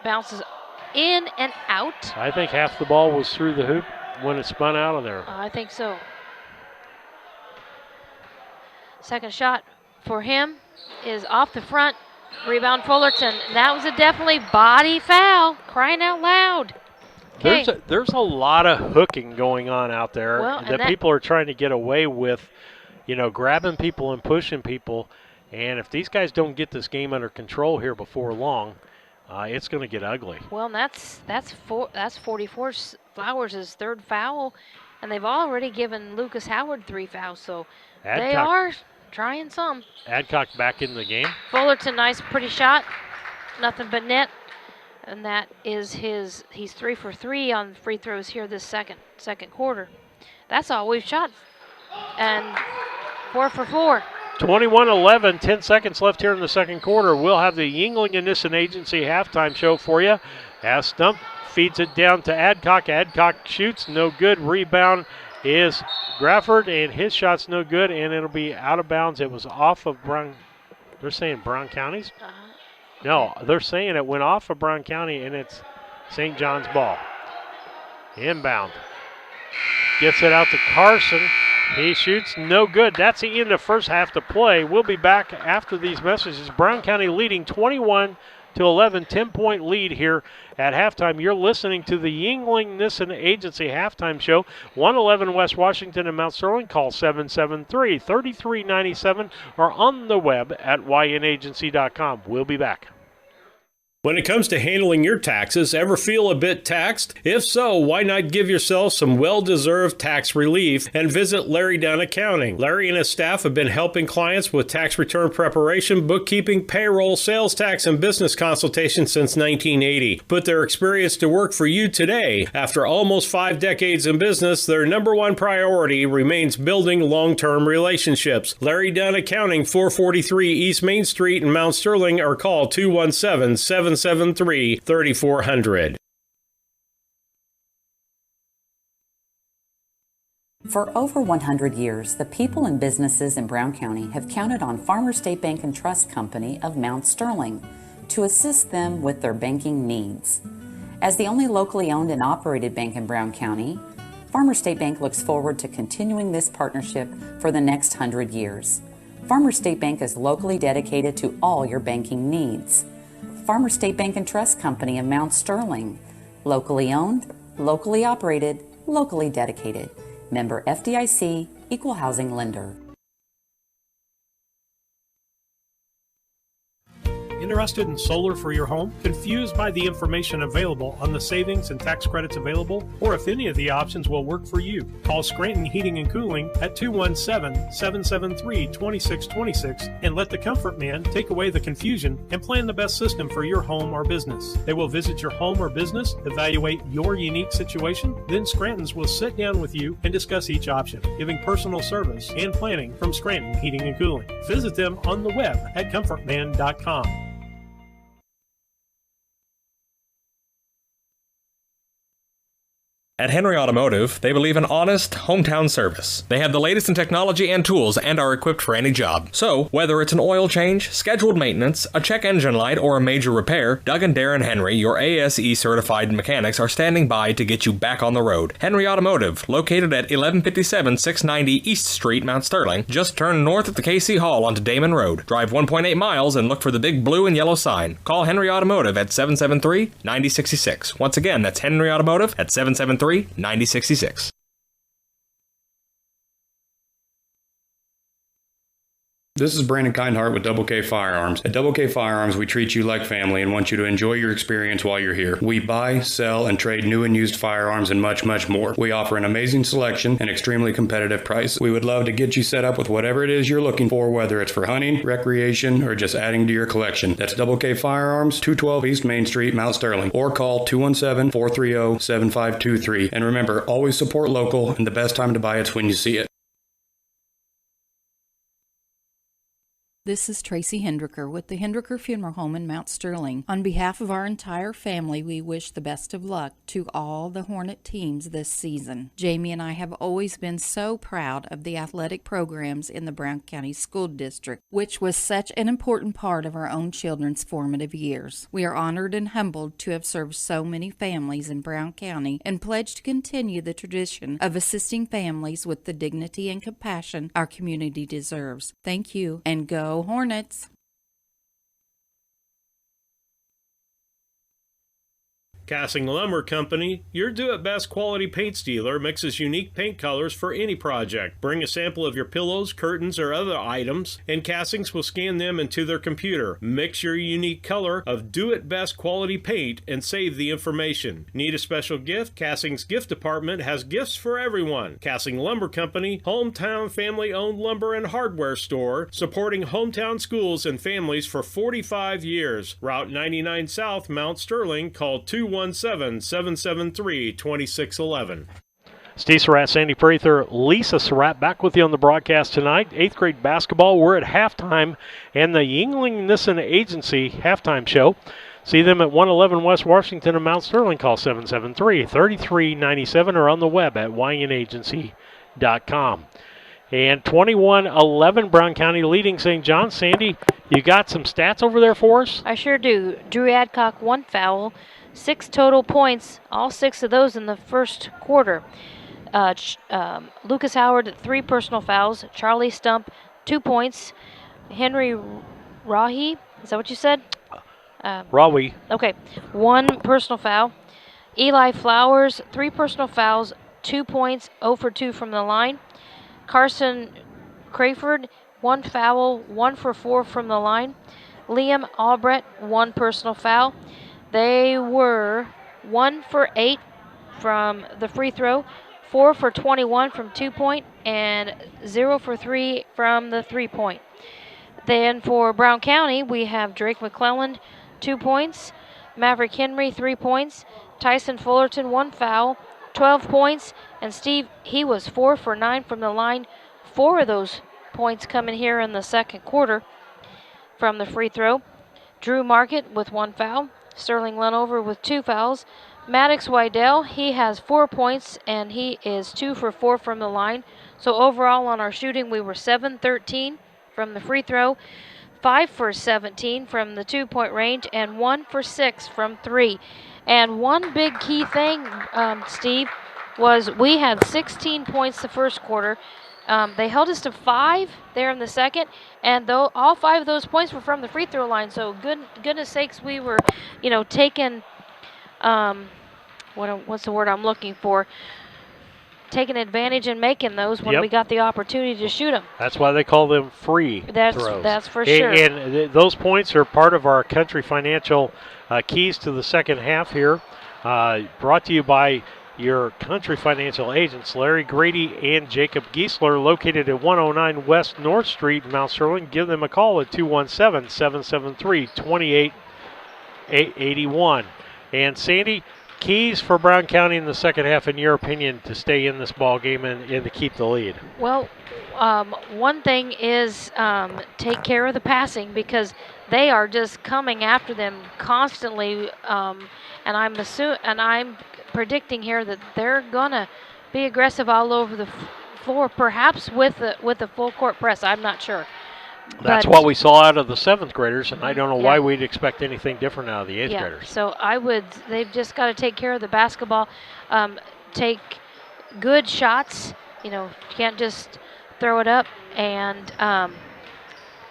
Bounces in and out. I think half the ball was through the hoop when it spun out of there. I think so. Second shot for him is off the front. Rebound Fullerton. That was a definitely body foul. Crying out loud. Okay. There's a lot of hooking going on out there that people are trying to get away with, grabbing people and pushing people. And if these guys don't get this game under control here before long, it's going to get ugly. Well, that's 44 Flowers' third foul, and they've already given Lucas Howard 3 fouls, so they are trying some. Adcock back in the game. Fullerton, nice, pretty shot. Nothing but net. And that is he's 3 for 3 on free throws here this second quarter. That's all we've shot. And 4 for 4. 21-11, 10 seconds left here in the second quarter. We'll have the Yingling and Nissen Agency halftime show for you. As Stump feeds it down to Adcock. Adcock shoots, no good. Rebound is Grafford, and his shot's no good, and it'll be out of bounds. It was off of Brown. They're saying Brown County's? No, they're saying it went off of Brown County, and it's St. John's ball. Inbound. Gets it out to Carson. He shoots, no good. That's the end of first half to play. We'll be back after these messages. Brown County leading 21-11, 10-point lead here at halftime. You're listening to the Yingling Nissen Agency halftime show. 111 West Washington and Mount Sterling. Call 773-3397 or on the web at ynagency.com. We'll be back. When it comes to handling your taxes, ever feel a bit taxed? If so, why not give yourself some well-deserved tax relief and visit Larry Dunn Accounting. Larry and his staff have been helping clients with tax return preparation, bookkeeping, payroll, sales tax, and business consultation since 1980. Put their experience to work for you today. After almost 5 decades in business, their number one priority remains building long-term relationships. Larry Dunn Accounting, 443 East Main Street in Mount Sterling, or call 217-773-3400. For over 100 years, the people and businesses in Brown County have counted on Farmers State Bank and Trust Company of Mount Sterling to assist them with their banking needs. As the only locally owned and operated bank in Brown County, Farmers State Bank looks forward to continuing this partnership for the next 100 years. Farmers State Bank is locally dedicated to all your banking needs. Farmers State Bank and Trust Company of Mount Sterling, locally owned, locally operated, locally dedicated. Member FDIC, Equal Housing Lender. Interested in solar for your home? Confused by the information available on the savings and tax credits available? Or if any of the options will work for you? Call Scranton Heating and Cooling at 217-773-2626 and let the Comfort Man take away the confusion and plan the best system for your home or business. They will visit your home or business, evaluate your unique situation, then Scranton's will sit down with you and discuss each option, giving personal service and planning from Scranton Heating and Cooling. Visit them on the web at comfortman.com. At Henry Automotive, they believe in honest, hometown service. They have the latest in technology and tools and are equipped for any job. So, whether it's an oil change, scheduled maintenance, a check engine light, or a major repair, Doug and Darren Henry, your ASE certified mechanics, are standing by to get you back on the road. Henry Automotive, located at 1157 690 East Street, Mount Sterling. Just turn north at the KC Hall onto Damon Road. Drive 1.8 miles and look for the big blue and yellow sign. Call Henry Automotive at 773-9066. Once again, that's Henry Automotive at 773-9066. This is Brandon Kindhart with Double K Firearms. At Double K Firearms, we treat you like family and want you to enjoy your experience while you're here. We buy, sell, and trade new and used firearms and much, much more. We offer an amazing selection and extremely competitive price. We would love to get you set up with whatever it is you're looking for, whether it's for hunting, recreation, or just adding to your collection. That's Double K Firearms, 212 East Main Street, Mount Sterling, or call 217-430-7523. And remember, always support local, and the best time to buy it's when you see it. This is Tracy Hendricker with the Hendricker Funeral Home in Mount Sterling. On behalf of our entire family, we wish the best of luck to all the Hornet teams this season. Jamie and I have always been so proud of the athletic programs in the Brown County School District, which was such an important part of our own children's formative years. We are honored and humbled to have served so many families in Brown County and pledge to continue the tradition of assisting families with the dignity and compassion our community deserves. Thank you, and go Hornets! Casting Lumber Company, your do-it-best quality paint dealer, mixes unique paint colors for any project. Bring a sample of your pillows, curtains, or other items, and Castings will scan them into their computer. Mix your unique color of do-it-best quality paint and save the information. Need a special gift? Castings Gift Department has gifts for everyone. Casting Lumber Company, hometown family-owned lumber and hardware store, supporting hometown schools and families for 45 years. Route 99 South, Mount Sterling. Call 217-773-2611. Steve Surratt, Sandy Prather, Lisa Surratt back with you on the broadcast tonight. 8th grade basketball. We're at halftime and the Yingling Nissen Agency halftime show. See them at 111 West Washington in Mount Sterling. Call 773-3397 or on the web at yinagency.com. And 21-11, Brown County leading St. John. Sandy, you got some stats over there for us? I sure do. Drew Adcock, 1 foul, 6 total points, all 6 of those in the first quarter. Lucas Howard, 3 personal fouls. Charlie Stump, 2 points. Henry Rahi, is that what you said? Rawi. Okay, 1 personal foul. Eli Flowers, 3 personal fouls, 2 points, 0 for 2 from the line. Carson Crayford, 1 foul, 1 for 4 from the line. Liam Albrecht, 1 personal foul. They were 1 for 8 from the free throw, 4 for 21 from 2-point, and 0 for 3 from the 3-point. Then for Brown County, we have Drake McClelland, 2 points, Maverick Henry, 3 points, Tyson Fullerton, 1 foul, 12 points, and Steve, he was 4 for 9 from the line. 4 of those points coming here in the second quarter from the free throw. Drew Market with 1 foul, Sterling Lenover with 2 fouls, Maddox Wydell, he has 4 points, and he is 2 for 4 from the line. So overall on our shooting, we were 7-13 from the free throw, 5 for 17 from the 2-point range, and 1 for 6 from 3. And one big key thing, Steve, was we had 16 points the first quarter. They held us to 5 there in the second, and though all 5 of those points were from the free throw line. So goodness sakes, we were, taking what's the word I'm looking for? Taking advantage and making those when we got the opportunity to shoot them. That's why they call them free throws. That's for sure. And those points are part of our Country Financial keys to the second half here. Brought to you by your Country Financial agents, Larry Grady and Jacob Giesler, located at 109 West North Street in Mount Sterling. Give them a call at 217-773-2881. And Sandy, keys for Brown County in the second half, in your opinion, to stay in this ball game and to keep the lead? Well, one thing is take care of the passing, because they are just coming after them constantly, and I'm predicting here that they're gonna be aggressive all over the floor, perhaps with a full court press. I'm not sure. That's what we saw out of the 7th graders, and I don't know why we'd expect anything different out of the 8th graders. So they've just got to take care of the basketball, take good shots. You can't just throw it up, and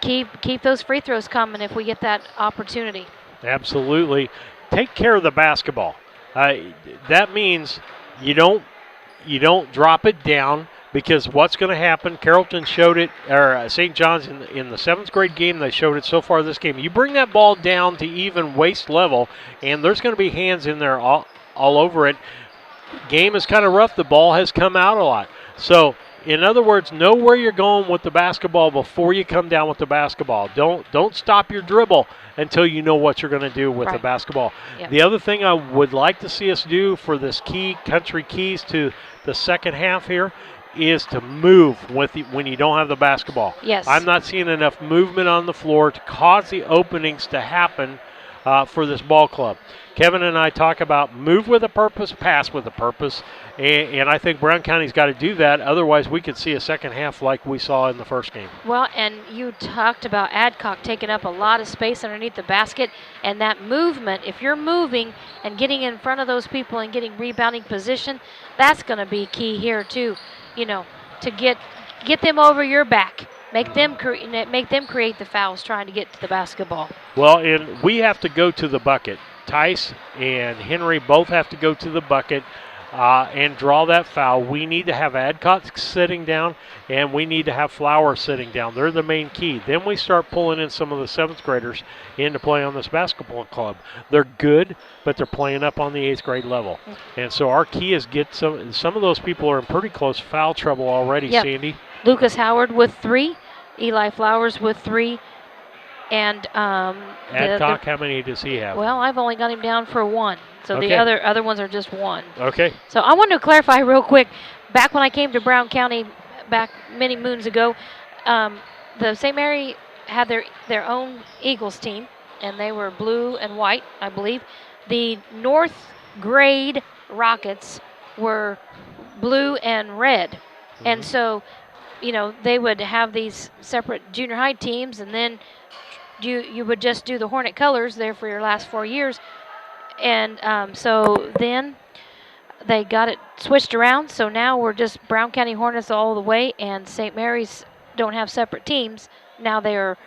keep those free throws coming if we get that opportunity. Absolutely. Take care of the basketball. That means you don't drop it down, because what's going to happen, Carrollton showed it, or St. John's in the 7th grade game, they showed it so far this game. You bring that ball down to even waist level, and there's going to be hands in there all over it. Game is kind of rough. The ball has come out a lot. So, in other words, know where you're going with the basketball before you come down with the basketball. Don't stop your dribble until you know what you're going to do with the basketball. Yep. The other thing I would like to see us do for this country keys to the second half here is to move when you don't have the basketball. Yes. I'm not seeing enough movement on the floor to cause the openings to happen for this ball club. Kevin and I talk about move with a purpose, pass with a purpose, and I think Brown County's got to do that. Otherwise, we could see a second half like we saw in the first game. Well, and you talked about Adcock taking up a lot of space underneath the basket, and that movement, if you're moving and getting in front of those people and getting rebounding position, that's going to be key here too. To get them over your back, make them create the fouls trying to get to the basketball. Well, and we have to go to the bucket. Tice and Henry both have to go to the bucket and draw that foul. We need to have Adcock sitting down, and we need to have Flower sitting down. They're the main key. Then we start pulling in some of the 7th graders into play on this basketball club. They're good, but they're playing up on the 8th grade level. And so our key is get some of those people are in pretty close foul trouble already, Sandy. Lucas Howard with 3, Eli Flowers with 3, and Adcock, how many does he have? Well, I've only got him down for 1. So the other ones are just 1. Okay. So I wanted to clarify real quick. Back when I came to Brown County back many moons ago, the St. Mary had their own Eagles team, and they were blue and white, I believe. The North grade Rockets were blue and red. Mm-hmm. And so, they would have these separate junior high teams, and then you would just do the Hornet colors there for your last 4 years. And so then they got it switched around. So now we're just Brown County Hornets all the way, and St. Mary's don't have separate teams. Now they're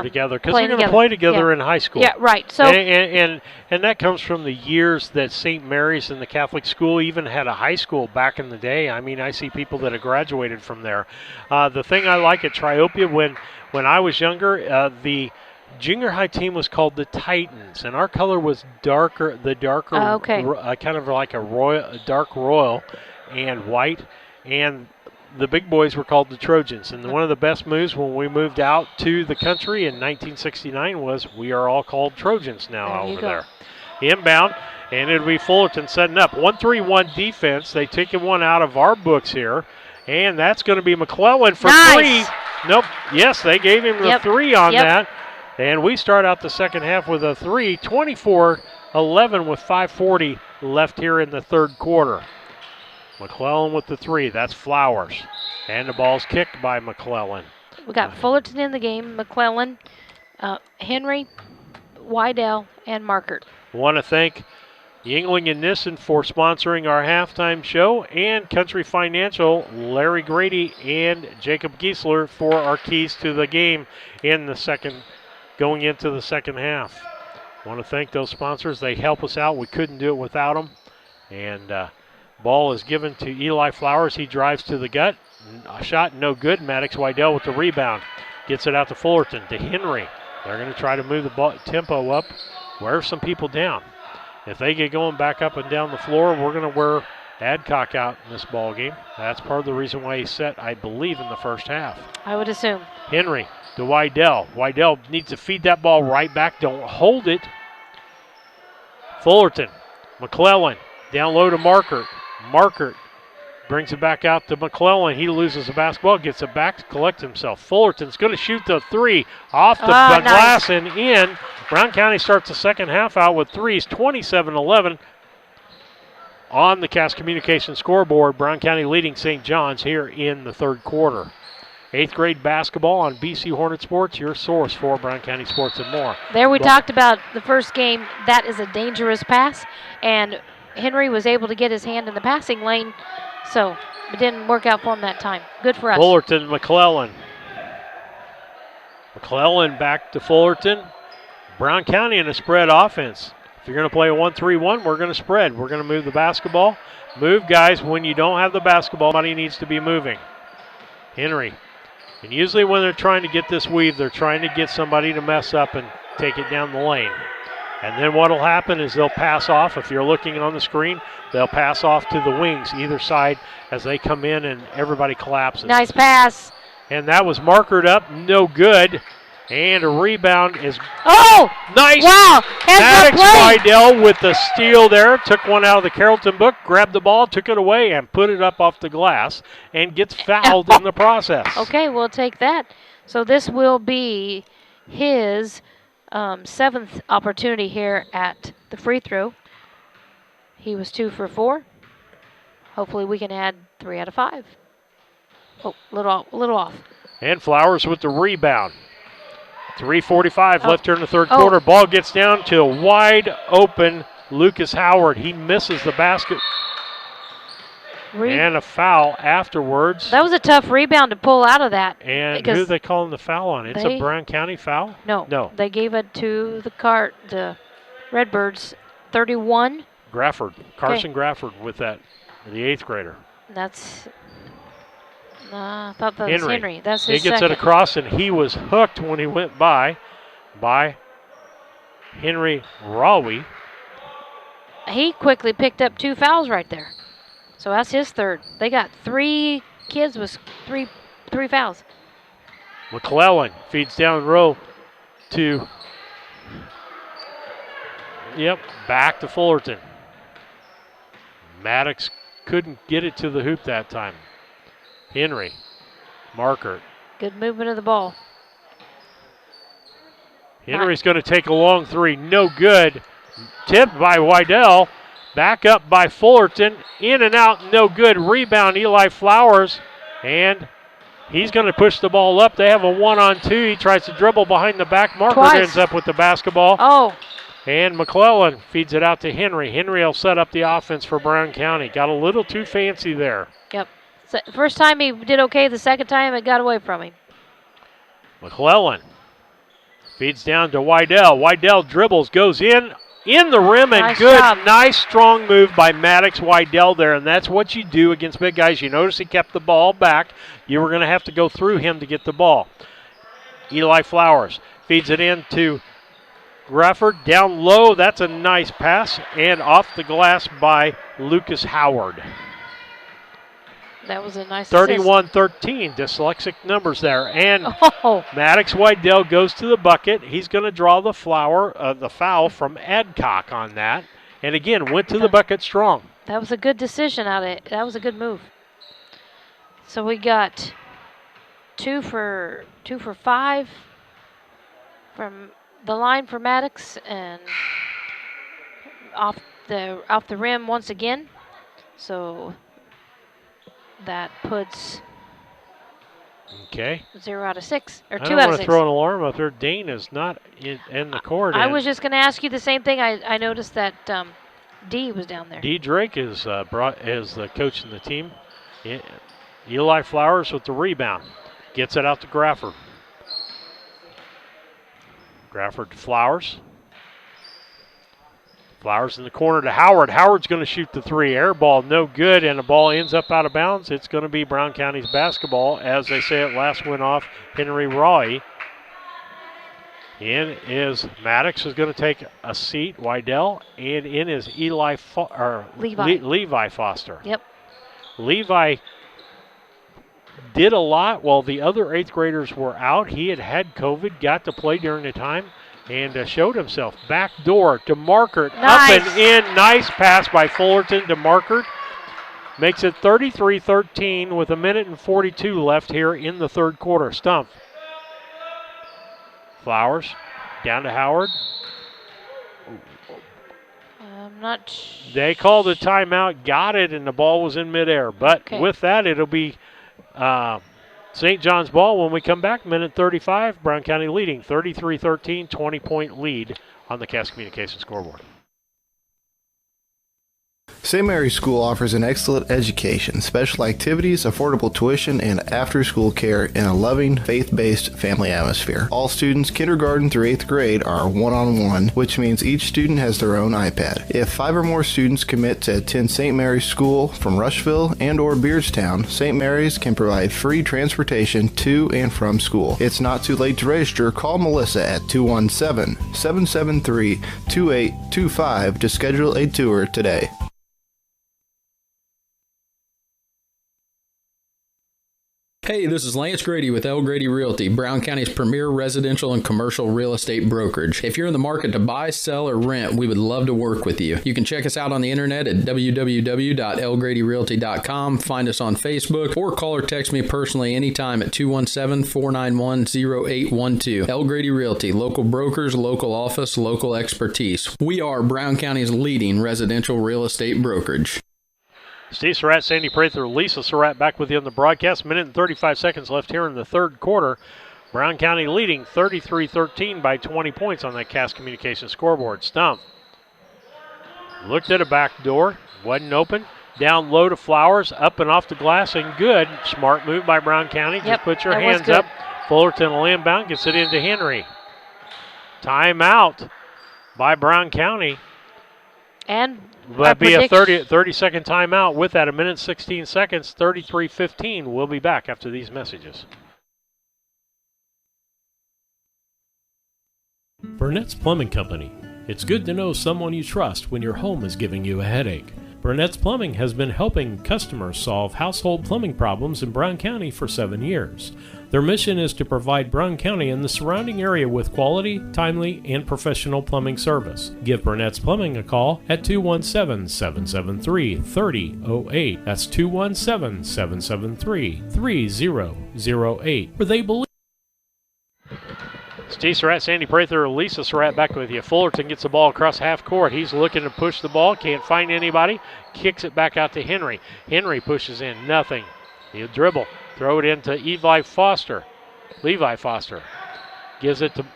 together because they're going to play together in high school. Yeah, right. So and that comes from the years that St. Mary's and the Catholic school even had a high school back in the day. I mean, I see people that have graduated from there. The thing I like at Triopia when I was younger, the junior high team was called the Titans, and our color was darker, Okay. Kind of like a dark royal and white, and the big boys were called the Trojans. And one of the best moves when we moved out to the country in 1969 was we are all called Trojans now over there. Inbound, and it'll be Fullerton setting up. 1-3-1 defense. They taken one out of our books here, and that's going to be McClellan for three. Nope. Yes, they gave him the three on that. And we start out the second half with a 24-11 with 5:40 left here in the third quarter. McClellan with the three. That's Flowers. And the ball's kicked by McClellan. We got Fullerton in the game, McClellan, Henry, Wydell, and Markert. Want to thank Yingling and Nissen for sponsoring our halftime show, and Country Financial, Larry Grady and Jacob Giesler for our keys to the game in the going into the second half. Want to thank those sponsors. They help us out. We couldn't do it without them. And ball is given to Eli Flowers. He drives to the gut. A shot no good. Maddox Wydell with the rebound. Gets it out to Fullerton, to Henry. They're going to try to move the tempo up, wear some people down. If they get going back up and down the floor, we're going to wear Adcock out in this ball game. That's part of the reason why he's set, I believe, in the first half. I would assume. Henry to Wydell. Wydell needs to feed that ball right back. Don't hold it. Fullerton. McClellan down low to Markert. Markert brings it back out to McClellan. He loses the basketball, gets it back to collect himself. Fullerton's going to shoot the three off the glass and in. Brown County starts the second half out with threes, 27-11. On the Cass Communication scoreboard, Brown County leading St. John's here in the third quarter. 8th grade basketball on BC Hornet Sports, your source for Brown County sports and more. There we talked about the first game. That is a dangerous pass, and Henry was able to get his hand in the passing lane, so it didn't work out for him that time. Good for us. Fullerton, McClellan. McClellan back to Fullerton. Brown County in a spread offense. If you're going to play a 1-3-1, we're going to spread. We're going to move the basketball. Move, guys. When you don't have the basketball, somebody needs to be moving. Henry. And usually when they're trying to get this weave, they're trying to get somebody to mess up and take it down the lane. And then what will happen is they'll pass off. If you're looking on the screen, they'll pass off to the wings, either side, as they come in and everybody collapses. Nice pass. And that was markered up, no good. And a rebound is nice. Wow! Maddox Wydell with the steal there. Took one out of the Carrollton book, grabbed the ball, took it away, and put it up off the glass, and gets fouled in the process. Okay, we'll take that. So this will be his 7th opportunity here at the free throw. He was 2 for 4. Hopefully we can add 3 out of 5. Oh, a little off. And Flowers with the rebound. 3:45 left here in the third quarter. Ball gets down to a wide open Lucas Howard. He misses the basket. And a foul afterwards. That was a tough rebound to pull out of that. And who are they calling the foul on? It's a Brown County foul? No. They gave it to the Redbirds. 31. Grafford. Carson Grafford with that, the 8th grader. That's... I thought that was Henry. That's his He gets it across, and he was hooked when he went by Henry Rawi. He quickly picked up 2 fouls right there. So that's his 3rd. They got 3 kids with three fouls. McClellan feeds down row to, back to Fullerton. Maddox couldn't get it to the hoop that time. Henry, Markert. Good movement of the ball. Henry's going to take a long 3. No good. Tipped by Wydell. Back up by Fullerton. In and out. No good. Rebound, Eli Flowers. And he's going to push the ball up. They have a 1-on-2. He tries to dribble behind the back. Markert ends up with the basketball. And McClellan feeds it out to Henry. Henry will set up the offense for Brown County. Got a little too fancy there. Yep. So first time he did okay. The second time it got away from him. McClellan feeds down to Wydell. Wydell dribbles, goes in the rim, and nice good. Job. Nice, strong move by Maddox Wydell there, and that's what you do against big guys. You notice he kept the ball back. You were going to have to go through him to get the ball. Eli Flowers Feeds it in to Grafford. Down low. That's a nice pass. And off the glass by Lucas Howard. That was a nice 31-13, dyslexic numbers there. And Maddox Wydell goes to the bucket. He's going to draw the foul from Adcock on that. And again, went to the bucket strong. That was a good decision out of it. That was a good move. So we got 2 for 5 from the line for Maddox, and off the rim once again. So that puts 0 out of 6 or 2 out of 6. I don't want to throw an alarm up there. Dane is not in the court. I was just going to ask you the same thing. I noticed that D was down there. D Drake is brought as the coach in the team. Eli Flowers with the rebound. Gets it out to Grafford. Grafford to Flowers. Flowers in the corner to Howard. Howard's going to shoot the 3. Air ball, no good, and the ball ends up out of bounds. It's going to be Brown County's basketball. As they say, it last went off Henry Roy. In is Maddox is going to take a seat, Wydell, and in is Levi Foster. Yep. Levi did a lot while the other 8th graders were out. He had COVID, got to play during the time, and showed himself. Back door to Markert. Nice. Up and in. Nice pass by Fullerton to Markert. Makes it 33-13 with 1:42 left here in the third quarter. Stump. Flowers down to Howard. I'm not They called a timeout, got it, and the ball was in midair. But with that, it'll be St. John's ball when we come back. 1:35. Brown County leading 33-13, 20-point lead on the Cass Communications scoreboard. St. Mary's School offers an excellent education, special activities, affordable tuition, and after-school care in a loving, faith-based family atmosphere. All students, kindergarten through 8th grade, are one-on-one, which means each student has their own iPad. If 5 or more students commit to attend St. Mary's School from Rushville and or Beardstown, St. Mary's can provide free transportation to and from school. It's not too late to register. Call Melissa at 217-773-2825 to schedule a tour today. Hey, this is Lance Grady with L. Grady Realty, Brown County's premier residential and commercial real estate brokerage. If you're in the market to buy, sell, or rent, we would love to work with you. You can check us out on the internet at www.lgradyrealty.com, find us on Facebook, or call or text me personally anytime at 217-491-0812. L. Grady Realty, local brokers, local office, local expertise. We are Brown County's leading residential real estate brokerage. Steve Surratt, Sandy Prather, Lisa Surratt back with you on the broadcast. 1:35 left here in the third quarter. Brown County leading 33-13 by 20 points on that Cass Communications scoreboard. Stump looked at a back door, wasn't open. Down low to Flowers, up and off the glass, and good. Smart move by Brown County. Just put your hands up. Fullerton will inbound, gets it into Henry. Timeout by Brown County. And that'd be a 30-second timeout. With that, 1:16, 33-15. We'll be back after these messages. Burnett's Plumbing Company. It's good to know someone you trust when your home is giving you a headache. Burnett's Plumbing has been helping customers solve household plumbing problems in Brown County for 7 years. Their mission is to provide Brown County and the surrounding area with quality, timely, and professional plumbing service. Give Burnett's Plumbing a call at 217-773-3008. That's 217-773-3008. Where they believe. Steve Surratt, Sandy Prather, Lisa Surratt back with you. Fullerton gets the ball across half court. He's looking to push the ball, can't find anybody. Kicks it back out to Henry. Henry pushes in, nothing. He'll dribble, throw it into Levi Foster. Gives it to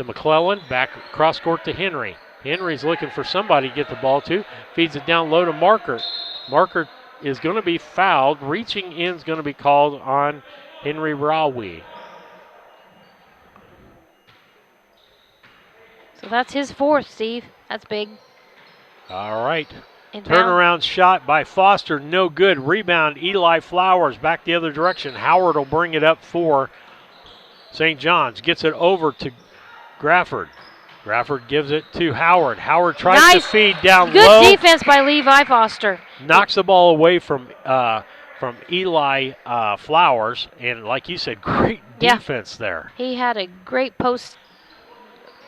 McClellan, back cross court to Henry. Henry's looking for somebody to get the ball to. Feeds it down low to Markert. Markert is going to be fouled. Reaching in is going to be called on Henry Rawi. So that's his fourth, Steve. That's big. All right. Turnaround shot by Foster, no good. Rebound, Eli Flowers back the other direction. Howard will bring it up for St. John's. Gets it over to Grafford. Grafford gives it to Howard. Howard tries to Nice. feed down Good low. defense by Levi Foster. Knocks the ball away from Eli Flowers, and like you said, great defense there. He had a great post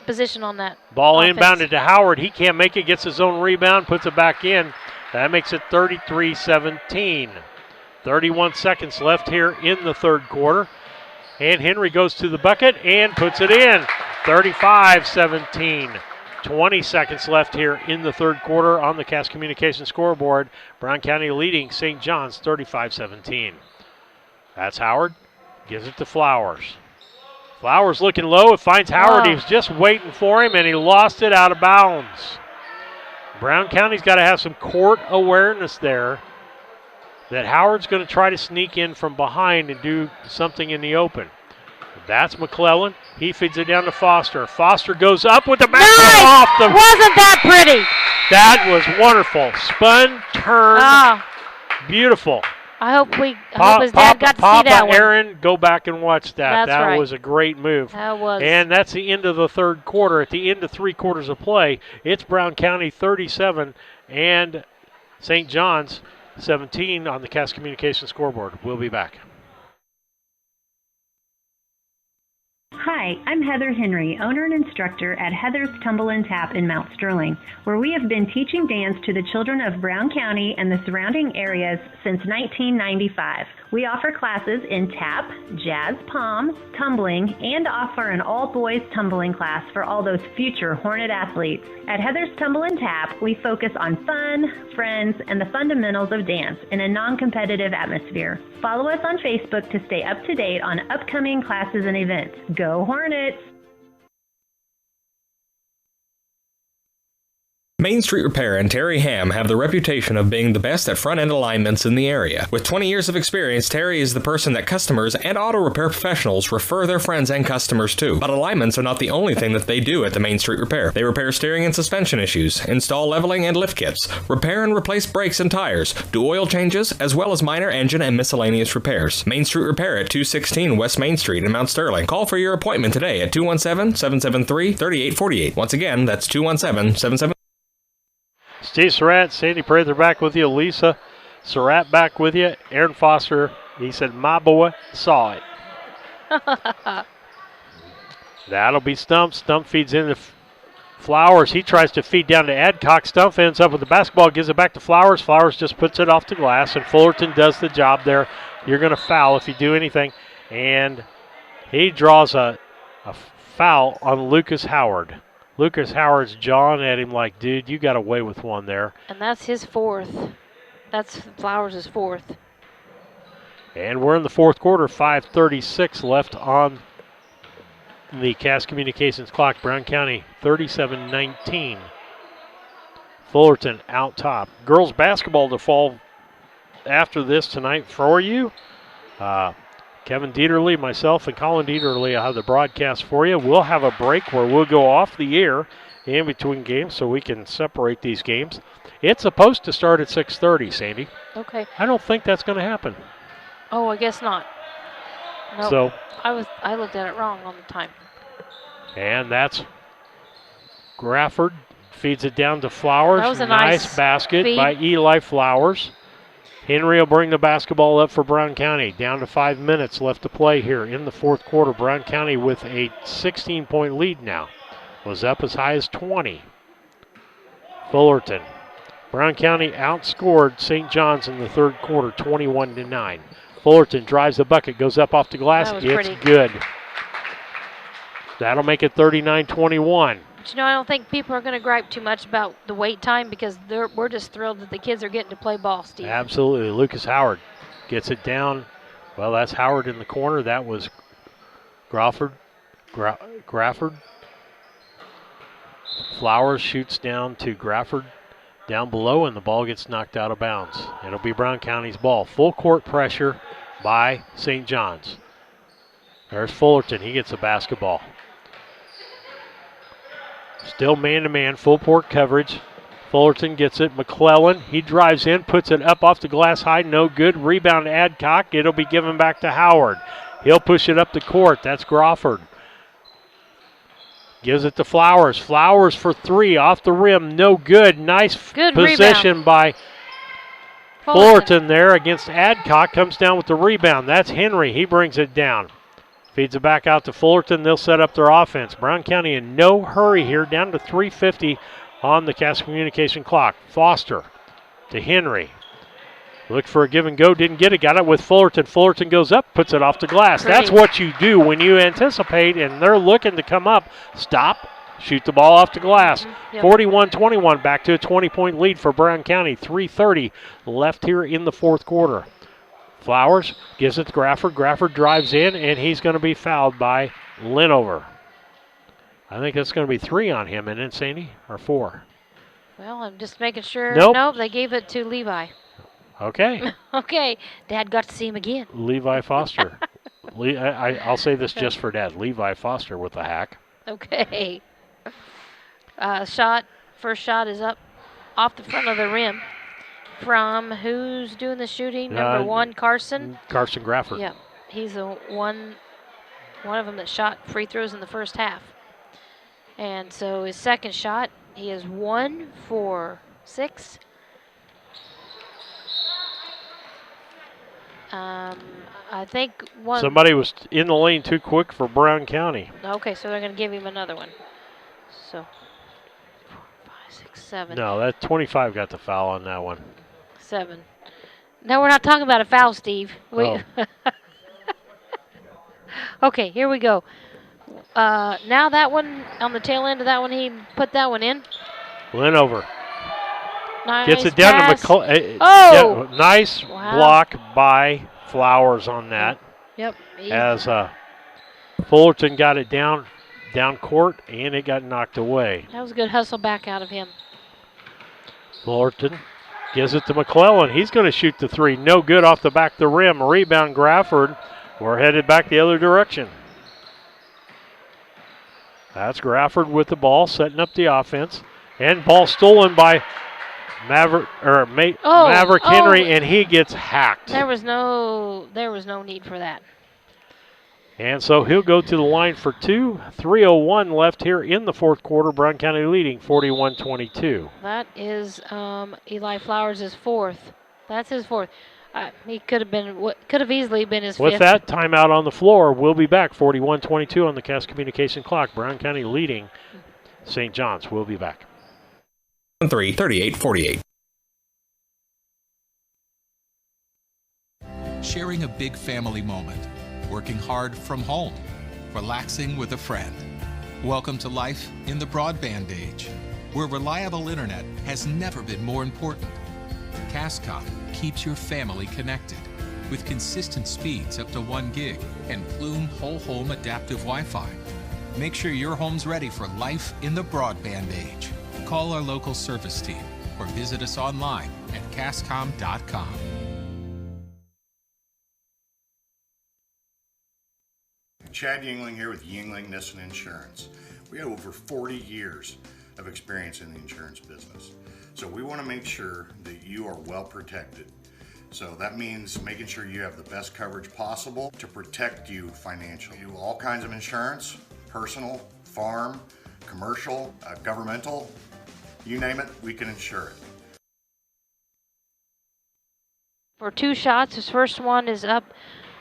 position on that. Ball offense. inbounded to Howard. He can't make it, gets his own rebound, puts it back in. That makes it 33-17. 31 seconds left here in the third quarter. And Henry goes to the bucket and puts it in. 35-17. 20 seconds left here in the third quarter on the Cass Communications scoreboard. Brown County leading St. John's 35-17. That's Howard. Gives it to Flowers. Flowers looking low. It finds Howard. He was just waiting for him, and he lost it out of bounds. Brown County's got to have some court awareness there that Howard's going to try to sneak in from behind and do something in the open. That's McClellan. He feeds it down to Foster. Foster goes up with the basketball off the. Wasn't that pretty? That was wonderful. Spun, turn, beautiful. I hope his dad got to see that one. Aaron, go back and watch that. That's right. Was a great move. That was. And that's the end of the third quarter. At the end of 3 quarters of play, it's Brown County 37 and St. John's 17 on the Cass Communications scoreboard. We'll be back. Hi, I'm Heather Henry, owner and instructor at Heather's Tumble and Tap in Mount Sterling, where we have been teaching dance to the children of Brown County and the surrounding areas since 1995. We offer classes in tap, jazz palm, tumbling, and offer an all-boys tumbling class for all those future Hornet athletes. At Heather's Tumble and Tap, we focus on fun, friends, and the fundamentals of dance in a non-competitive atmosphere. Follow us on Facebook to stay up to date on upcoming classes and events. Go Hornets! Main Street Repair and Terry Ham have the reputation of being the best at front-end alignments in the area. With 20 years of experience, Terry is the person that customers and auto repair professionals refer their friends and customers to. But alignments are not the only thing that they do at the Main Street Repair. They repair steering and suspension issues, install leveling and lift kits, repair and replace brakes and tires, do oil changes, as well as minor engine and miscellaneous repairs. Main Street Repair at 216 West Main Street in Mount Sterling. Call for your appointment today at 217-773-3848. Once again, that's 217-773. Steve Surratt, Sandy Prather back with you. Lisa Surratt back with you. Aaron Foster, he said, my boy saw it. That'll be Stump. Stump feeds into Flowers. He tries to feed down to Adcock. Stump ends up with the basketball, gives it back to Flowers. Flowers just puts it off the glass, and Fullerton does the job there. You're going to foul if you do anything. And he draws a foul on Lucas Howard. Lucas Howard's jawing at him like, dude, you got away with one there. And that's his fourth. That's Flowers' fourth. And we're in the fourth quarter. 5:36 left on the Cass Communications clock. Brown County 37-19. Fullerton out top. Girls basketball to fall after this tonight for you. Kevin Dieterle, myself, and Colin Dieterle, I'll have the broadcast for you. We'll have a break where we'll go off the air in between games so we can separate these games. It's supposed to start at 6:30, Sandy. Okay. I don't think that's going to happen. Oh, I guess not. Nope. So I looked at it wrong on the time. And that's Grafford. Feeds it down to Flowers. That was a nice basket feed by Eli Flowers. Henry will bring the basketball up for Brown County. Down to 5 minutes left to play here in the fourth quarter. Brown County with a 16-point lead now. Was up as high as 20. Fullerton. Brown County outscored St. John's in the third quarter, 21-9. Fullerton drives the bucket, goes up off the glass. It's pretty good. That'll make it 39-21. But I don't think people are going to gripe too much about the wait time because we're just thrilled that the kids are getting to play ball, Steve. Absolutely. Lucas Howard gets it down. Well, that's Howard in the corner. That was Grafford. Flowers shoots down to Grafford down below, and the ball gets knocked out of bounds. It'll be Brown County's ball. Full court pressure by St. John's. There's Fullerton. He gets a basketball. Still man-to-man, full court coverage. Fullerton gets it. McClellan, he drives in, puts it up off the glass high. No good. Rebound Adcock. It'll be given back to Howard. He'll push it up the court. That's Crawford. Gives it to Flowers. Flowers for three off the rim. No good. Nice Good possession rebound. by Fullerton there against Adcock. Comes down with the rebound. That's Henry. He brings it down. Feeds it back out to Fullerton. They'll set up their offense. Brown County in no hurry here. Down to 3:50 on the Cass Communication clock. Foster to Henry. Looked for a give and go. Didn't get it. Got it with Fullerton. Fullerton goes up. Puts it off the glass. Pretty. That's what you do when you anticipate and they're looking to come up. Stop. Shoot the ball off the glass. Yep. 41-21. Back to a 20-point lead for Brown County. 3:30 left here in the fourth quarter. Flowers gives it to Grafford. Grafford drives in, and he's going to be fouled by Linover. I think that's going to be 3 on him, isn't it, Sandy? Or 4? Well, I'm just making sure. Nope. They gave it to Levi. Okay. Okay. Dad got to see him again. Levi Foster. I'll say this just for Dad. Levi Foster with the hack. Okay. First shot is up off the front of the rim from who's doing the shooting? Number 1, Carson. Carson Grafford. Yeah. He's the one of them that shot free throws in the first half. And so his second shot, he is 1 for 6. I think one. Somebody was in the lane too quick for Brown County. Okay, so they're going to give him another one. So 4, 5, 6, 7. No, that 25 got the foul on that one. 7. No, we're not talking about a foul, Steve. Oh. Okay, here we go. Now that one, on the tail end of that one, he put that one in. Linover. Nice Gets it down pass. to McCullough. Oh! Yeah, nice block by Flowers on that. Yep. As Fullerton got it down court, and it got knocked away. That was a good hustle back out of him. Fullerton gives it to McClellan. He's going to shoot the 3. No good off the back of the rim. Rebound Grafford. We're headed back the other direction. That's Grafford with the ball, setting up the offense. And ball stolen by Maverick Henry, and he gets hacked. There was no need for that. And so he'll go to the line for 2. 3:01 left here in the fourth quarter. Brown County leading 41-22. That is Eli Flowers' 4th. That's his 4th. He could have easily been his 5th. With that, timeout on the floor. We'll be back. 41-22 on the Cass Communication clock. Brown County leading St. John's. We'll be back. 3, 38-48. Sharing a big family moment. Working hard from home. Relaxing with a friend. Welcome to life in the broadband age, where reliable internet has never been more important. Cascom keeps your family connected with consistent speeds up to 1 gig and Plume whole home adaptive Wi-Fi. Make sure your home's ready for life in the broadband age. Call our local service team or visit us online at cascom.com. Chad Yingling here with Yingling Nissen Insurance. We have over 40 years of experience in the insurance business. So we want to make sure that you are well protected. So that means making sure you have the best coverage possible to protect you financially. We do all kinds of insurance, personal, farm, commercial, governmental, you name it, we can insure it. For 2 shots, his first one is up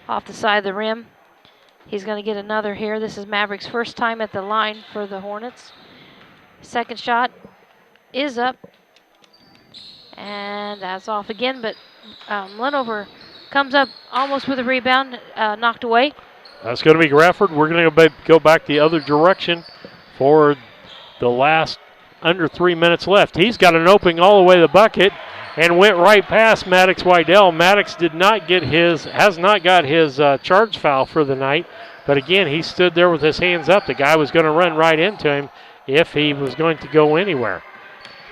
off the side of the rim. He's going to get another here. This is Maverick's first time at the line for the Hornets. Second shot is up. And that's off again, but Linover comes up almost with a rebound, knocked away. That's going to be Grafford. We're going to go back the other direction for the last under 3 minutes left. He's got an opening all the way to the bucket and went right past Maddox Wydell. Maddox has not got his charge foul for the night, but again, he stood there with his hands up. The guy was going to run right into him if he was going to go anywhere.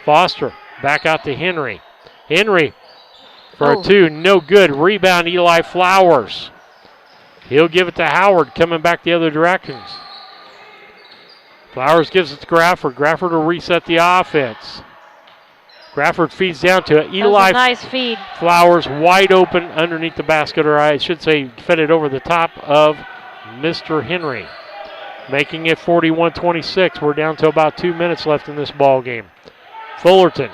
Foster back out to Henry. Henry for a 2, no good. Rebound Eli Flowers. He'll give it to Howard, coming back the other directions. Flowers gives it to Grafford. Grafford will reset the offense. Grafford feeds down to it. Eli nice feed. Flowers wide open underneath the basket, or I should say fed it over the top of Mr. Henry. making it 41-26. We're down to about 2 minutes left in this ball game. Fullerton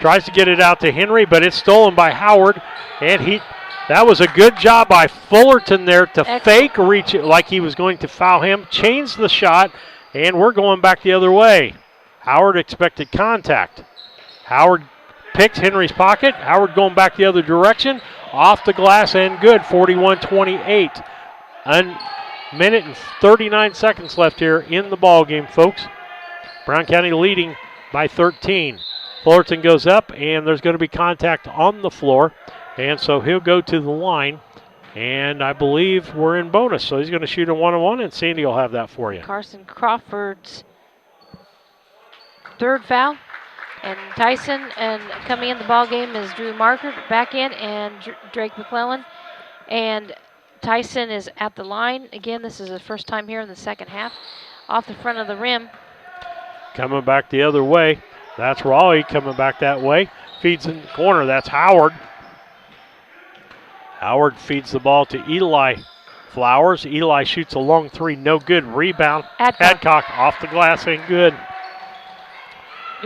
tries to get it out to Henry, but it's stolen by Howard, and that was a good job by Fullerton there to fake reach it like he was going to foul him, change the shot, and we're going back the other way. Howard expected contact. Howard picks Henry's pocket. Howard going back the other direction, off the glass and good, 41-28. A minute and 39 seconds left here in the ball game, folks. Brown County leading by 13. Fullerton goes up, and there's going to be contact on the floor, and so he'll go to the line, and I believe we're in bonus, so he's going to shoot a one-on-one, and Sandy will have that for you. Carson Crawford's third foul, and Tyson, and coming in the ball game is Drew Marker back in, and Drake McClellan, and Tyson is at the line. Again, this is his first time here in the second half, off the front of the rim. Coming back the other way. That's Raleigh coming back that way. Feeds in the corner. That's Howard. Howard feeds the ball to Eli Flowers. Eli shoots a long three. No good. Rebound. Adcock off the glass and good.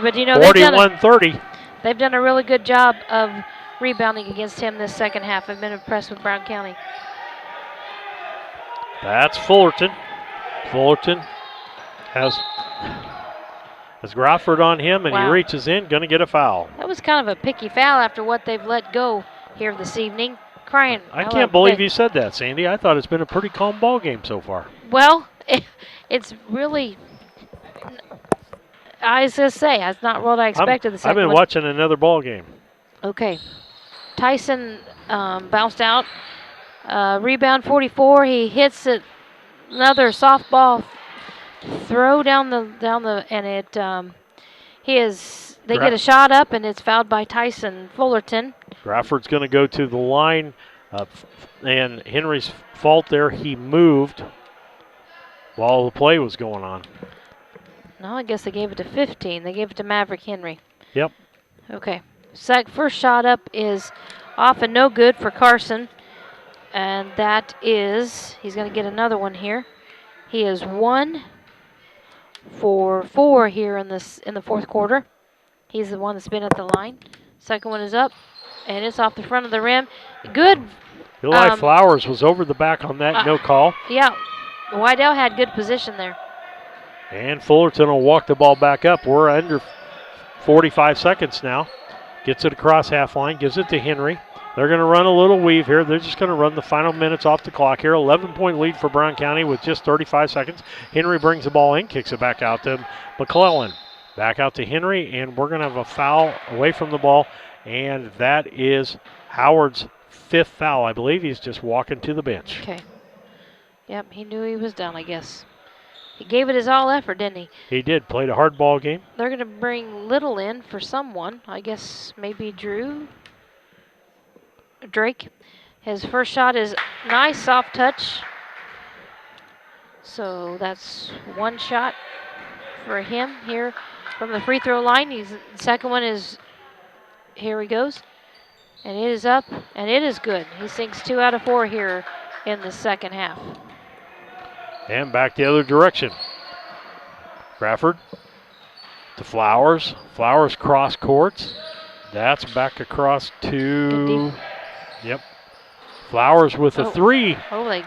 But you know, 41-30. They've done a really good job of rebounding against him this second half. I've been impressed with Brown County. That's Fullerton. Fullerton has Crawford on him, and he reaches in, going to get a foul. That was kind of a picky foul after what they've let go here this evening. I can't believe you said that, Sandy. I thought it's been a pretty calm ball game so far. Well, it's really, I was going to say, that's not what I expected. I've been watching another ball game. Okay. Tyson bounced out. Rebound 44. He hits it, another softball throw down the and it they get a shot up, and it's fouled by Tyson Fullerton. Crawford's going to go to the line, and Henry's fault there. He moved while the play was going on. No, I guess they gave it to 15. They gave it to Maverick Henry. Yep. Okay. First shot up is off and no good for Carson, and that is, he's going to get another one here. He is 1 for 4 here in the fourth quarter. He's the one that's been at the line. Second one is up, and it's off the front of the rim. Good. Eli Flowers was over the back on that, no call. Yeah, Wydell had good position there. And Fullerton will walk the ball back up. We're under 45 seconds now. Gets it across half line, gives it to Henry. They're going to run a little weave here. They're just going to run the final minutes off the clock here. 11-point lead for Brown County with just 35 seconds. Henry brings the ball in, kicks it back out to McClellan. Back out to Henry, and we're going to have a foul away from the ball, and that is Howard's 5th foul. I believe he's just walking to the bench. Okay. Yep, he knew he was done, I guess. He gave it his all effort, didn't he? He did. Played a hard ball game. They're going to bring Little in for someone. I guess maybe Drake. His first shot is nice, soft touch. So that's one shot for him here from the free throw line. The second one is, here he goes. And it is up, and it is good. He sinks 2 out of 4 here in the second half. And back the other direction. Crawford to Flowers. Flowers cross courts. That's back across to... Yep. Flowers with a 3.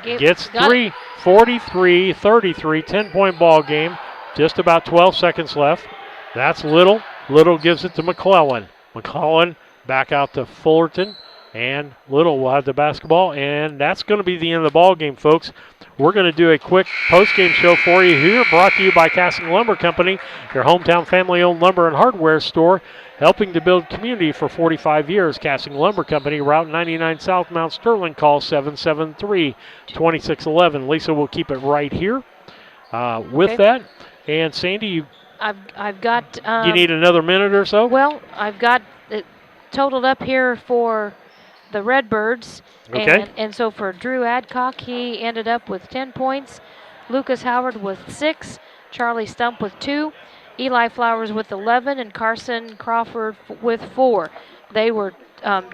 Gets 3. 43-33, 10-point ball game. Just about 12 seconds left. That's Little. Little gives it to McClellan. McClellan back out to Fullerton. And Little will have the basketball. And that's going to be the end of the ball game, folks. We're going to do a quick post-game show for you here, brought to you by Casting Lumber Company, your hometown family-owned lumber and hardware store, helping to build community for 45 years. Casting Lumber Company, Route 99 South, Mount Sterling. Call 773-2611. Lisa will keep it right here with that. And Sandy, I've got... you need another minute or so? Well, I've got it totaled up here for the Redbirds. Okay. And so for Drew Adcock, he ended up with 10 points. Lucas Howard with 6. Charlie Stump with 2. Eli Flowers with 11. And Carson Crawford with 4. They were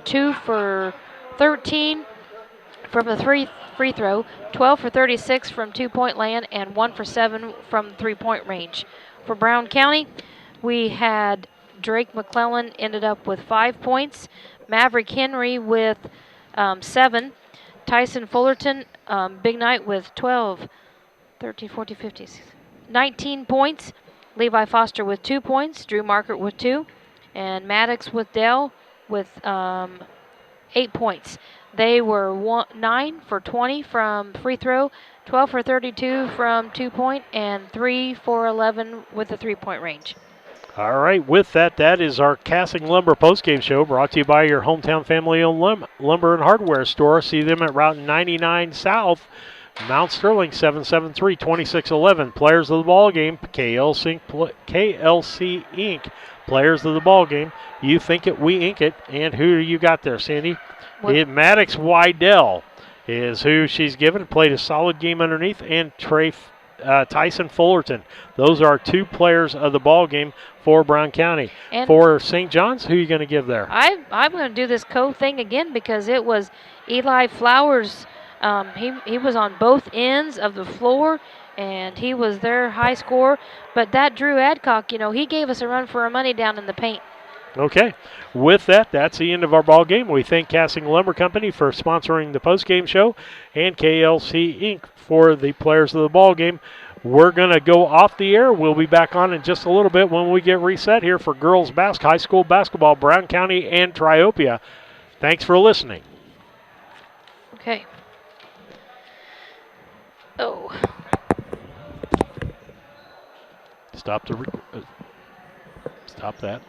2 for 13. from the free throw, 12 for 36 from 2-point land, and 1 for 7 from 3-point range. For Brown County, we had Drake McClellan ended up with 5 points, Maverick Henry with 7, Tyson Fullerton, big night with 12, 13, 14, 15, 19 points, Levi Foster with 2 points, Drew Markert with 2, and Maddox with Dell with 8 points. They were 9 for 20 from free throw, 12 for 32 from 2-point, and 3 for 11 with the 3-point range. All right, with that, that is our Casting Lumber postgame show brought to you by your hometown family-owned lumber and hardware store. See them at Route 99 South, Mount Sterling, 773-2611. Players of the ball game, KLC Inc. Players of the ball game, you think it, we ink it. And who you got there, Sandy? Maddox Wydell is who she's given. Played a solid game underneath, and Tyson Fullerton. Those are 2 players of the ball game for Brown County. And for St. John's, who are you going to give there? I'm going to do this thing again because it was Eli Flowers. He was on both ends of the floor, and he was their high scorer. But that Drew Adcock, he gave us a run for our money down in the paint. Okay. With that, that's the end of our ball game. We thank Casting Lumber Company for sponsoring the postgame show and KLC Inc. for the players of the ball game. We're going to go off the air. We'll be back on in just a little bit when we get reset here for girls high school basketball, Brown County and Triopia. Thanks for listening. Okay. Oh. Stop that.